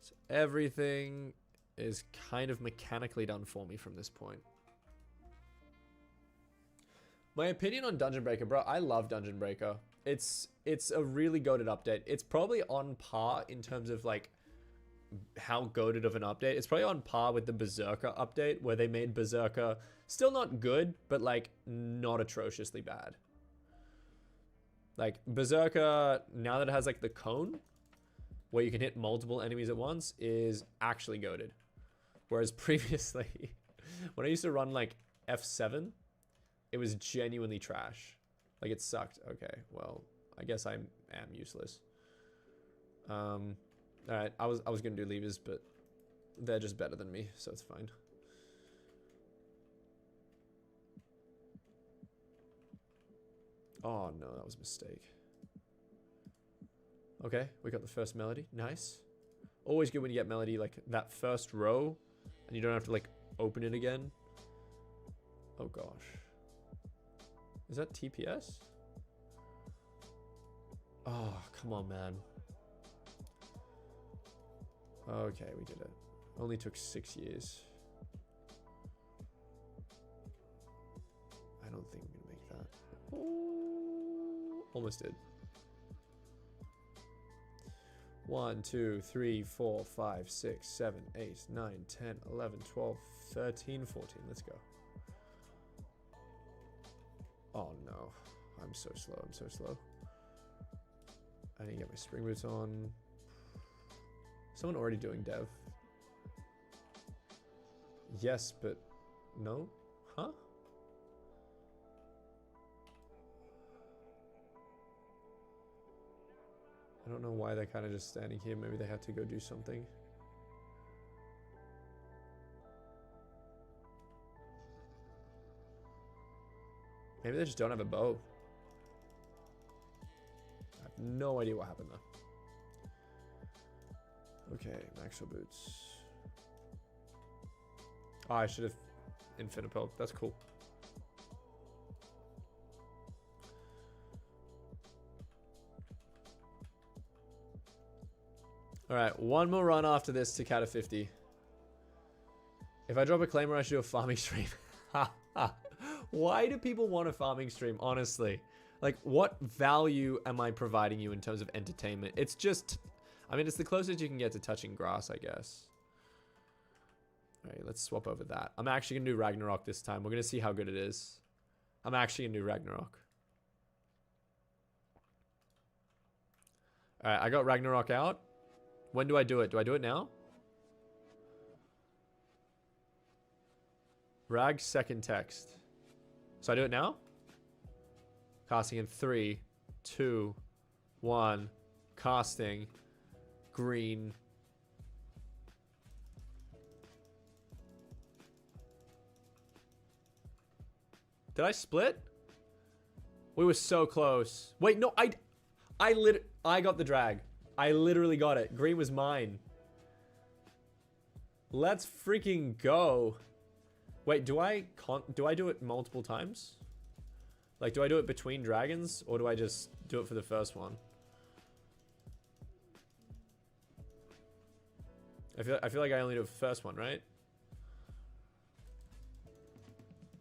So everything is kind of mechanically done for me from this point. My opinion on Dungeon Breaker, bro, I love Dungeon Breaker. It's a really goated update. It's probably on par in terms of like how goated of an update. It's probably on par with the Berserker update where they made Berserker still not good, but like not atrociously bad. Like Berserker, now that it has like the cone where you can hit multiple enemies at once, is actually goated. Whereas previously, when I used to run like F7, it was genuinely trash. Like it sucked. Okay, well, I guess I am useless. Alright, I was gonna do levers, but they're just better than me, so it's fine. Oh no, that was a mistake. Okay, we got the first melody. Nice. Always good when you get melody like that first row and you don't have to like open it again. Oh gosh. Is that TPS? Oh, come on, man. Okay, we did it. Only took 6 years. I don't think I'm gonna make that. Oh, almost did. 1, 2, 3, 4, 5, 6, 7, 8, 9, 10, 11, 12, 13, 14. Let's go. Oh no. I'm so slow. I'm so slow. I need to get my spring boots on. Someone already doing dev? Yes, but no? Huh? I don't know why they're kind of just standing here. Maybe they had to go do something. Maybe they just don't have a bow. I have no idea what happened there. Okay, Maxwell boots. Oh, I should have Infinipel. That's cool. Alright, one more run after this to Cata 50. If I drop a claimer, I should do a farming stream. Why do people want a farming stream, honestly? Like, what value am I providing you in terms of entertainment? It's just... I mean, it's the closest you can get to touching grass, I guess. Alright, let's swap over that. I'm actually going to do Ragnarok this time. We're going to see how good it is. I'm actually going to do Ragnarok. Alright, I got Ragnarok out. When do I do it? Do I do it now? Rag second text. So I do it now? Casting in 3, 2, 1. Casting. Green. Did I split? We were so close. Wait, no, I got the drag. I literally got it. Green was mine. Let's freaking go. Wait, do I do it multiple times? Like, do I do it between dragons, or do I just do it for the first one? I feel like I only do the first one, right?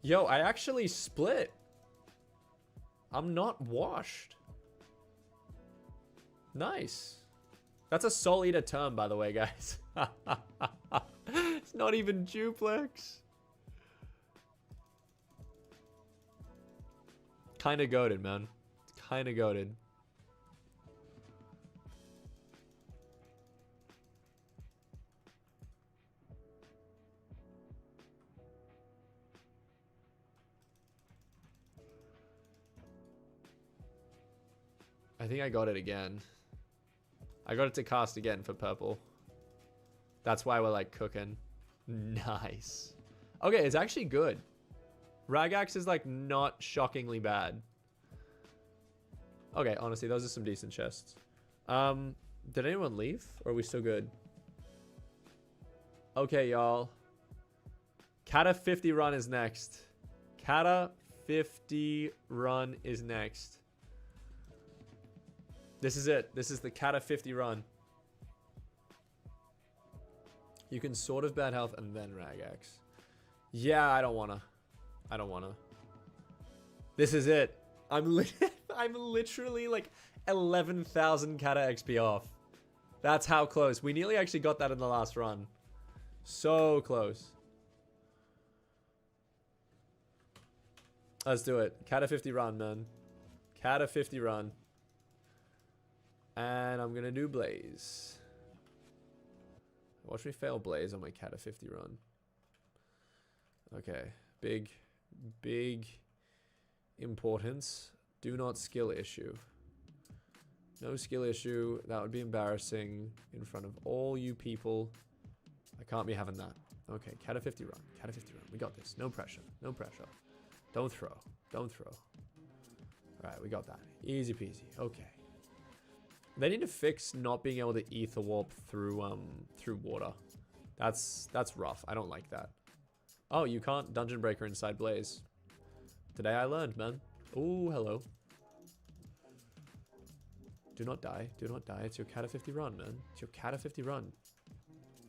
Yo, I actually split. I'm not washed. Nice. That's a Soul Eater term, by the way, guys. It's not even duplex. Kind of goated, man. Kind of goated. I think I got it again. I got it to cast again for purple. That's why we're like cooking. Nice. Okay, it's actually good. Ragax is like not shockingly bad. Okay, honestly, those are some decent chests. Did anyone leave? Or are we still good? Okay, y'all. Kata 50 run is next. Kata 50 run is next. This is it. This is the Kata 50 run. You can sort of bad health and then Ragax. Yeah, I don't wanna. I don't wanna. This is it. I'm literally like 11,000 Kata XP off. That's how close. We nearly actually got that in the last run. So close. Let's do it. Kata 50 run, man. Kata 50 run. And I'm gonna do Blaze. Watch me fail Blaze on my Kata 50 run. Okay. Big importance. Do not skill issue. No skill issue. That would be embarrassing in front of all you people. I can't be having that. Okay, Kata 50 run. Kata 50 run. We got this. No pressure. No pressure. Don't throw. Don't throw. Alright, we got that. Easy peasy. Okay. They need to fix not being able to ether warp through water. That's rough. I don't like that. Oh, you can't dungeon breaker inside Blaze. Today I learned, man. Ooh, hello. Do not die. Do not die. It's your Kata 50 run, man. It's your Kata 50 run.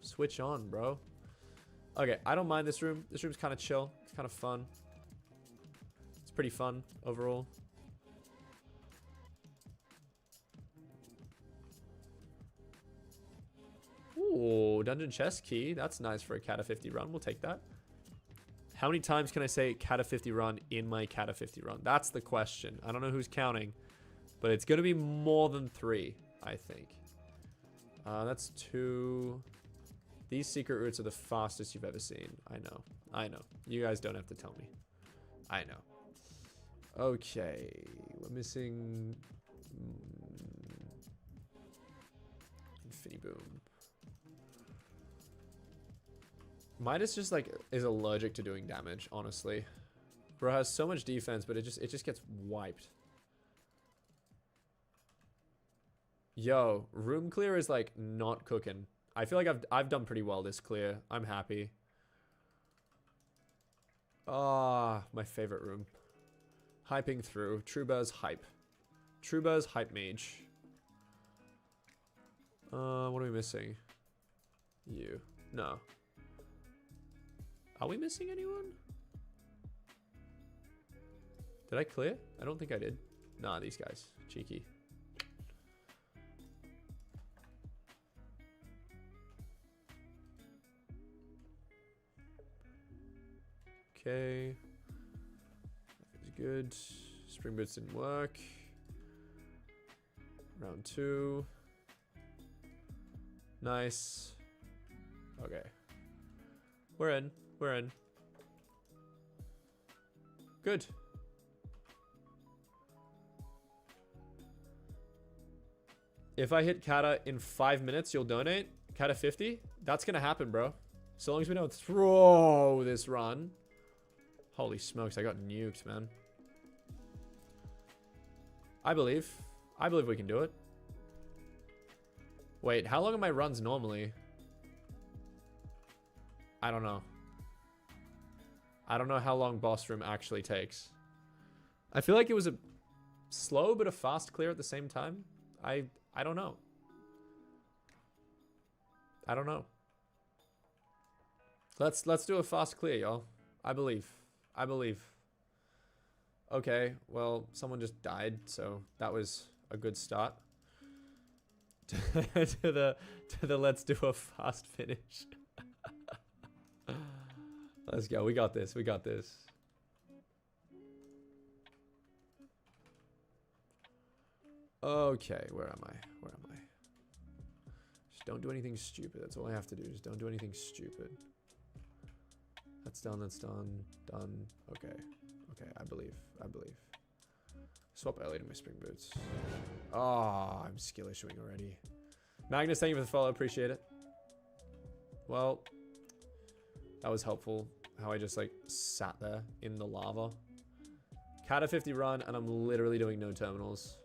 Switch on, bro. Okay, I don't mind this room. This room's kind of chill. It's kind of fun. It's pretty fun overall. Ooh, dungeon chest key. That's nice for a Kata 50 run. We'll take that. How many times can I say Kata 50 run in my Kata 50 run? That's the question. I don't know who's counting, but it's going to be more than 3, I think. That's 2. These secret routes are the fastest you've ever seen. I know. I know. You guys don't have to tell me. I know. Okay. We're missing... Infiniboom. Midas just like is allergic to doing damage, honestly. Bro has so much defense, but it just gets wiped. Yo, room clear is like not cooking. I feel like I've done pretty well this clear. I'm happy. Ah, my favorite room. Hyping through. Truebear's hype. Truebear's hype mage. What are we missing? You. No. Are we missing anyone? Did I clear? I don't think I did. Nah, these guys. Cheeky. Okay. That was good. Spring boots didn't work. Round 2. Nice. Okay. We're in. We're in. Good. If I hit Kata in 5 minutes, you'll donate? Kata 50? That's gonna happen, bro. So long as we don't throw this run. Holy smokes, I got nuked, man. I believe we can do it. Wait, how long are my runs normally? I don't know. I don't know how long boss room actually takes. I feel like it was a slow but a fast clear at the same time. I don't know. I don't know. Let's do a fast clear, y'all. I believe. I believe. Okay, well, someone just died, so that was a good start. to the let's do a fast finish. Let's go. We got this. We got this. Okay, where am I? Where am I? Just don't do anything stupid. That's all I have to do. Just don't do anything stupid. That's done. That's done. Done. Okay. Okay, I believe. I believe. Swap early to my spring boots. Oh, I'm skill issuing already. Magnus, thank you for the follow. Appreciate it. Well, that was helpful. How I just like sat there in the lava. Kata 50 run, and I'm literally doing no terminals.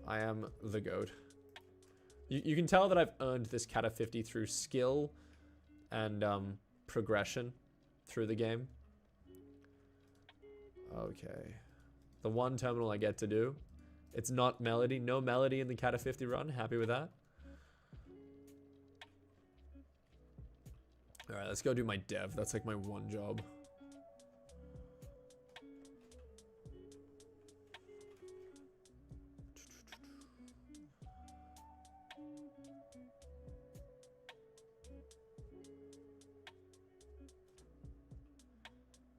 I am the goat. You can tell that I've earned this Kata 50 through skill and progression through the game. Okay. The one terminal I get to do. It's not melody. No melody in the Kata 50 run. Happy with that. Alright, let's go do my dev. That's like my one job.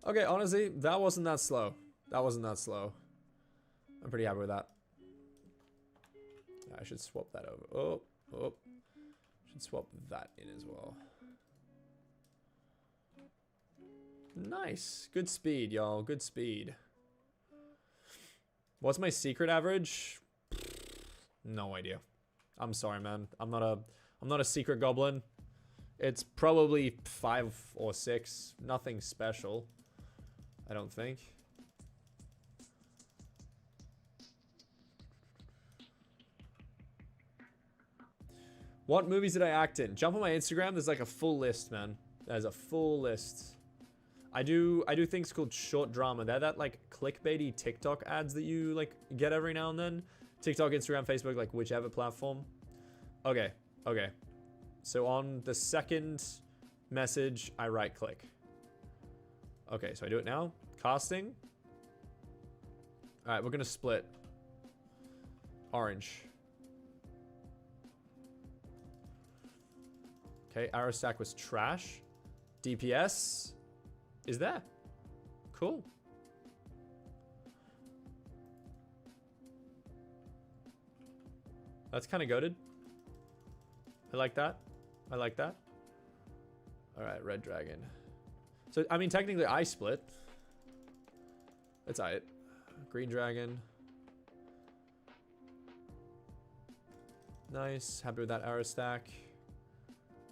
Okay, honestly, that wasn't that slow. That wasn't that slow. I'm pretty happy with that. I should swap that over. Oh, oh. Should swap that in as well. Nice. Good speed, y'all. Good speed. What's my secret average? No idea. I'm sorry, man. I'm not a secret goblin. It's probably 5 or 6. Nothing special. I don't think. What movies did I act in? Jump on my Instagram. There's like a full list, man. There's a full list. I do things called short drama. They're that like clickbaity TikTok ads that you like get every now and then. TikTok, Instagram, Facebook, like whichever platform. Okay, okay. So on the second message, I right click. Okay, so I do it now. Casting. All right, we're gonna split. Orange. Okay, arrow stack was trash. DPS is there. Cool. That's kind of goated. I like that. I like that. All right, red dragon. So, I mean, technically I split. That's alright. Green dragon. Nice. Happy with that arrow stack.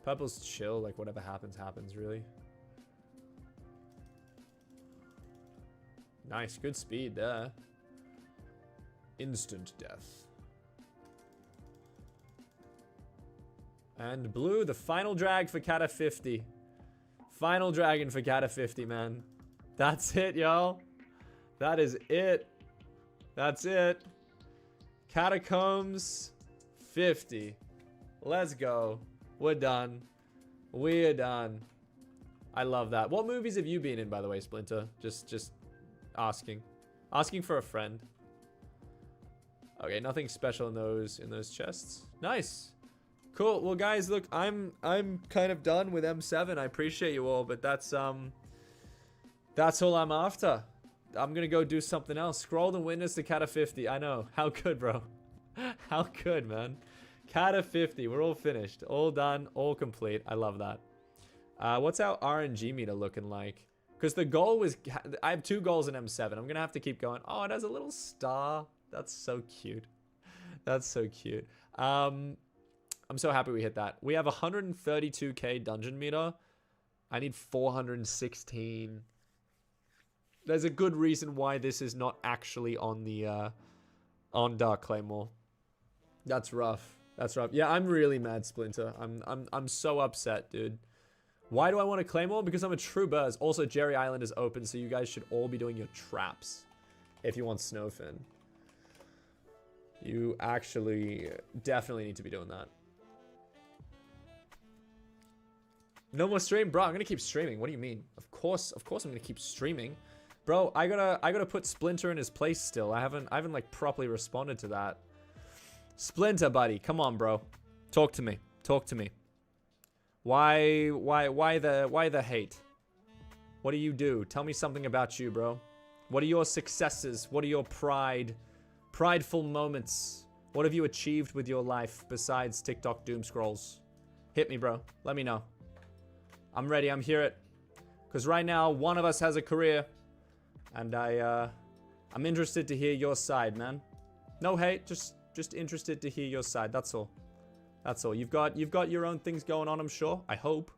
Purple's chill. Like, whatever happens, happens, really. Nice. Good speed there. Instant death. And blue, the final drag for Kata 50. Final dragon for Kata 50, man. That's it, y'all. That is it. That's it. Catacombs 50. Let's go. We're done. We're done. I love that. What movies have you been in, by the way, Splinter? Just asking. Asking for a friend. Okay, nothing special in those chests. Nice. Cool. Well, guys, look, I'm kind of done with M7. I appreciate you all, but that's all I'm after. I'm gonna go do something else. Scroll and witness the Kata 50. I know. How good, bro? How good, man? Kata 50. We're all finished. All done. All complete. I love that. What's our RNG meter looking like? Because the goal was... I have 2 goals in M7. I'm gonna have to keep going. Oh, it has a little star. That's so cute. That's so cute. I'm so happy we hit that. We have 132k dungeon meter. I need 416. There's a good reason why this is not actually on the on Dark Claymore. That's rough. That's rough. Yeah, I'm really mad, Splinter. I'm so upset, dude. Why do I want a Claymore? Because I'm a true burst. Also, Jerry Island is open, so you guys should all be doing your traps if you want Snowfin. You actually definitely need to be doing that. No more stream? Bro, I'm gonna keep streaming. What do you mean? Of course I'm gonna keep streaming. Bro, I gotta put Splinter in his place still. I haven't like properly responded to that. Splinter, buddy, come on, bro. Talk to me. Talk to me. Why the hate? What do you do? Tell me something about you, bro. What are your successes? What are your prideful moments? What have you achieved with your life besides TikTok doom scrolls? Hit me, bro. Let me know. I'm ready. I'm here it. Because right now, one of us has a career. And I'm interested to hear your side, man. No hate. Just interested to hear your side. That's all. That's all. You've got your own things going on, I'm sure. I hope.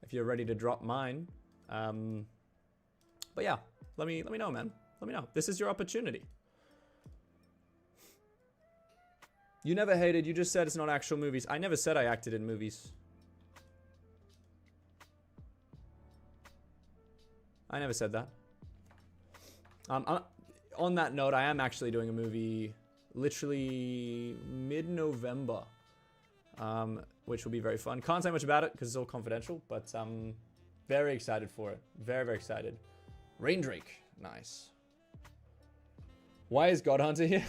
If you're ready to drop mine. But yeah, let me know, man. Let me know. This is your opportunity. You never hated. You just said it's not actual movies. I never said I acted in movies. I never said that. On that note, I am actually doing a movie literally mid-November, which will be very fun. Can't say much about it because it's all confidential, but very excited for it. Very, very excited. Rain Drake. Nice. Why is God Hunter here?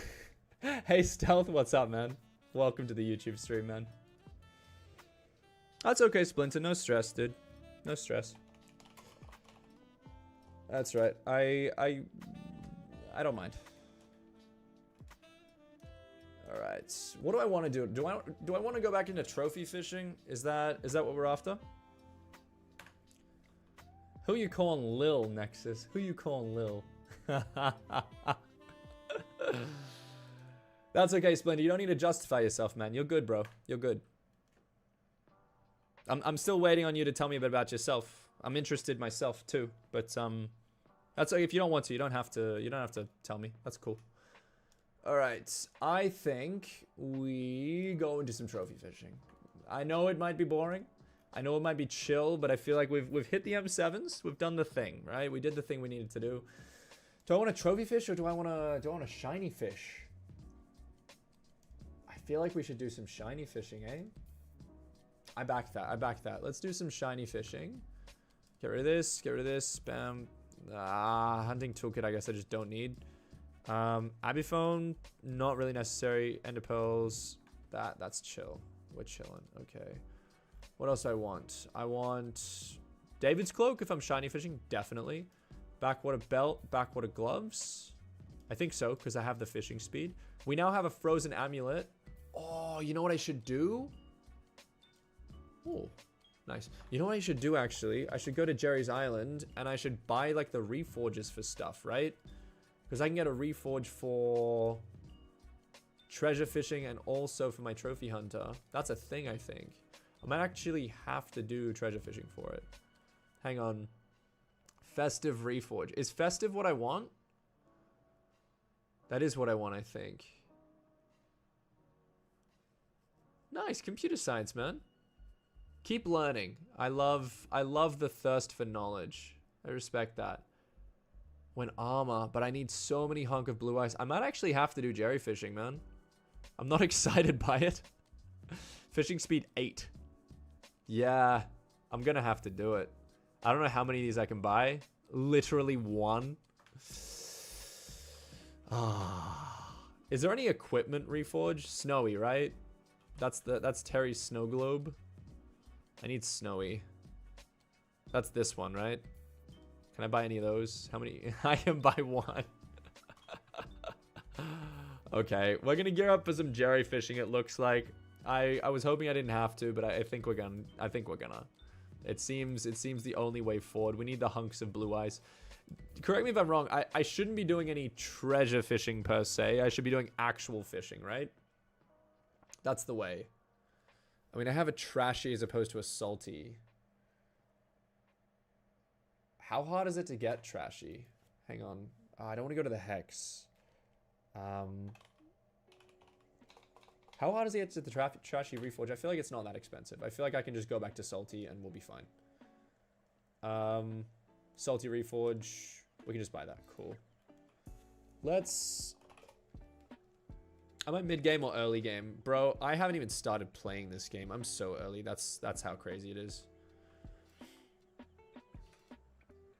Hey, Stealth, what's up, man? Welcome to the YouTube stream, man. That's okay, Splinter. No stress, dude. No stress. That's right. I don't mind. All right. What do I want to do? Do I want to go back into trophy fishing? Is that what we're after? Who you calling Lil, Nexus? Who you calling Lil? That's okay, Splendid. You don't need to justify yourself, man. You're good, bro. You're good. I'm still waiting on you to tell me a bit about yourself. I'm interested myself too, but that's okay. If you don't want to, you don't have to tell me. That's cool. All right. I think we go into some trophy fishing. I know it might be boring. I know it might be chill, but I feel like we've hit the M7s. We've done the thing, right? We did the thing we needed to do. Do I want to trophy fish or do I want to shiny fish? I feel like we should do some shiny fishing, eh? I back that. I back that. Let's do some shiny fishing. Get rid of this. Get rid of this. Spam. Hunting toolkit, I guess I just don't need. Abbey phone, not really necessary. Ender pearls. That's chill. We're chilling. Okay. What else I want? I want David's cloak if I'm shiny fishing. Definitely. Backwater belt. Backwater gloves. I think so, because I have the fishing speed. We now have a frozen amulet. Oh, you know what I should do? Oh, nice. You know what I should do, actually? I should go to Jerry's Island, and I should buy, like, the reforges for stuff, right? Because I can get a reforge for treasure fishing and also for my trophy hunter. That's a thing, I think. I might actually have to do treasure fishing for it. Hang on. Festive reforge. Is festive what I want? That is what I want, I think. Nice. Computer science, man. Keep learning. I love the thirst for knowledge. I respect that. When armor, but I need so many hunk of blue ice. I might actually have to do jerry fishing, man. I'm not excited by it. Fishing speed 8. Yeah, I'm gonna have to do it. I don't know how many of these I can buy. Literally 1. Is there any equipment reforge? Snowy, right? That's Terry's snow globe. I need snowy. That's this one, right? Can I buy any of those? How many? I can buy 1. Okay, we're gonna gear up for some jerry fishing. It looks like. I was hoping I didn't have to, but I think we're gonna. It seems the only way forward. We need the hunks of blue ice. Correct me if I'm wrong. I shouldn't be doing any treasure fishing per se. I should be doing actual fishing, right? That's the way. I mean, I have a trashy as opposed to a salty. How hard is it to get trashy? Hang on. I don't want to go to the hex. How hard is it to the trashy reforge? I feel like it's not that expensive. I feel like I can just go back to salty and we'll be fine. Salty reforge. We can just buy that. Cool. Let's... Am I mid-game or early game? Bro, I haven't even started playing this game. I'm so early. That's how crazy it is.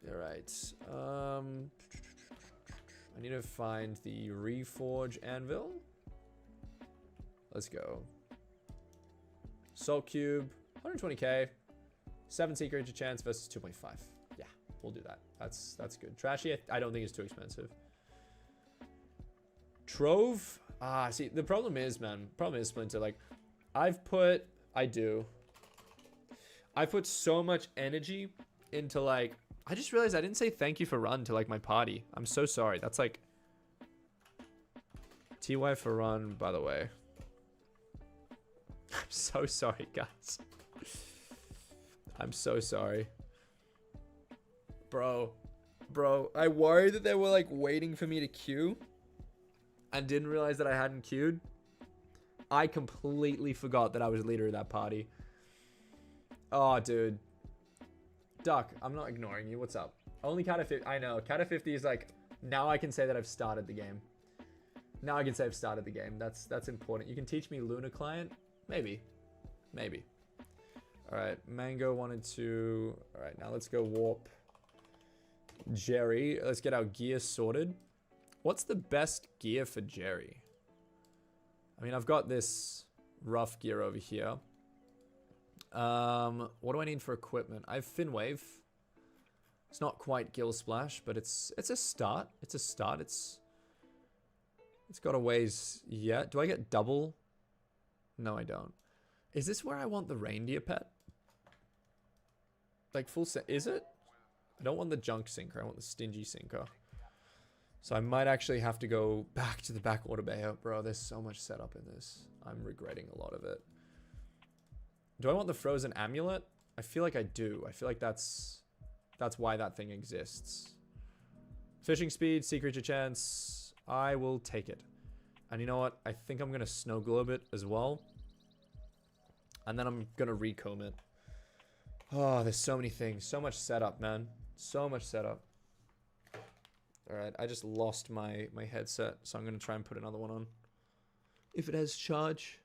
Alright. I need to find the reforge anvil. Let's go. Salt cube. 120k. 7 secret chance versus 2.5. Yeah. We'll do that. That's good. Trashy, I don't think it's too expensive. Trove. See, the problem is, man. Problem is, Splinter. Like, I put so much energy into, like, I just realized I didn't say thank you for run to, like, my party. I'm so sorry. That's like TY for run, by the way. I'm so sorry, guys. I'm so sorry. Bro, I worried that they were, like, waiting for me to queue and didn't realize that I hadn't queued. I completely forgot that I was leader of that party. Oh, dude. Duck, I'm not ignoring you. What's up? Only Cat of 50. I know. Cat of 50 is like, now I can say that I've started the game. Now I can say I've started the game. That's important. You can teach me Luna Client? Maybe. Maybe. Alright, Mango wanted to... Alright, now let's go warp Jerry. Let's get our gear sorted. What's the best gear for Jerry? I mean, I've got this rough gear over here. What do I need for equipment? I have Finwave. It's not quite Gill Splash, but it's a start. It's a start. It's got a ways yet. Do I get double? No, I don't. Is this where I want the reindeer pet? Like full set? Is it? I don't want the junk sinker. I want the stingy sinker. So I might actually have to go back to the backwater bay. Oh, bro, there's so much setup in this. I'm regretting a lot of it. Do I want the frozen amulet? I feel like I do. I feel like that's why that thing exists. Fishing speed, sea creature chance. I will take it. And you know what? I think I'm going to snow globe it as well. And then I'm going to recomb it. Oh, there's so many things. So much setup, man. So much setup. Alright, I just lost my headset. So I'm going to try and put another one on. If it has charge.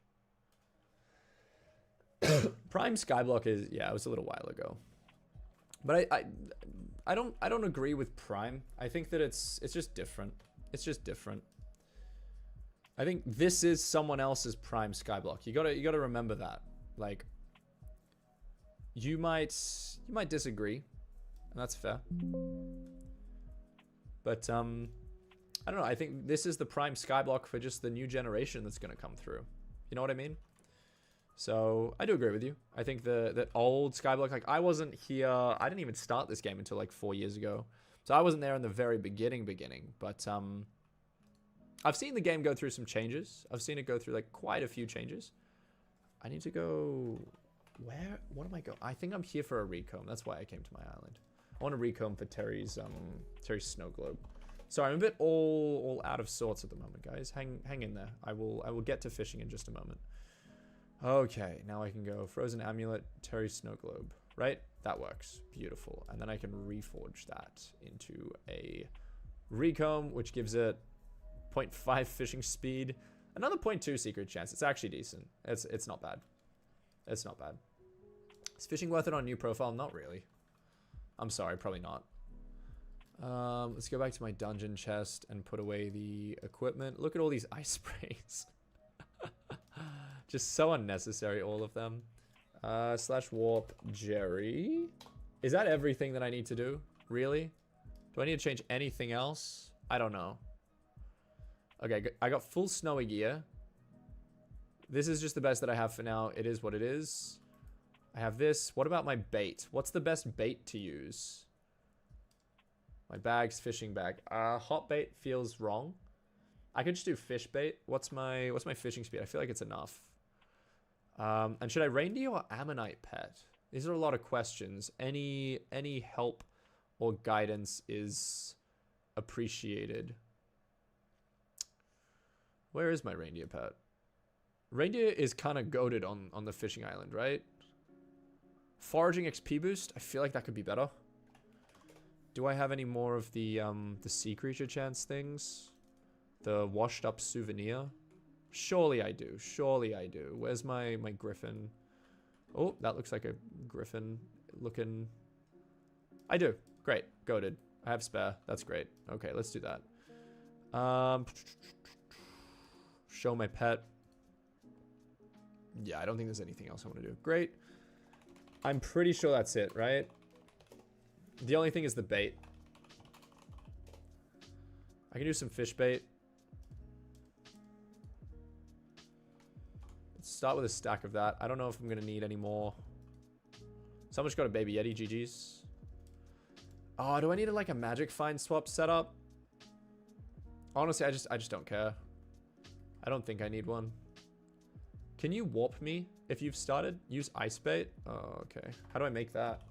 Prime Skyblock is... Yeah, it was a little while ago. But I don't agree with Prime. I think that it's just different. It's just different. I think this is someone else's Prime Skyblock. You gotta remember that. Like, you might disagree, and that's fair. But I don't know. I think this is the Prime Skyblock for just the new generation that's gonna come through. You know what I mean? So I do agree with you. I think that old Skyblock, like I wasn't here. I didn't even start this game until like 4 years ago. So I wasn't there in the very beginning. But I've seen the game go through some changes. I've seen it go through like quite a few changes. I need to go... Where? What am I going? I think I'm here for a recomb. That's why I came to my island. I want a recomb for Terry's snow globe. Sorry, I'm a bit all out of sorts at the moment, guys. Hang in there. I will get to fishing in just a moment. Okay, now I can go Frozen Amulet, Terry's snow globe. Right? That works. Beautiful. And then I can reforge that into a recomb, which gives it 0.5 fishing speed. Another 0.2 secret chance. It's actually decent. It's not bad. It's not bad. Is fishing worth it on new profile? Not really. I'm sorry, probably not. Let's go back to my dungeon chest and put away the equipment. Look at all these ice sprays. Just so unnecessary, all of them. Slash warp Jerry. Is that everything that I need to do? Really? Do I need to change anything else? I don't know. Okay, I got full snowy gear. This is just the best that I have for now. It is what it is. I have this. What about my bait? What's the best bait to use? My bag's fishing bag. Hot bait feels wrong. I could just do fish bait. What's my fishing speed? I feel like it's enough. And should I reindeer or ammonite pet? These are a lot of questions. Any help or guidance is appreciated. Where is my reindeer pet? Reindeer is kind of goated on the fishing island, right? Foraging XP boost? I feel like that could be better. Do I have any more of the sea creature chance things? The washed up souvenir? Surely I do. Surely I do. Where's my griffin? Oh, that looks like a griffin looking. I do. Great. Goated. I have spare. That's great. Okay, let's do that. Show my pet. Yeah, I don't think there's anything else I want to do. Great. I'm pretty sure that's it, right? The only thing is the bait. I can do some fish bait. Let's start with a stack of that. I don't know if I'm going to need any more. Someone's got a baby yeti. GG's. Oh, do I need like a magic find swap setup? Honestly, I just don't care. I don't think I need one. Can you warp me if you've started? Use ice bait? Oh, okay. How do I make that?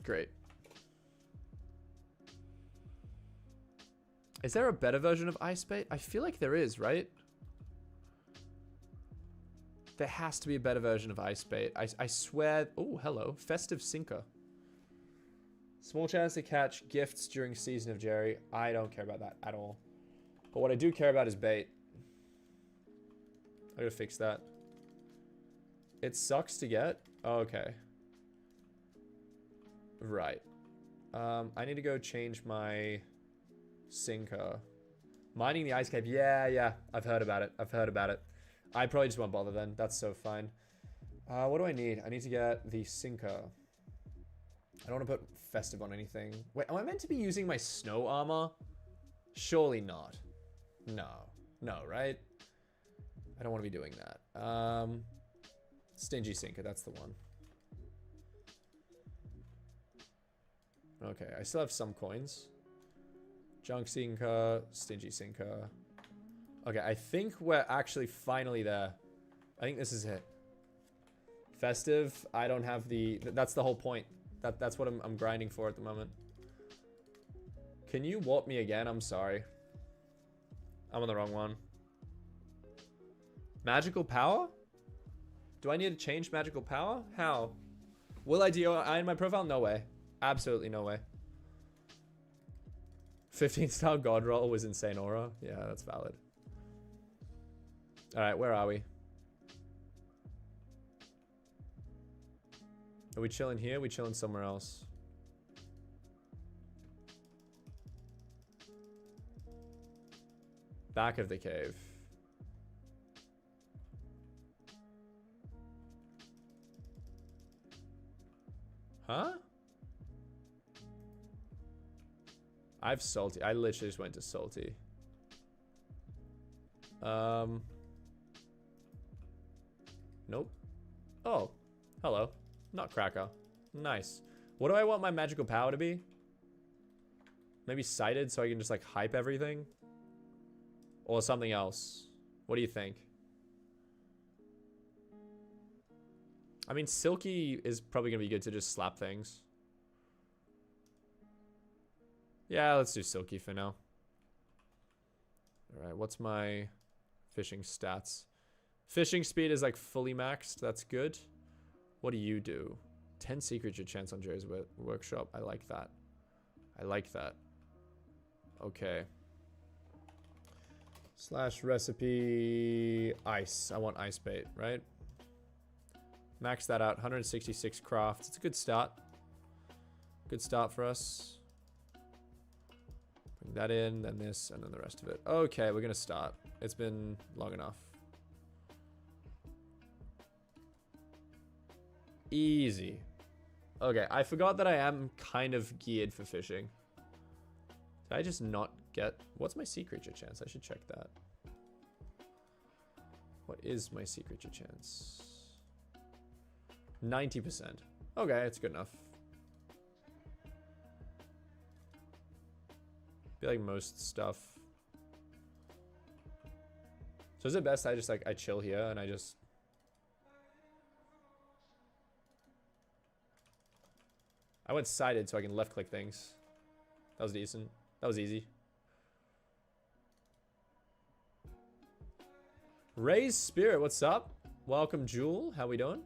Great. Is there a better version of ice bait? I feel like there is, right? There has to be a better version of ice bait. I swear. Oh, hello. Festive Sinker. Small chance to catch gifts during Season of Jerry. I don't care about that at all. But what I do care about is bait. I gotta fix that. It sucks to get. Oh, okay. Right. I need to go change my sinker. Mining the ice cave. Yeah. I've heard about it. I probably just won't bother then. That's so fine. What do I need? I need to get the sinker. I don't want to put festive on anything. Wait, am I meant to be using my snow armor? Surely not. No, right? I don't want to be doing that. Stingy sinker, that's the one. Okay, I still have some coins. Junk sinker, stingy sinker. Okay, I think we're actually finally there. I think this is it. Festive, I don't have the... That's the whole point. That's what I'm grinding for at the moment. Can you warp me again? I'm sorry. I'm on the wrong one. Magical power? Do I need to change magical power? How? Will I DOI in my profile? No way. Absolutely no way. 15-star god roll was insane aura. Yeah, that's valid. Alright, where are we? Are we chilling here? Are we chilling somewhere else? Back of the cave. Huh? I've salty. I literally just went to salty. Nope. Oh, hello. Nutcracker. Nice. What do I want my magical power to be? Maybe sighted so I can just like hype everything? Or something else? What do you think? I mean, silky is probably gonna be good to just slap things. Yeah, let's do silky for now. Alright, what's my fishing stats? Fishing speed is like fully maxed. That's good. What do you do? 10 secret your chance on Jerry's workshop. I like that. I like that. Okay. Slash recipe ice. I want ice bait, right? Max that out. 166 craft. It's a good start. Good start for us. Bring that in, then this, and then the rest of it. Okay, we're gonna start. It's been long enough. Easy. Okay, I forgot that I am kind of geared for fishing. Did I just not get... What's my sea creature chance? I should check that. What is my sea creature chance? 90%. Okay, it's good enough. Be like most stuff. So is it best I just like, I chill here and I just... I went sighted so I can left click things. That was decent. That was easy. Ray's Spirit, what's up? Welcome, Jewel. How we doing?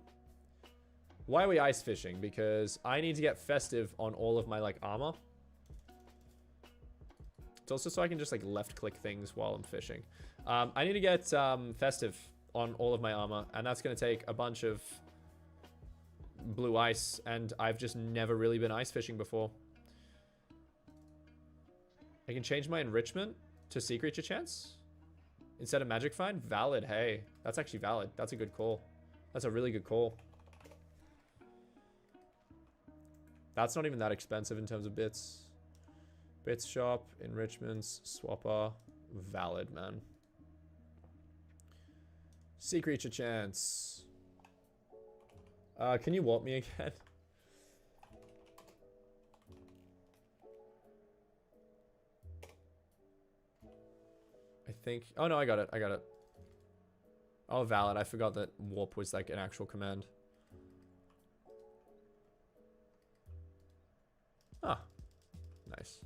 Why are we ice fishing? Because I need to get festive on all of my like armor. It's also so I can just like left click things while I'm fishing. I need to get festive on all of my armor, and that's going to take a bunch of blue ice, and I've just never really been ice fishing before. I can change my enrichment to sea creature chance. instead of Magic Find? Valid. Hey, that's actually valid. That's a good call. That's a really good call. That's not even that expensive in terms of bits. Bits shop, enrichments, swapper. Valid, man. Sea creature chance. Can you warp me again? I think. Oh no, I got it. I got it. Oh, valid. I forgot that warp was like an actual command. Ah, nice.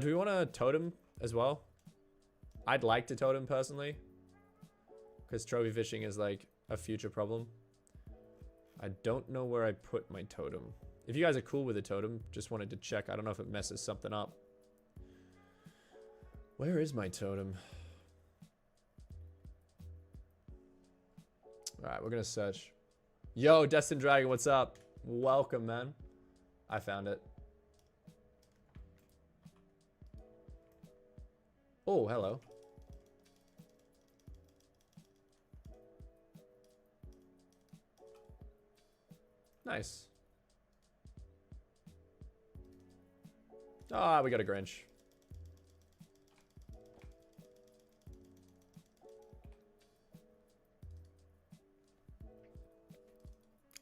Do we want to totem as well? I'd like to totem personally, because trophy fishing is like a future problem. I don't know where I put my totem. If you guys are cool with a totem, just wanted to check. I don't know if it messes something up. Where is my totem? Alright, we're gonna search. Yo, Destined Dragon, what's up? Welcome, man. I found it. Oh, hello. Nice. Ah, we got a Grinch.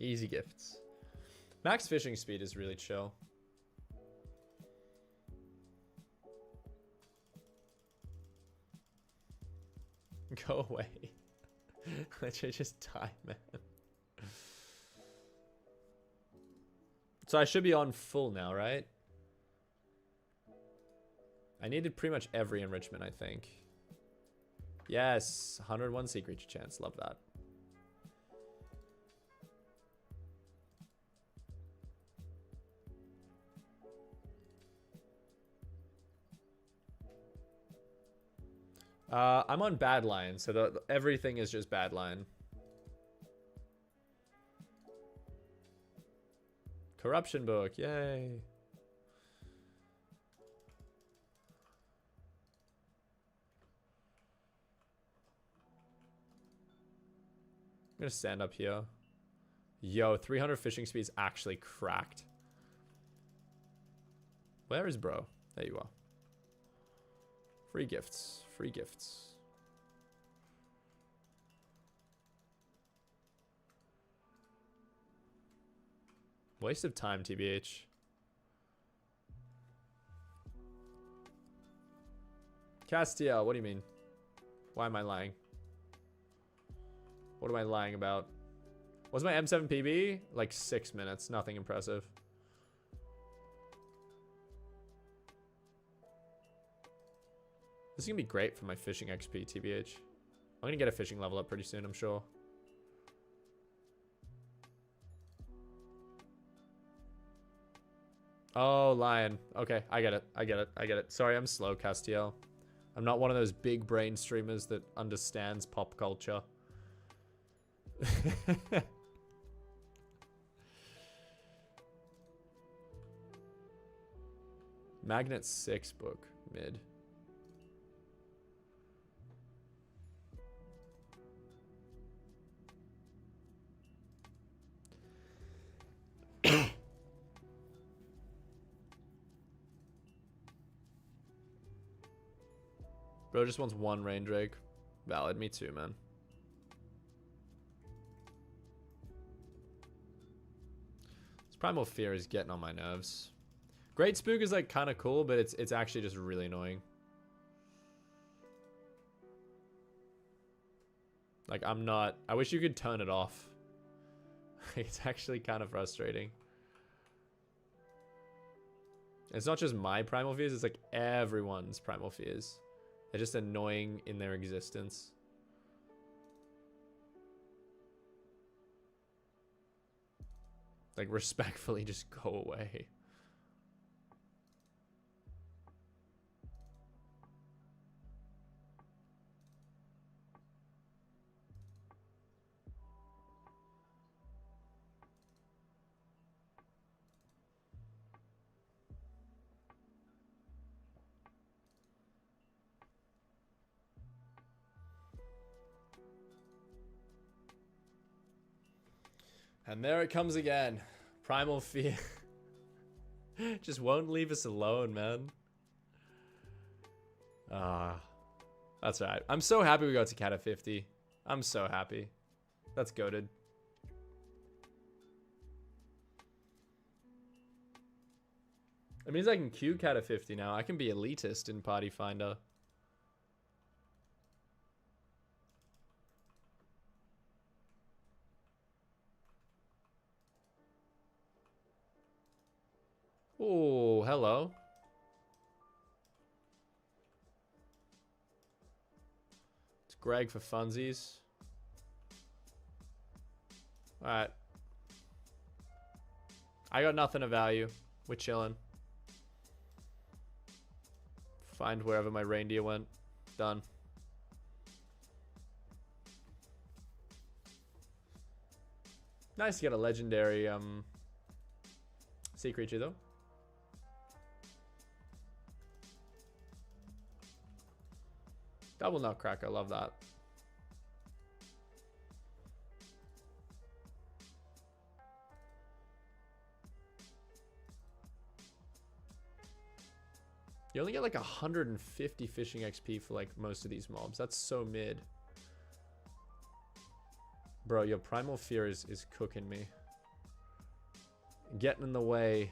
Easy gifts. Max fishing speed is really chill. Go away. Literally just die, man. So I should be on full now, right? I needed pretty much every enrichment, I think. Yes, 101 sea creature chance. Love that. I'm on bad line, so everything is just bad line. Corruption book, yay. I'm gonna stand up here. Yo, 300 fishing speed is actually cracked. Where is bro? There you are. Free gifts. Free gifts. Waste of time, TBH. Castiel, what do you mean? Why am I lying? What am I lying about? Was my M7 PB? Like 6 minutes. Nothing impressive. This is gonna be great for my fishing XP, TBH. I'm gonna get a fishing level up pretty soon, I'm sure. Oh, lion. Okay, I get it. I get it. I get it. Sorry, I'm slow, Castiel. I'm not one of those big brain streamers that understands pop culture. Magnet 6 book, mid. Bro just wants one rain drake. Valid, me too, man. This Primal Fear is getting on my nerves. Great Spook is like kind of cool, but it's actually just really annoying. Like I'm not. I wish you could turn it off. It's actually kind of frustrating. It's not just my Primal Fears, it's like everyone's Primal Fears. They're just annoying in their existence. Like, respectfully, just go away. And there it comes again. Primal Fear. Just won't leave us alone, man. That's right. I'm so happy we got to cat at 50. I'm so happy. That's goated. It means I can queue cat at 50 now. I can be elitist in Party Finder. Oh, hello. It's Greg for funsies. Alright. I got nothing of value. We're chilling. Find wherever my reindeer went. Done. Nice to get a legendary sea creature though. Double Nutcracker, love that. You only get like 150 fishing XP for like most of these mobs. That's so mid. Bro, your Primal Fear is cooking me. Getting in the way.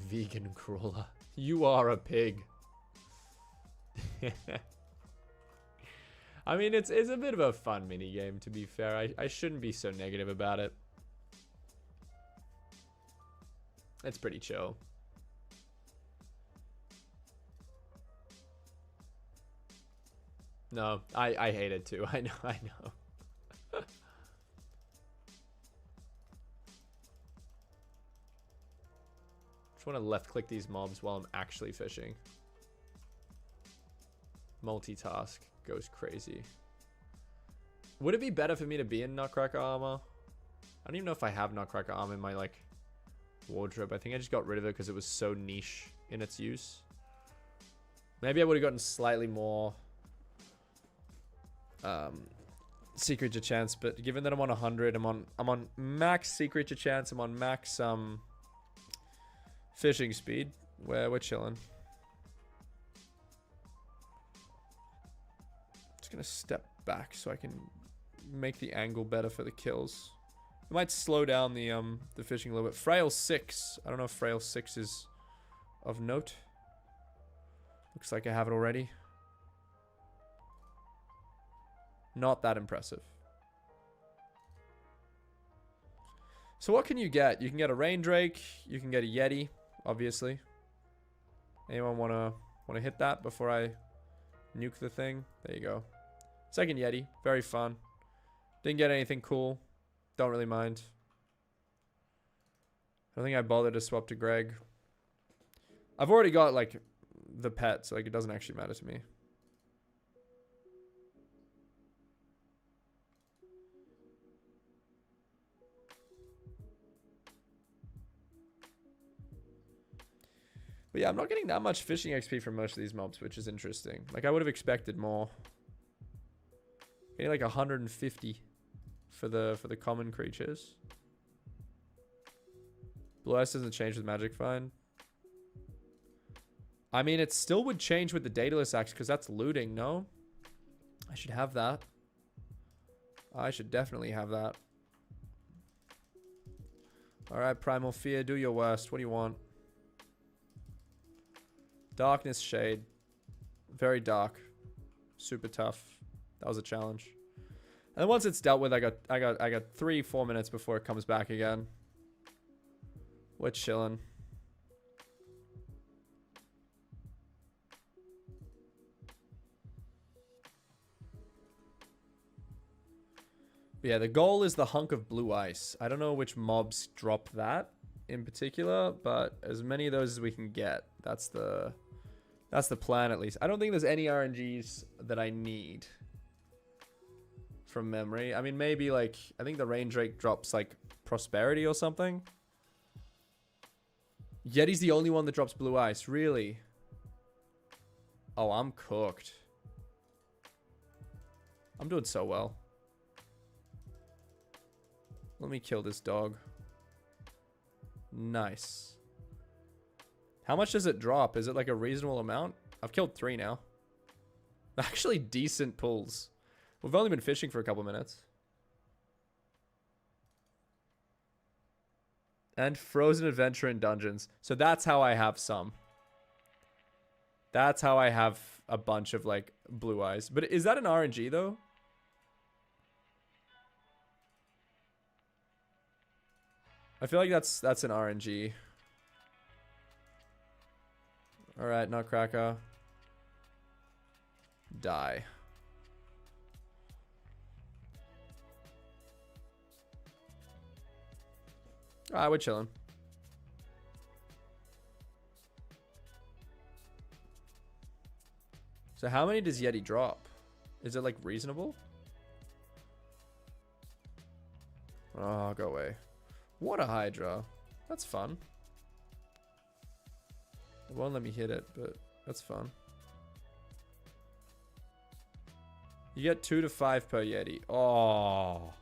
Vegan crawler. You are a pig. I mean, it's a bit of a fun mini game, to be fair. I shouldn't be so negative about it. It's pretty chill. No, I hate it too. I know. Just want to left click these mobs while I'm actually fishing. Multitask goes crazy. Would it be better for me to be in Nutcracker armor? I don't even know if I have Nutcracker armor in my like wardrobe. I think I just got rid of it because it was so niche in its use. Maybe I would have gotten slightly more sea creature chance, but given that I'm on 100, I'm on max sea creature chance, I'm on max fishing speed, where we're chilling. Just gonna step back so I can make the angle better for the kills. It might slow down the fishing a little bit. Frail 6. I don't know if Frail 6 is of note. Looks like I have it already. Not that impressive. So what can you get? You can get a Rain Drake. You can get a Yeti, obviously. Anyone wanna hit that before I nuke the thing? There you go. Second Yeti, very fun. Didn't get anything cool. Don't really mind. I don't think I bothered to swap to Greg. I've already got like the pet, so like it doesn't actually matter to me. But yeah, I'm not getting that much fishing XP from most of these mobs, which is interesting. Like I would have expected more. Getting like 150 for the common creatures. Blue Ice doesn't change with Magic Find. I mean, it still would change with the Daedalus Axe because that's looting, no? I should have that. I should definitely have that. Alright, Primal Fear, do your worst. What do you want? Darkness Shade. Very dark. Super tough. That was a challenge. And then once it's dealt with, I got 3-4 minutes before it comes back again. We're chilling. But yeah, the goal is the hunk of blue ice. I don't know which mobs drop that in particular, but as many of those as we can get. That's the plan, at least. I don't think there's any RNGs that I need from memory. I mean, maybe like, I think the Rain Drake drops like Prosperity or something. Yeti's the only one that drops blue ice, really? Oh, I'm cooked. I'm doing so well. Let me kill this dog. Nice. How much does it drop? Is it like a reasonable amount? I've killed 3 now. Actually decent pulls. We've only been fishing for a couple minutes. And Frozen Adventure in Dungeons. So that's how I have some. That's how I have a bunch of like blue eyes. But is that an RNG though? I feel like that's an RNG. Alright, Nutcracker. Die. Alright, we're chilling. So how many does Yeti drop? Is it like reasonable? Oh, go away. What a Hydra. That's fun. It won't let me hit it, but that's fun. You get 2 to 5 per Yeti. Oh.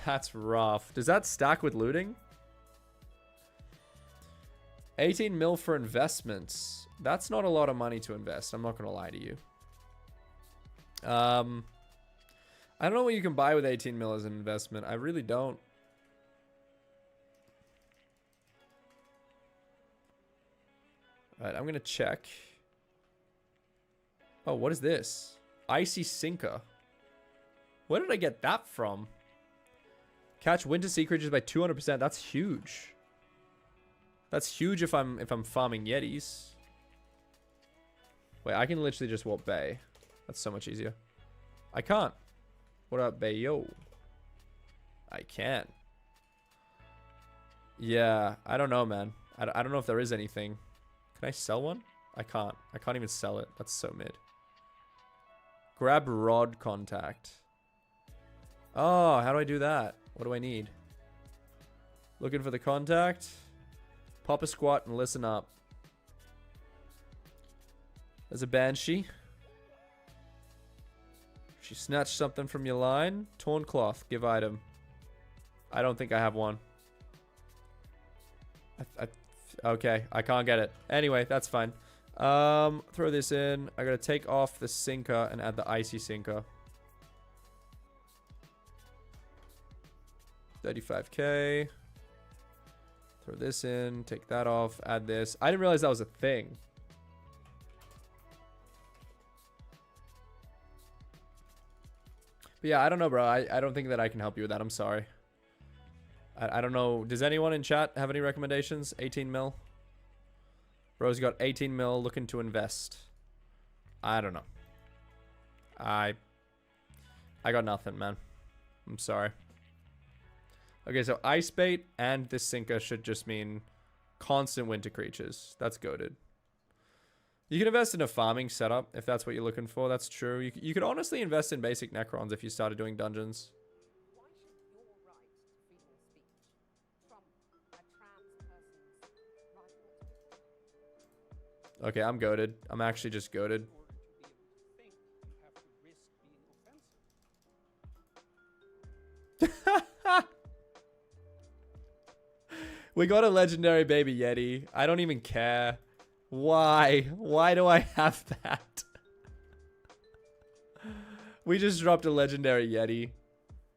That's rough. Does that stack with looting? 18 mil for investments. That's not a lot of money to invest. I'm not going to lie to you. I don't know what you can buy with 18 mil as an investment. I really don't. All right, I'm going to check. Oh, what is this? Icy Sinker. Where did I get that from? Catch winter sea creatures by 200%. That's huge. That's huge if I'm farming Yetis. Wait, I can literally just warp Bay. That's so much easier. I can't. What up, Bayo? I can. Yeah, I don't know, man. I don't know if there is anything. Can I sell one? I can't. I can't even sell it. That's so mid. Grab rod contact. Oh, how do I do that? What do I need? Looking for the contact. Pop a squat and listen up. There's a Banshee. She snatched something from your line. Torn cloth. Give item. I don't think I have one. Okay, I can't get it. Anyway, that's fine. Throw this in. I gotta take off the sinker and add the icy sinker. 35k. Throw this in. Take that off. Add this. I didn't realize that was a thing. But yeah, I don't know, bro. I don't think that I can help you with that. I'm sorry. I don't know. Does anyone in chat have any recommendations? 18 mil. Bro's got 18 mil looking to invest. I don't know. I got nothing, man. I'm sorry. Okay, so ice bait and this sinker should just mean constant winter creatures. That's goated. You can invest in a farming setup if that's what you're looking for. That's true. You could honestly invest in basic Necrons if you started doing dungeons. Okay, I'm goated. I'm actually just goated. We got a legendary baby Yeti. I don't even care. Why? Why do I have that? We just dropped a legendary Yeti.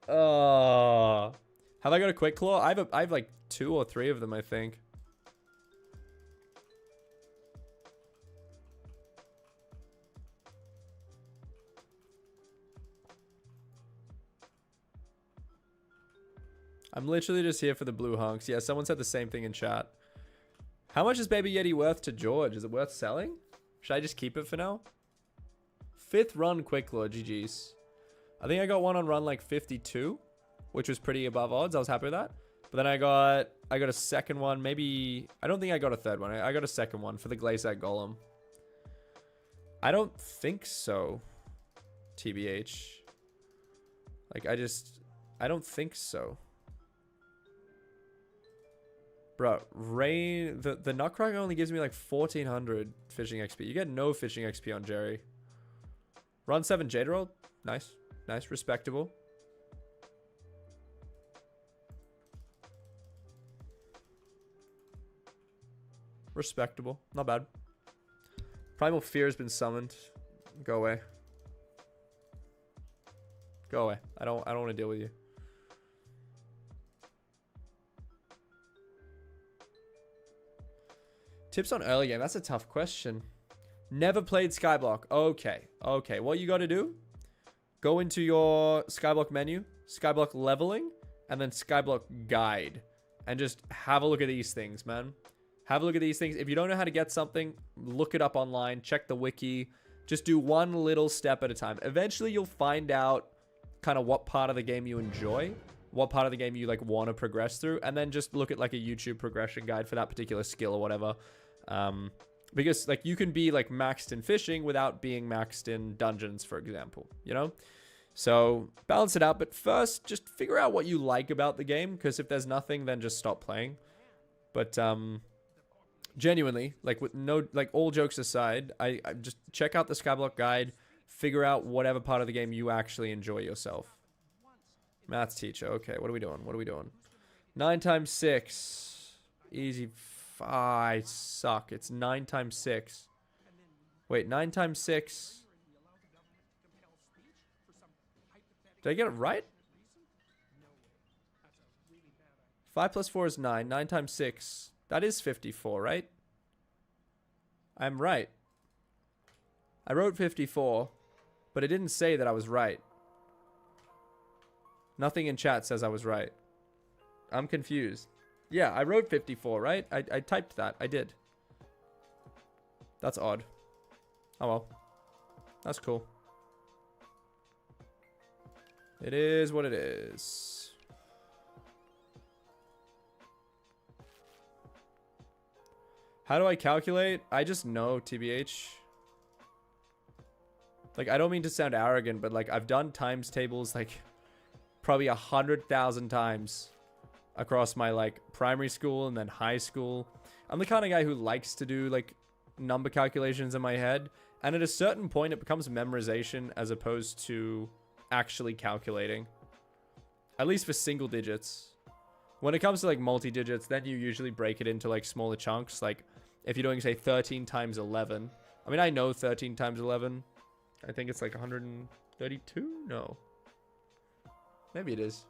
Oh. Have I got a quick claw? I have like 2 or 3 of them, I think. I'm literally just here for the blue hunks. Yeah, someone said the same thing in chat. How much is Baby Yeti worth to George? Is it worth selling? Should I just keep it for now? 5th run quick claw, GG's. I think I got one on run like 52, which was pretty above odds. I was happy with that. But then I got a second one. Maybe, I don't think I got a third one. I got a second one for the Glacier Golem. I don't think so. TBH. Like, I don't think so. Bro, rain. The Nutcracker only gives me like 1400 fishing XP. You get no fishing XP on Jerry. Run 7 Jade Roll. Nice. Nice. Respectable. Respectable. Not bad. Primal Fear has been summoned. Go away. Go away. I don't want to deal with you. Tips on early game. That's a tough question. Never played Skyblock. Okay. Okay. What you got to do? Go into your Skyblock menu, Skyblock leveling, and then Skyblock guide. And just have a look at these things, man. Have a look at these things. If you don't know how to get something, look it up online. Check the wiki. Just do one little step at a time. Eventually, you'll find out kind of what part of the game you enjoy. What part of the game you like want to progress through. And then just look at like a YouTube progression guide for that particular skill or whatever. Because like you can be like maxed in fishing without being maxed in dungeons, for example, you know? So balance it out. But first, just figure out what you like about the game. Because if there's nothing, then just stop playing. But genuinely, like with no, like all jokes aside, I just check out the Skyblock guide, figure out whatever part of the game you actually enjoy yourself. Maths teacher. Okay, what are we doing? What are we doing? 9 times 6. Easy. I suck. It's 9 times 6. Wait, 9 times 6. Did I get it right? 5 plus 4 is 9. 9 times 6. That is 54, right? I'm right. I wrote 54, but it didn't say that I was right. Nothing in chat says I was right. I'm confused. Yeah, I wrote 54, right? I typed that. I did. That's odd. Oh well. That's cool. It is what it is. How do I calculate? I just know, TBH. Like, I don't mean to sound arrogant, but like, I've done times tables like probably 100,000 times across my like primary school and then high school. I'm the kind of guy who likes to do like number calculations in my head. And at a certain point, it becomes memorization as opposed to actually calculating. At least for single digits. When it comes to like multi-digits, then you usually break it into like smaller chunks. Like if you're doing, say, 13 times 11. I mean, I know 13 times 11. I think it's like 132? No. Maybe it is.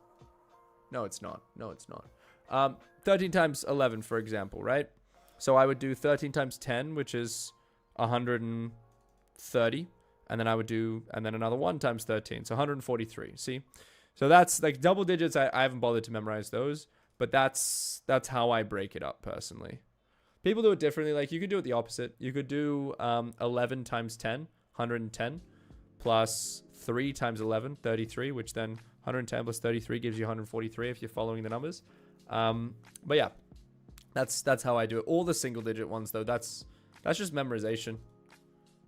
No, it's not. No, it's not. 13 times 11, for example, right? So I would do 13 times 10, which is 130. And then I would do, and then another 1 times 13. So 143. See? So that's like double digits. I haven't bothered to memorize those. But that's how I break it up personally. People do it differently. Like you could do it the opposite. You could do 11 times 10, 110, plus 3 times 11, 33, which then 110 plus 33 gives you 143 if you're following the numbers. But yeah, that's how I do it. All the single digit ones though, that's just memorization.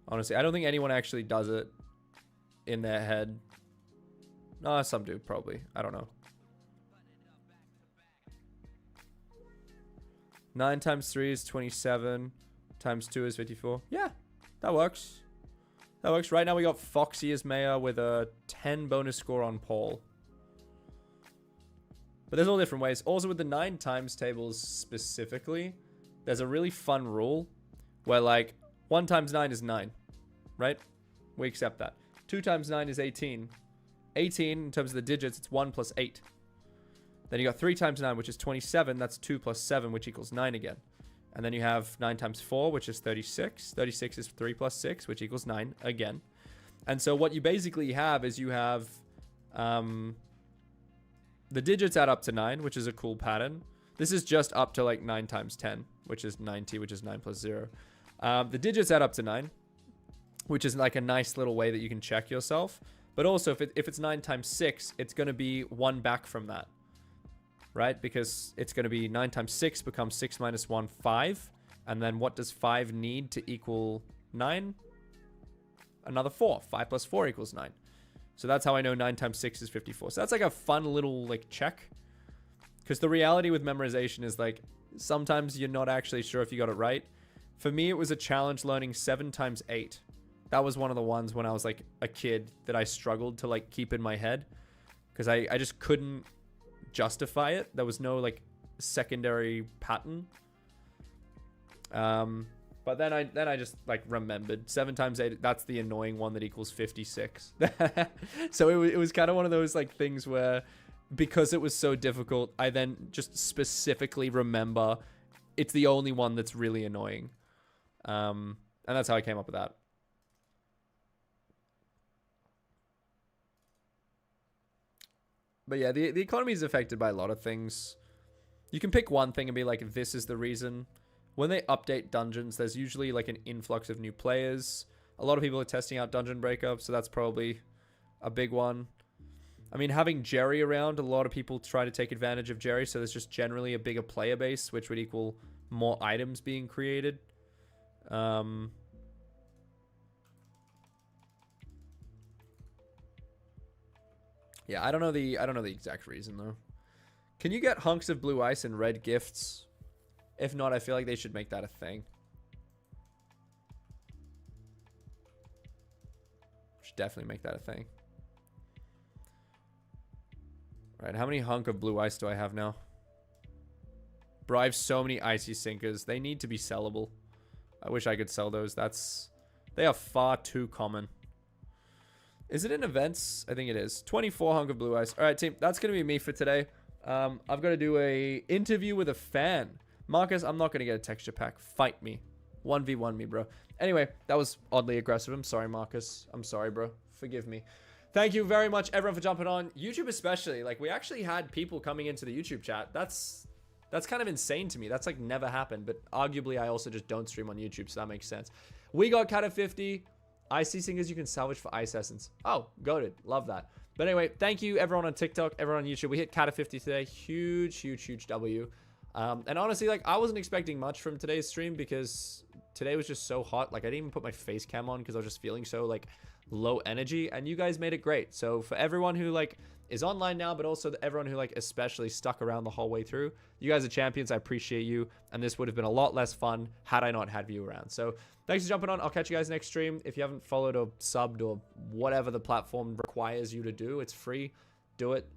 Honestly, I don't think anyone actually does it in their head. No, some do probably. I don't know. 9 times 3 is 27. Times 2 is 54. Yeah, that works. That works. Right now we got Foxy as mayor with a 10 bonus score on Paul. But there's all different ways. Also with the 9 times tables specifically, there's a really fun rule where like 1 times 9 is 9, right? We accept that. 2 times 9 is 18. 18 in terms of the digits, it's 1 plus 8. Then you got 3 times 9, which is 27. That's 2 plus 7, which equals 9 again. And then you have 9 times 4, which is 36. 36 is 3 plus 6, which equals 9 again. And so what you basically have is you have the digits add up to 9, which is a cool pattern. This is just up to like 9 times 10, which is 90, which is 9 plus 0. The digits add up to 9, which is like a nice little way that you can check yourself. But also, if it's 9 times 6, it's going to be 1 back from that. Right? Because it's going to be 9 times 6 becomes 6 minus 1, 5. And then what does 5 need to equal 9? Another 4. 5 plus 4 equals 9. So that's how I know 9 times 6 is 54. So that's like a fun little like check. Because the reality with memorization is like Sometimes you're not actually sure if you got it right. For me, it was a challenge learning 7 times 8. That was one of the ones when I was like a kid that I struggled to like keep in my head because I just couldn't justify it. There was no like secondary pattern. But then I just like remembered 7 times 8. That's the annoying one that equals 56. So it was kind of one of those like things where because it was so difficult, I then just specifically remember it's the only one that's really annoying. And that's how I came up with that. But yeah, the economy is affected by a lot of things. You can pick one thing and be like, this is the reason. When they update dungeons, there's usually like an influx of new players. A lot of people are testing out Dungeon Breakup, so that's probably a big one. I mean, having Jerry around, a lot of people try to take advantage of Jerry, so there's just generally a bigger player base, which would equal more items being created. Yeah, I don't know the exact reason though. Can you get hunks of blue ice and red gifts? If not, I feel like they should make that a thing. Should definitely make that a thing. Alright, how many hunk of blue ice do I have now? Bro, I have so many icy sinkers. They need to be sellable. I wish I could sell those. They are far too common. Is it in events? I think it is. 24 hunk of blue ice. Alright, team, that's going to be me for today. I've got to do a interview with a fan. Marcus, I'm not going to get a texture pack. Fight me. 1v1 me, bro. Anyway, that was oddly aggressive. I'm sorry, Marcus. I'm sorry, bro. Forgive me. Thank you very much, everyone, for jumping on. YouTube especially. Like, we actually had people coming into the YouTube chat. That's kind of insane to me. That's, like, never happened. But arguably, I also just don't stream on YouTube, so that makes sense. We got Cat at 50. Icy Singers you can salvage for Ice Essence. Oh, goated. Love that. But anyway, thank you, everyone on TikTok, everyone on YouTube. We hit Cat at 50 today. Huge, huge, huge W. And honestly, like, I wasn't expecting much from today's stream because today was just so hot. Like, I didn't even put my face cam on because I was just feeling so, like, low energy. And you guys made it great. So for everyone who, like, is online now, but also everyone who, like, especially stuck around the whole way through, you guys are champions. I appreciate you. And this would have been a lot less fun had I not had you around. So thanks for jumping on. I'll catch you guys next stream. If you haven't followed or subbed or whatever the platform requires you to do, it's free. Do it.